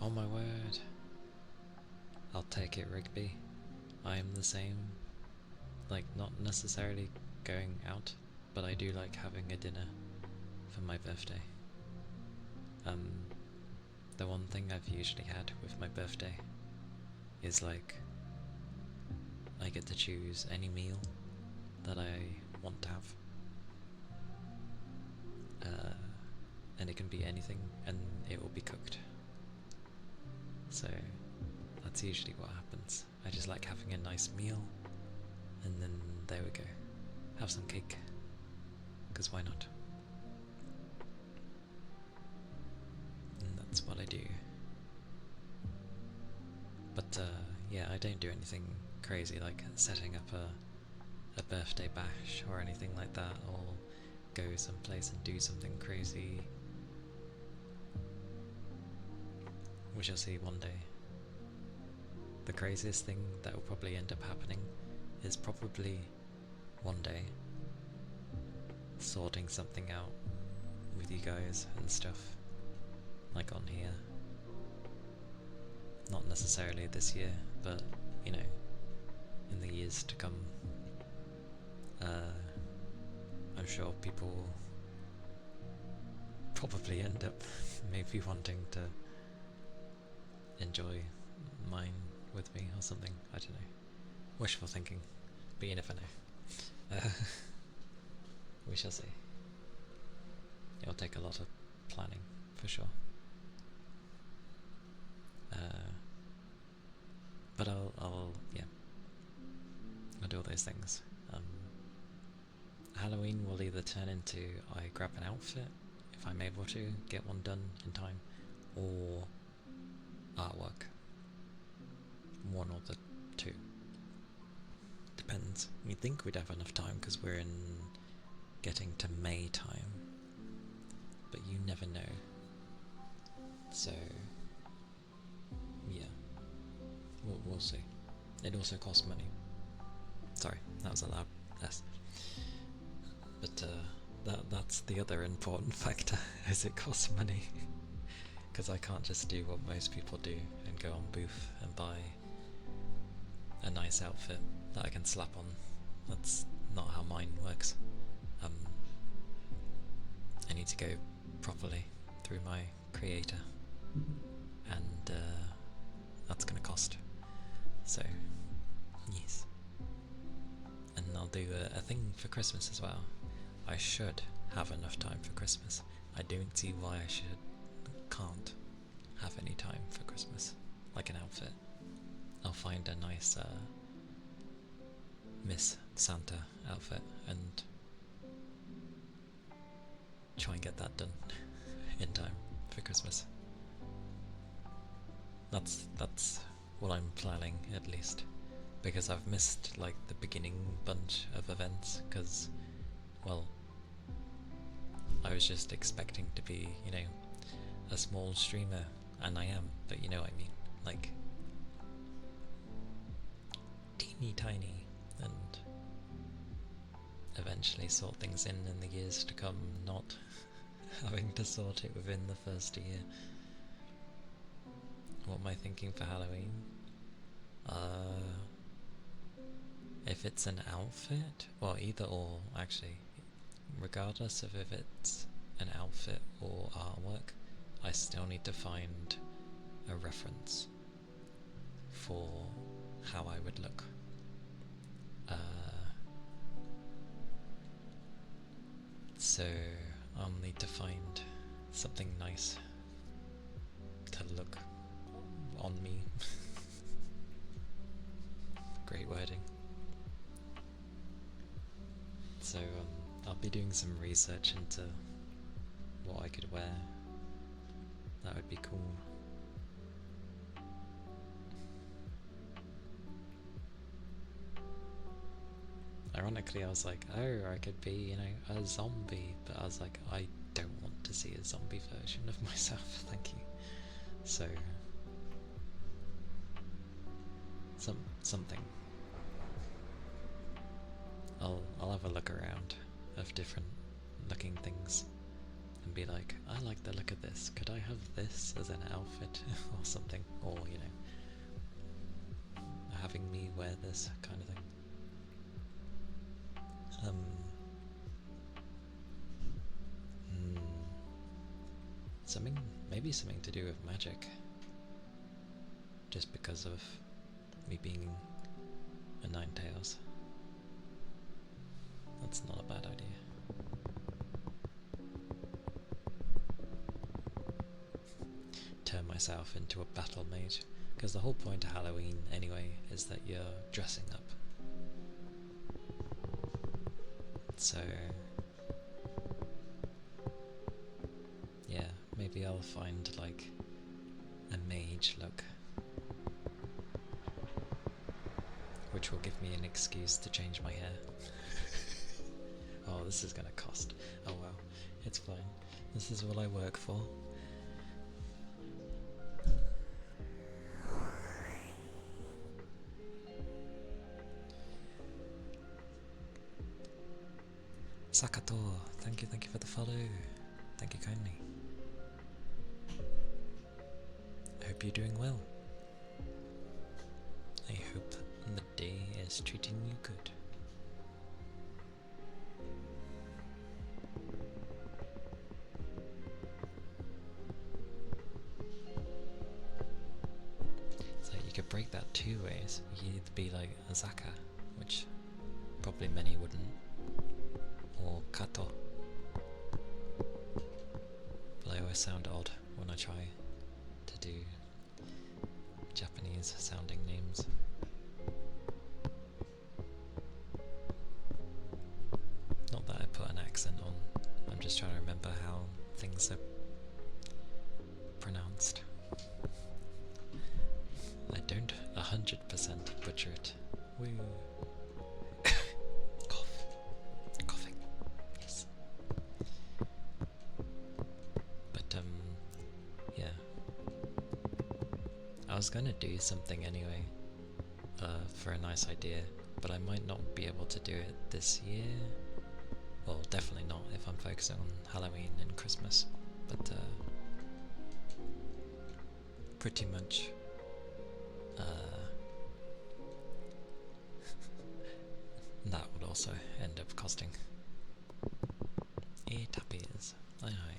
Oh my word! I'll take it, Rigby. I am the same. Like, not necessarily going out, but I do like having a dinner for my birthday. The one thing I've usually had with my birthday is like, I get to choose any meal that I want to have. And it can be anything, and it will be cooked. So, that's usually what happens. I just like having a nice meal, and then there we go. Have some cake. 'Cause why not? And that's what I do. But yeah, I don't do anything crazy like setting up a birthday bash or anything like that, or go someplace and do something crazy. We shall see one day. The craziest thing that will probably end up happening is probably one day sorting something out with you guys and stuff, like on here. Not necessarily this year, but you know, in the years to come. I'm sure people will probably end up maybe wanting to enjoy mine with me or something. I don't know. Wishful thinking, but you never know. We shall see. it'll take a lot of planning, for sure. But I'll do all those things. Halloween will either turn into I grab an outfit, if I'm able to get one done in time, or artwork. One or the two. Depends. You'd think we'd have enough time because we're in getting to May time, but you never know. So yeah, we'll see. It also costs money. Sorry, that was a loud S. But that's the other important factor, is it costs money. Because I can't just do what most people do and go on Booth and buy a nice outfit that I can slap on. That's not how mine works. I need to go properly through my creator, and that's gonna cost. So yes, and I'll do a thing for Christmas as well. I should have enough time for Christmas. I don't see why I can't have any time for Christmas, like an outfit. I'll find a nice Miss Santa outfit and try and get that done in time for Christmas. That's what I'm planning, at least, because I've missed like the beginning bunch of events, because, well, I was just expecting to be, you know, a small streamer, and I am, but you know what I mean, like teeny tiny, and eventually sort things in the years to come, not having to sort it within the first year. What am I thinking for Halloween? If it's an outfit, well, either or, actually, regardless of if it's an outfit or artwork, I still need to find a reference for how I would look. So I'll need to find something nice to look on me. Great wording. So I'll be doing some research into what I could wear. That would be cool. Ironically, I was like, oh, I could be, you know, a zombie, but I was like, I don't want to see a zombie version of myself, thank you. So something. I'll have a look around of different looking things and be like, I like the look of this. Could I have this as an outfit or something? Or, you know, having me wear this kind of thing. Maybe something to do with magic. Just because of me being a Ninetales. That's not a bad idea. Turn myself into a battle mage, because the whole point of Halloween anyway is that you're dressing up. So yeah, maybe I'll find like a mage look, which will give me an excuse to change my hair. Oh, this is gonna cost. Oh well, it's fine. This is what I work for. Sakato, thank you for the follow. Thank you kindly. I hope you're doing well. I hope the day is treating you good. So you could break that two ways. You could either be like Azaka, which probably many wouldn't, or Kato, always sound odd when I try to do Japanese sounding names. Not that I put an accent on, I'm just trying to remember how things are pronounced. I don't 100% butcher it. Woo. Cough. Coughing. Yes. But yeah. I was gonna do something anyway, for a nice idea, but I might not be able to do it this year. Well, definitely not if I'm focusing on Halloween and Christmas, but pretty much that would also end up costing. Tappies. Aye aye.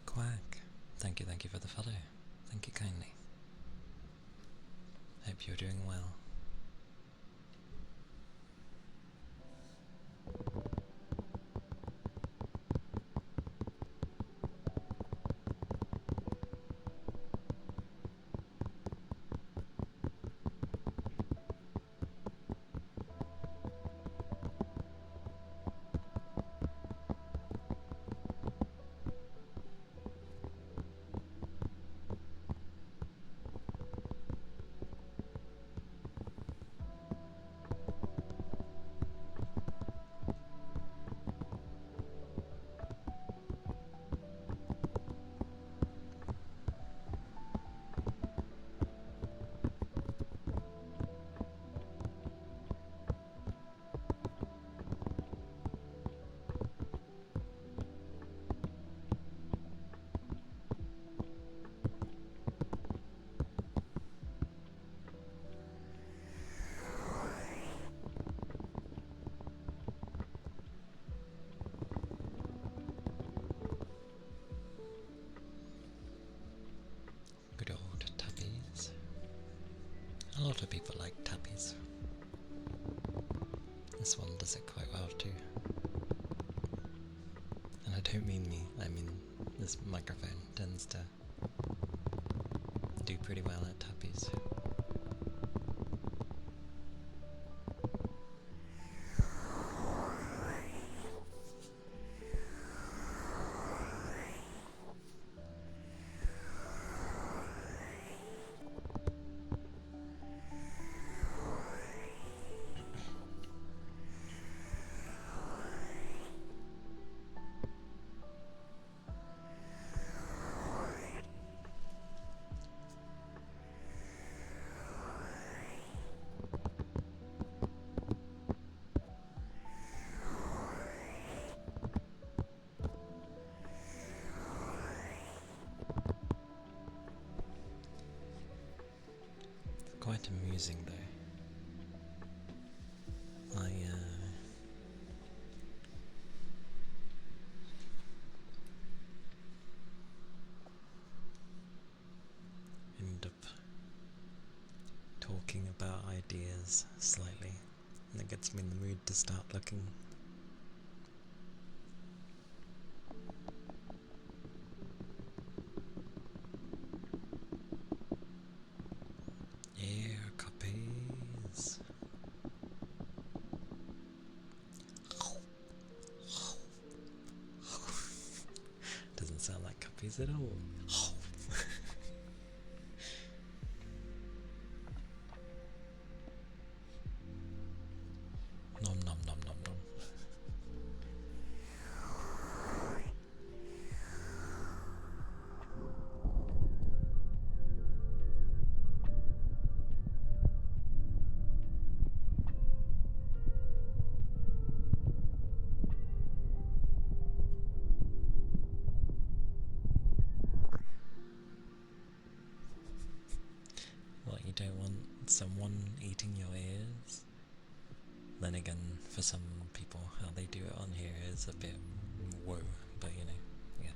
Quack. Thank you for the follow. Thank you kindly. Hope you're doing well. Good old tappies. A lot of people like tappies. This one does it quite well too. And I don't mean me, I mean this microphone tends to do pretty well at tappies. bit amusing though. I end up talking about ideas slightly, and it gets me in the mood to start looking. Yeah, copies. Doesn't sound like copies at all. Nom nom nom nom nom. What, you don't want someone eating your ears? Then again, for some people, how they do it on here is a bit whoa, but you know, yeah.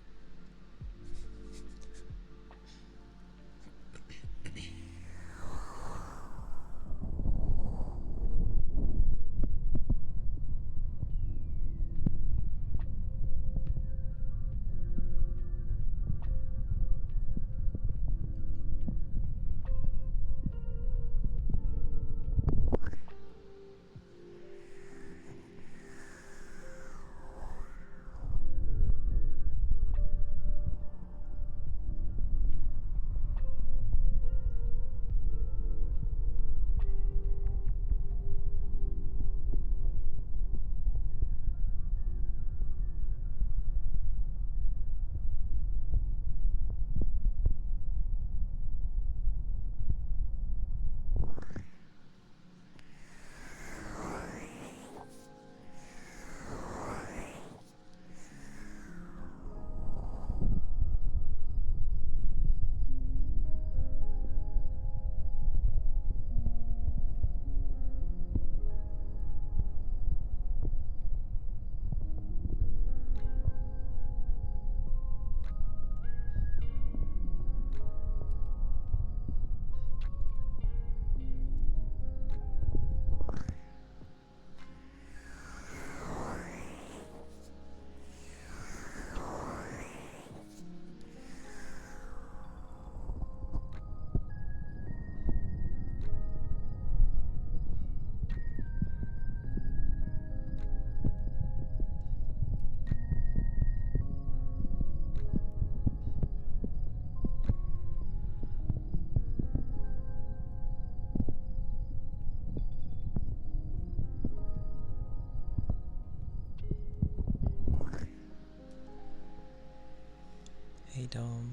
Hey Dom,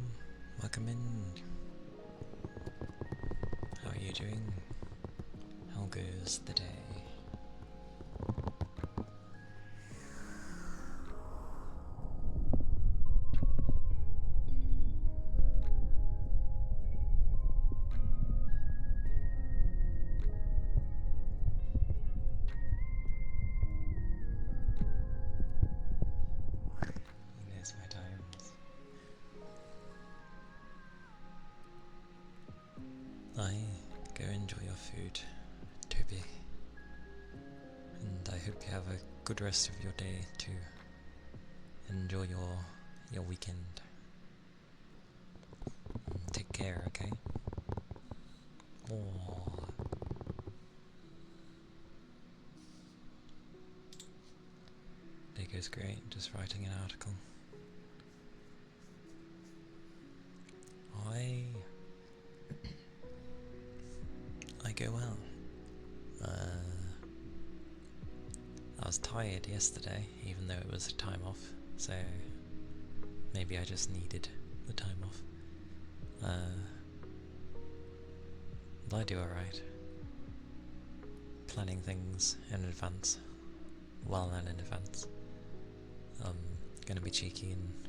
welcome in. How are you doing? How goes the day? There's my times. Go enjoy your food, Toby. And I hope you have a good rest of your day too. Enjoy your weekend. Take care, okay? Oh. Day goes great, just writing an article. I go well. I was tired yesterday, even though it was a time off, so maybe I just needed the time off. But I do alright. Planning things in advance, well and in advance. Gonna be cheeky and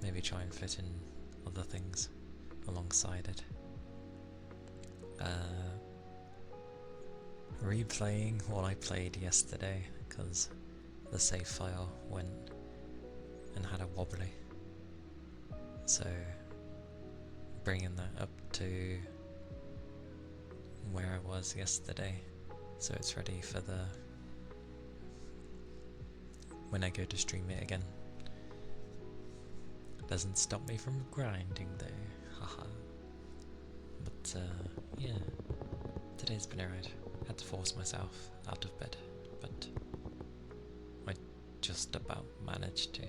maybe try and fit in other things alongside it. replaying what I played yesterday because the save file went and had a wobbly. So bringing that up to where I was yesterday, so it's ready for when I go to stream it again. Doesn't stop me from grinding though, haha. But yeah, today's been alright. Had to force myself out of bed, but I just about managed to.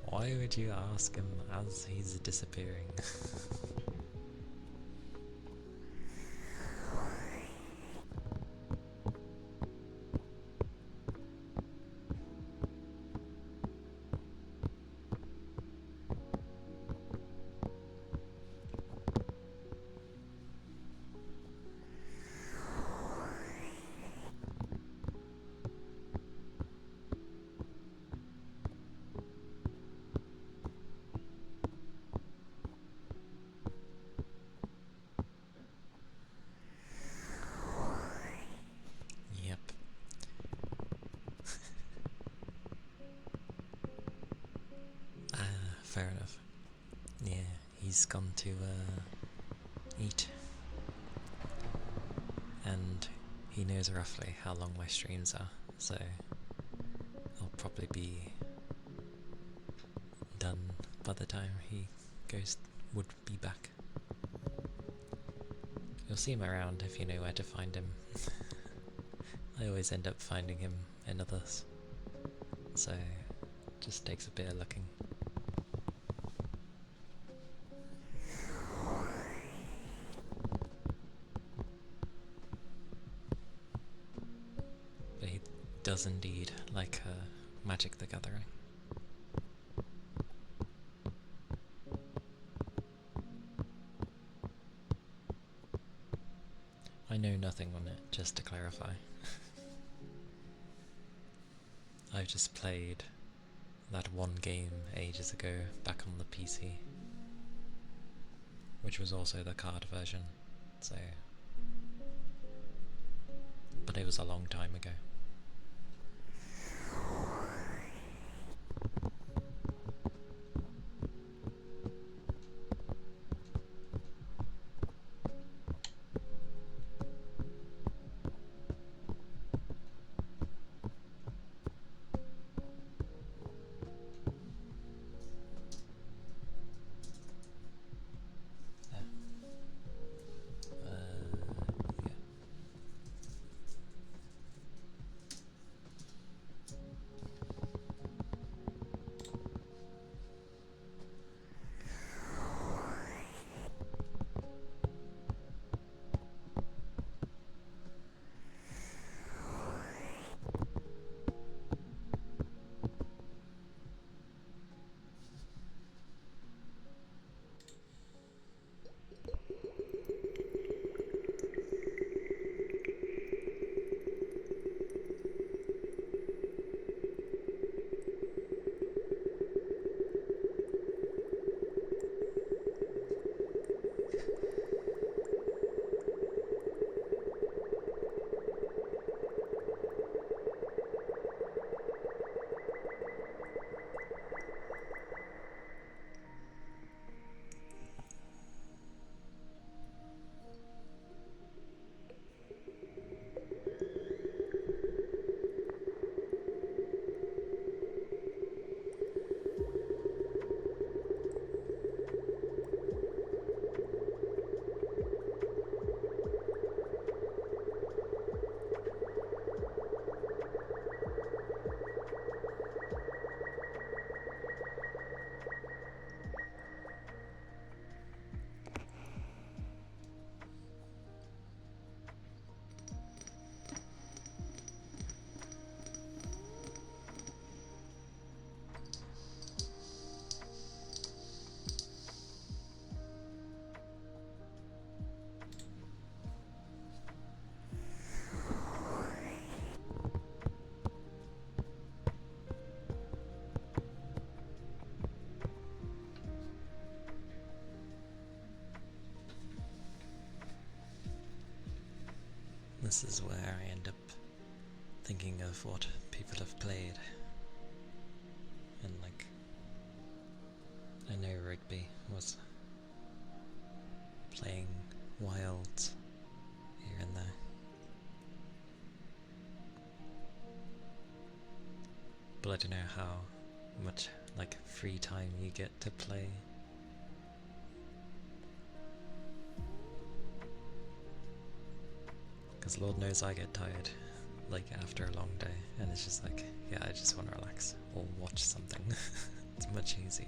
Why would you ask him as he's disappearing? Yep. Fair enough. Yeah, he's gone to eat. And he knows roughly how long my streams are, so I'll probably be done by the time he would be back. You'll see him around if you know where to find him. I always end up finding him in others, so it just takes a bit of looking. But he does indeed like Magic the Gathering. I know nothing on it, just to clarify. I've just played that one game ages ago back on the PC, which was also the card version, so... but it was a long time ago. This is where I end up thinking of what people have played. And like, I know Rigby was playing Wilds here and there. But I don't know how much like free time you get to play. Because Lord knows I get tired, like after a long day, and it's just like, yeah, I just want to relax or watch something. It's much easier.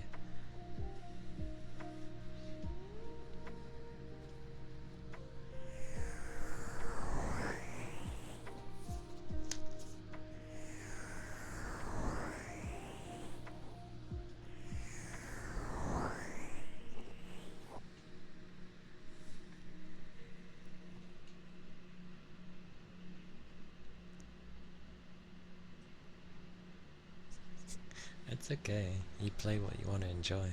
It's okay, you play what you want to enjoy,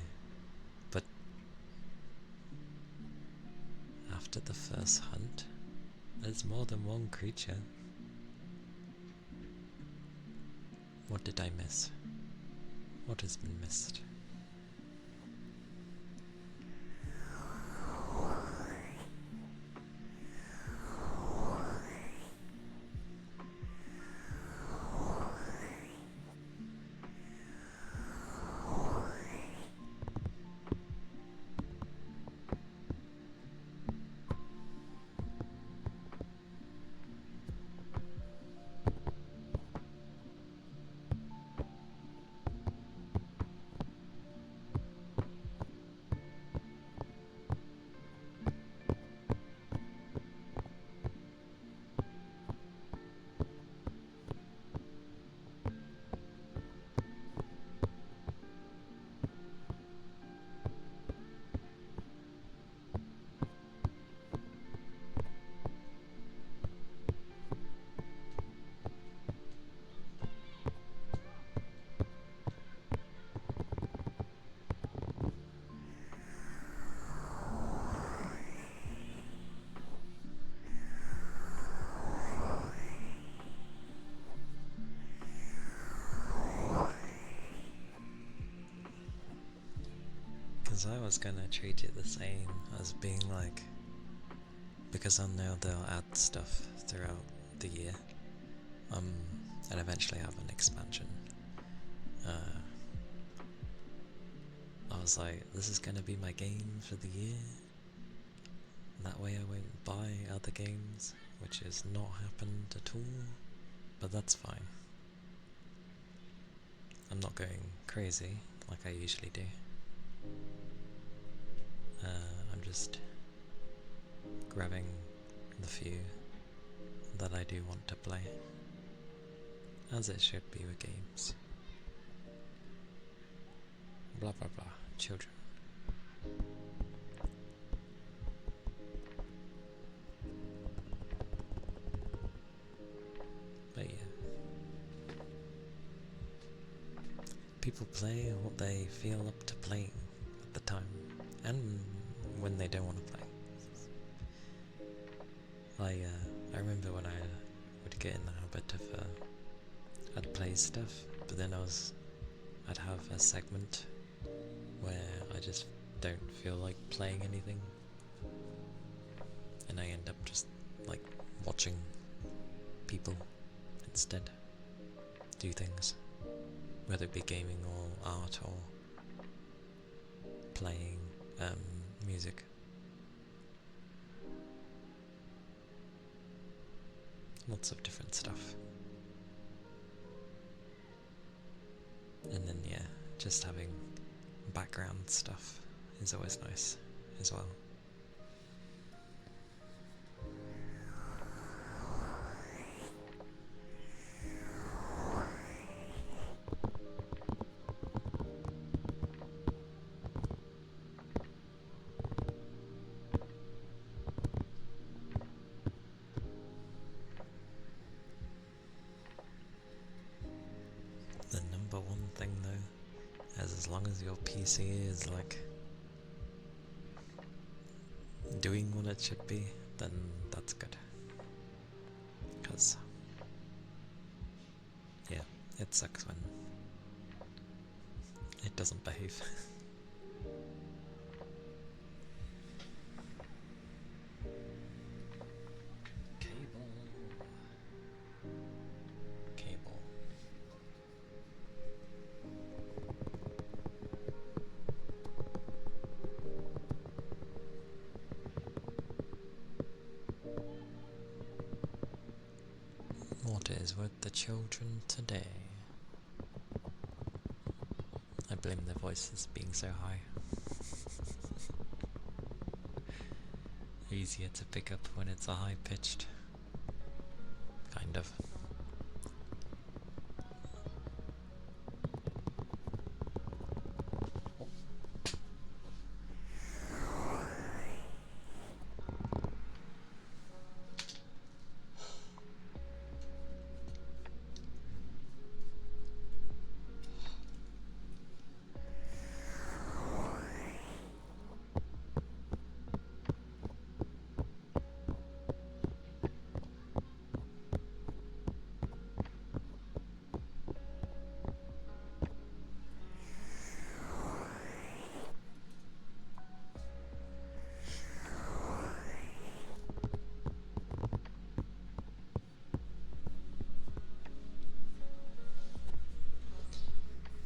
but after the first hunt, there's more than one creature. What did I miss? What has been missed? Because I was gonna treat it the same as being like, because I know they'll add stuff throughout the year, and eventually have an expansion. I was like, this is gonna be my game for the year. That way I won't buy other games, which has not happened at all, but that's fine. I'm not going crazy like I usually do. I'm just grabbing the few that I do want to play, as it should be with games. Blah blah blah, children. But yeah, people play what they feel up to playing at the time, and when they don't want to play. I remember when I would get in the habit of I'd play stuff, but then I'd have a segment where I just don't feel like playing anything, and I end up just like watching people instead do things, whether it be gaming or art or playing music. Lots of different stuff. And then yeah, just having background stuff is always nice as well. The number one thing though, as long as your PC is like doing what it should be, then that's good. sucks when it doesn't behave. Cable. Cable. What is with the children today? I blame their voices being so high. Easier to pick up when it's a high pitched. Kind of.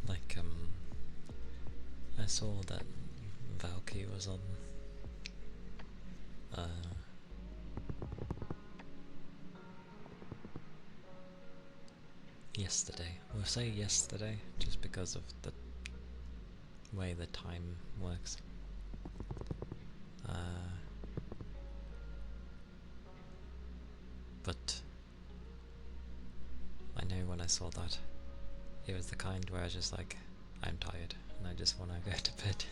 Like, I saw that Valky was on yesterday. We'll say yesterday, just because of the way the time works. But I know when I saw that, it was the kind where I was just like, I'm tired and I just want to go to bed.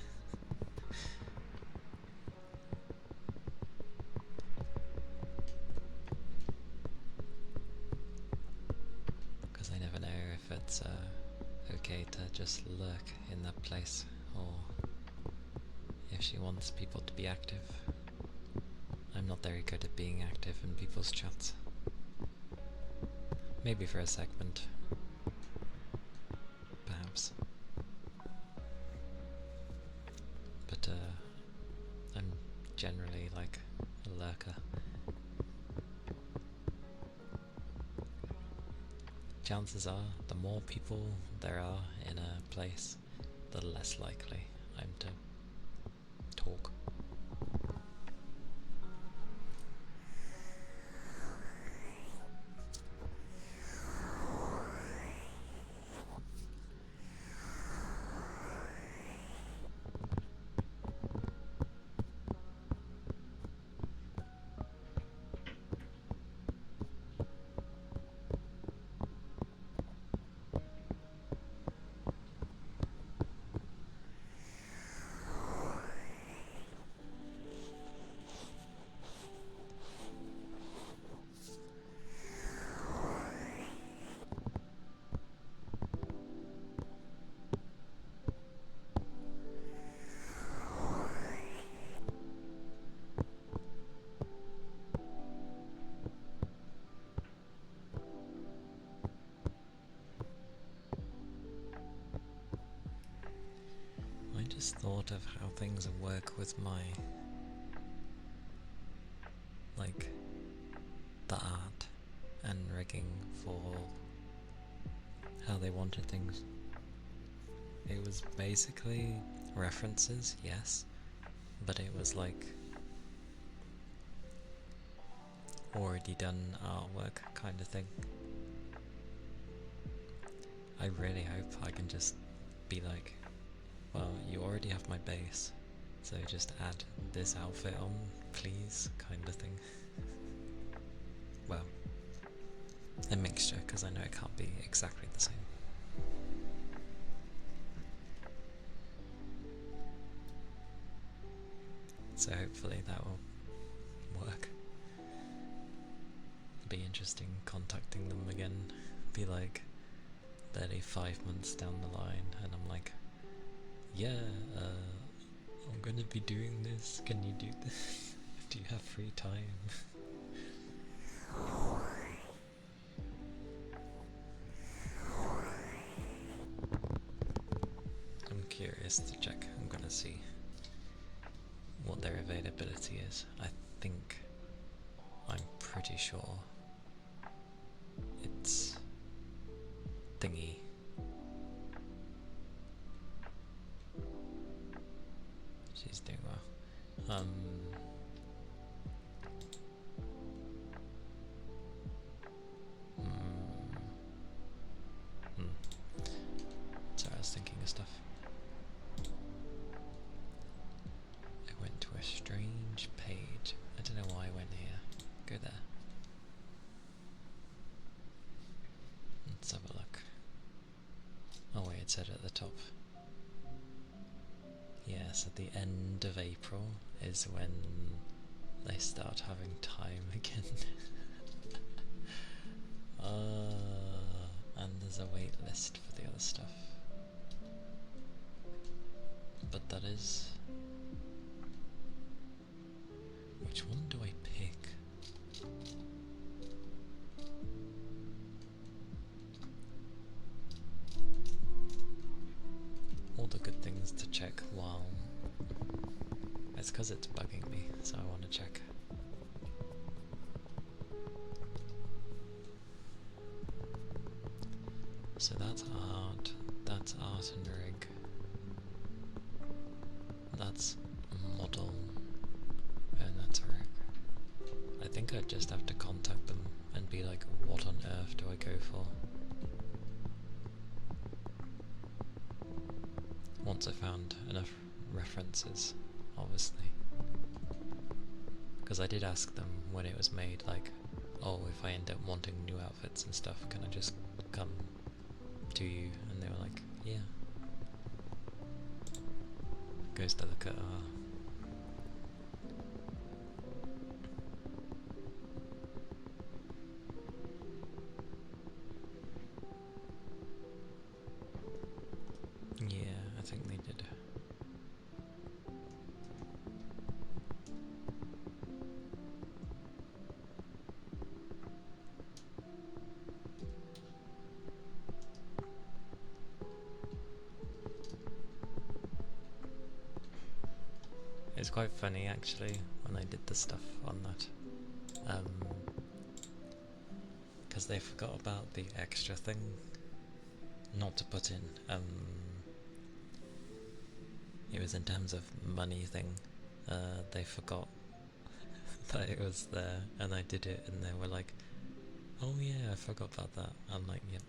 Because I never know if it's okay to just lurk in that place, or if she wants people to be active. I'm not very good at being active in people's chats. Maybe for a segment. Perhaps. But I'm generally like a lurker. Chances are, the more people there are in a place, the less likely I'm to talk. I just thought of how things work with my, like, the art and rigging for how they wanted things. It was basically references, yes, but it was like already done artwork kind of thing. I really hope I can just be like, well, you already have my base, so just add this outfit on, please, kind of thing. Well, a mixture, because I know it can't be exactly the same. So hopefully that will work. Be interesting contacting them again, be like 35 months down the line, and I'm like, yeah, I'm gonna be doing this, can you do this? Do you have free time? is to check. I'm gonna see what their availability is. I'm pretty sure it's thingy. She's doing well. Sorry, I was thinking of stuff. I went to a strange page. I don't know why I went here. Go there. Let's have a look. Oh wait, it said at the top. Yes, at the end of April is when they start having time again. And there's a wait list for the other stuff. But that is... Which one do I pick? All the good things to check while... It's because it's bugging me, so I want to check. So that's art and rig. That's model, and that's rig. I think I'd just have to contact them and be like, what on earth do I go for? Once I found enough references, obviously. Because I did ask them when it was made, like, oh, if I end up wanting new outfits and stuff, can I just come to you? And they were like, yeah. Goes to look at yeah, I think they did. It's quite funny actually when I did the stuff on that, because they forgot about the extra thing not to put in. It was in terms of money thing. They forgot that it was there, and I did it, and they were like, "Oh yeah, I forgot about that." I'm like, "Yep."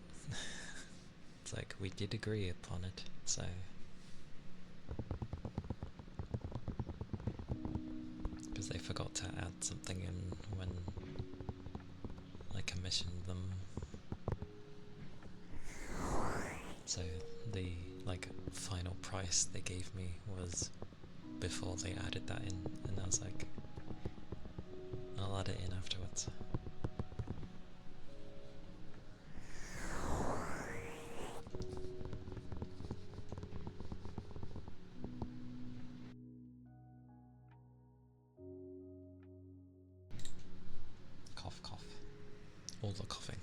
It's like we did agree upon it, so. Because they forgot to add something in when I commissioned them. So the final price they gave me was before they added that in, and I was like, I'll add it in afterwards. Cough, cough. All the coughing.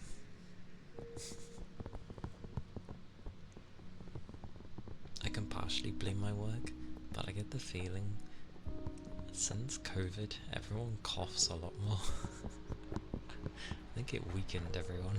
I can partially blame my work, but I get the feeling since COVID, everyone coughs a lot more. I think it weakened everyone.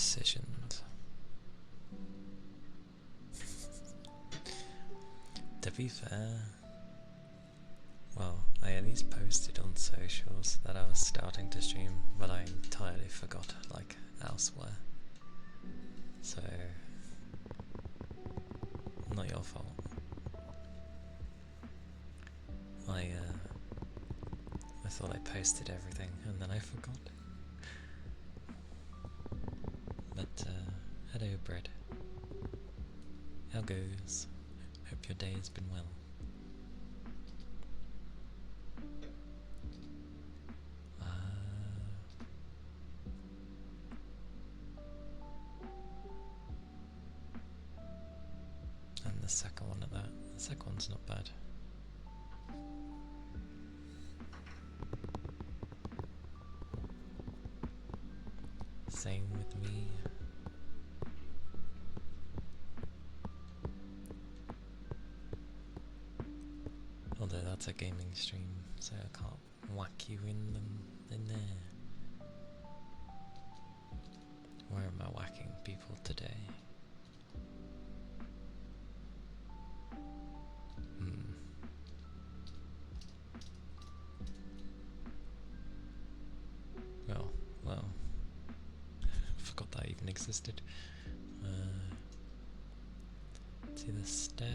decisions. To be fair, well, I at least posted on socials that I was starting to stream, but I entirely forgot, like, elsewhere. So, not your fault. I thought I posted everything and then I forgot. But, hello Bread. How goes? Hope your day has been well. And the second one of that. The second one's not bad. Same with me. Although that's a gaming stream, so I can't whack you in there. Where am I whacking people today? Well, forgot that even existed. See the staff.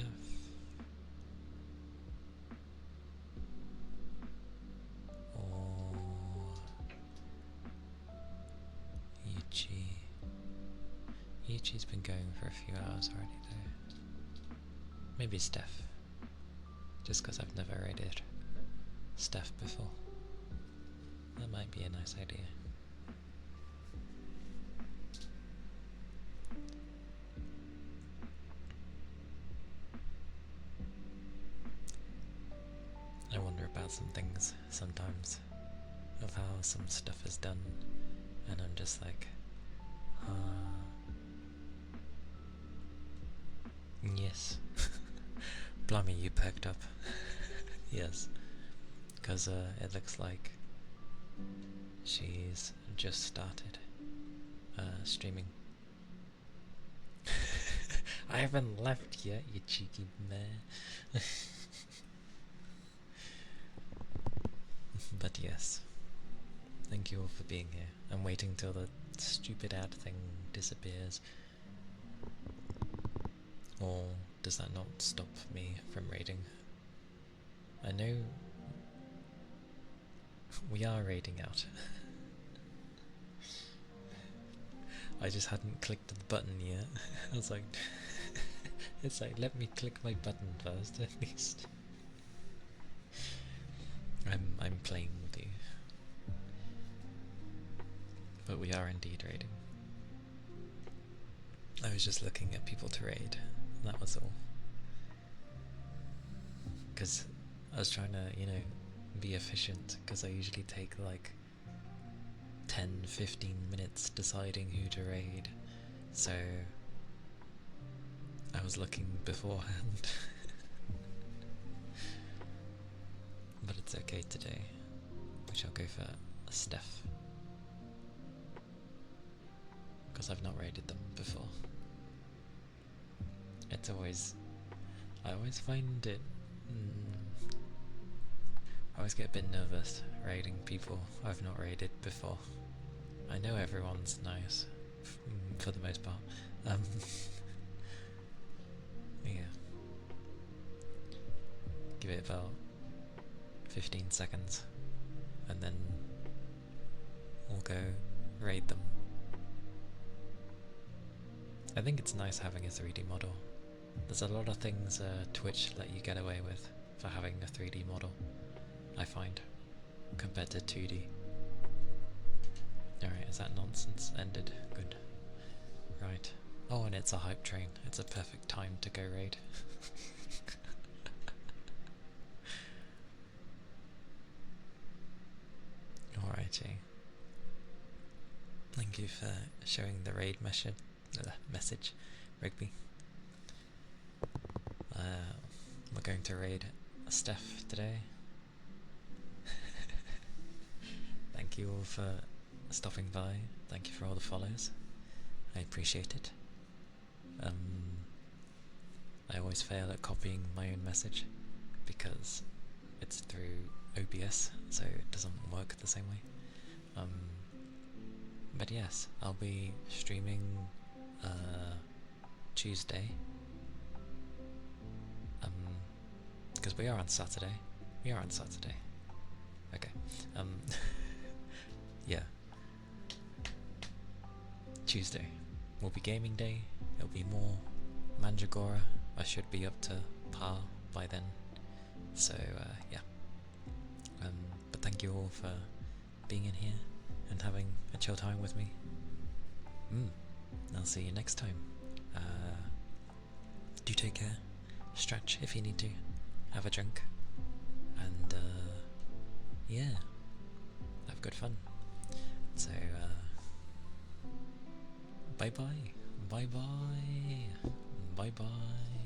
Or Ichi. Ichi's been going for a few hours already though. Maybe Steph. Just because I've never raided Steph before. That might be a nice idea. I wonder about some things sometimes, of how some stuff is done, and I'm just like, yes. Blimey, you perked up. Yes. Because it looks like she's just started streaming. I haven't left yet, you cheeky mare. But yes, thank you all for being here. I'm waiting till the stupid ad thing disappears. Or does that not stop me from raiding? I know we are raiding out. I just hadn't clicked the button yet. I was like, it's like, let me click my button first at least. I'm playing with you. But we are indeed raiding. I was just looking at people to raid, that was all. Because I was trying to, be efficient, because I usually take like 10-15 minutes deciding who to raid, so I was looking beforehand. But it's okay today. We shall go for a Steph, because I've not raided them before. It's always, I always find it, I always get a bit nervous raiding people I've not raided before. I know everyone's nice, for the most part. Yeah. Give it about 15 seconds, and then we'll go raid them. I think it's nice having a 3D model. There's a lot of things Twitch let you get away with for having a 3D model, I find, compared to 2D. Alright, is that nonsense ended? Good. Right. Oh, and it's a hype train. It's a perfect time to go raid. Alrighty. Thank you for showing the raid message, Rigby. We're going to raid Steph today. Thank you all for stopping by. Thank you for all the follows. I appreciate it. I always fail at copying my own message because it's through OBS, so it doesn't work the same way. But yes, I'll be streaming Tuesday. Because we are on Saturday. We are on Saturday. Okay. Yeah. Tuesday will be gaming day. It'll be more Mandragora. I should be up to par by then. So yeah. But thank you all for being in here and having a chill time with me. I'll see you next time. Do take care. Stretch if you need to. Have a drink. And yeah. Have good fun. So bye bye. Bye bye. Bye bye.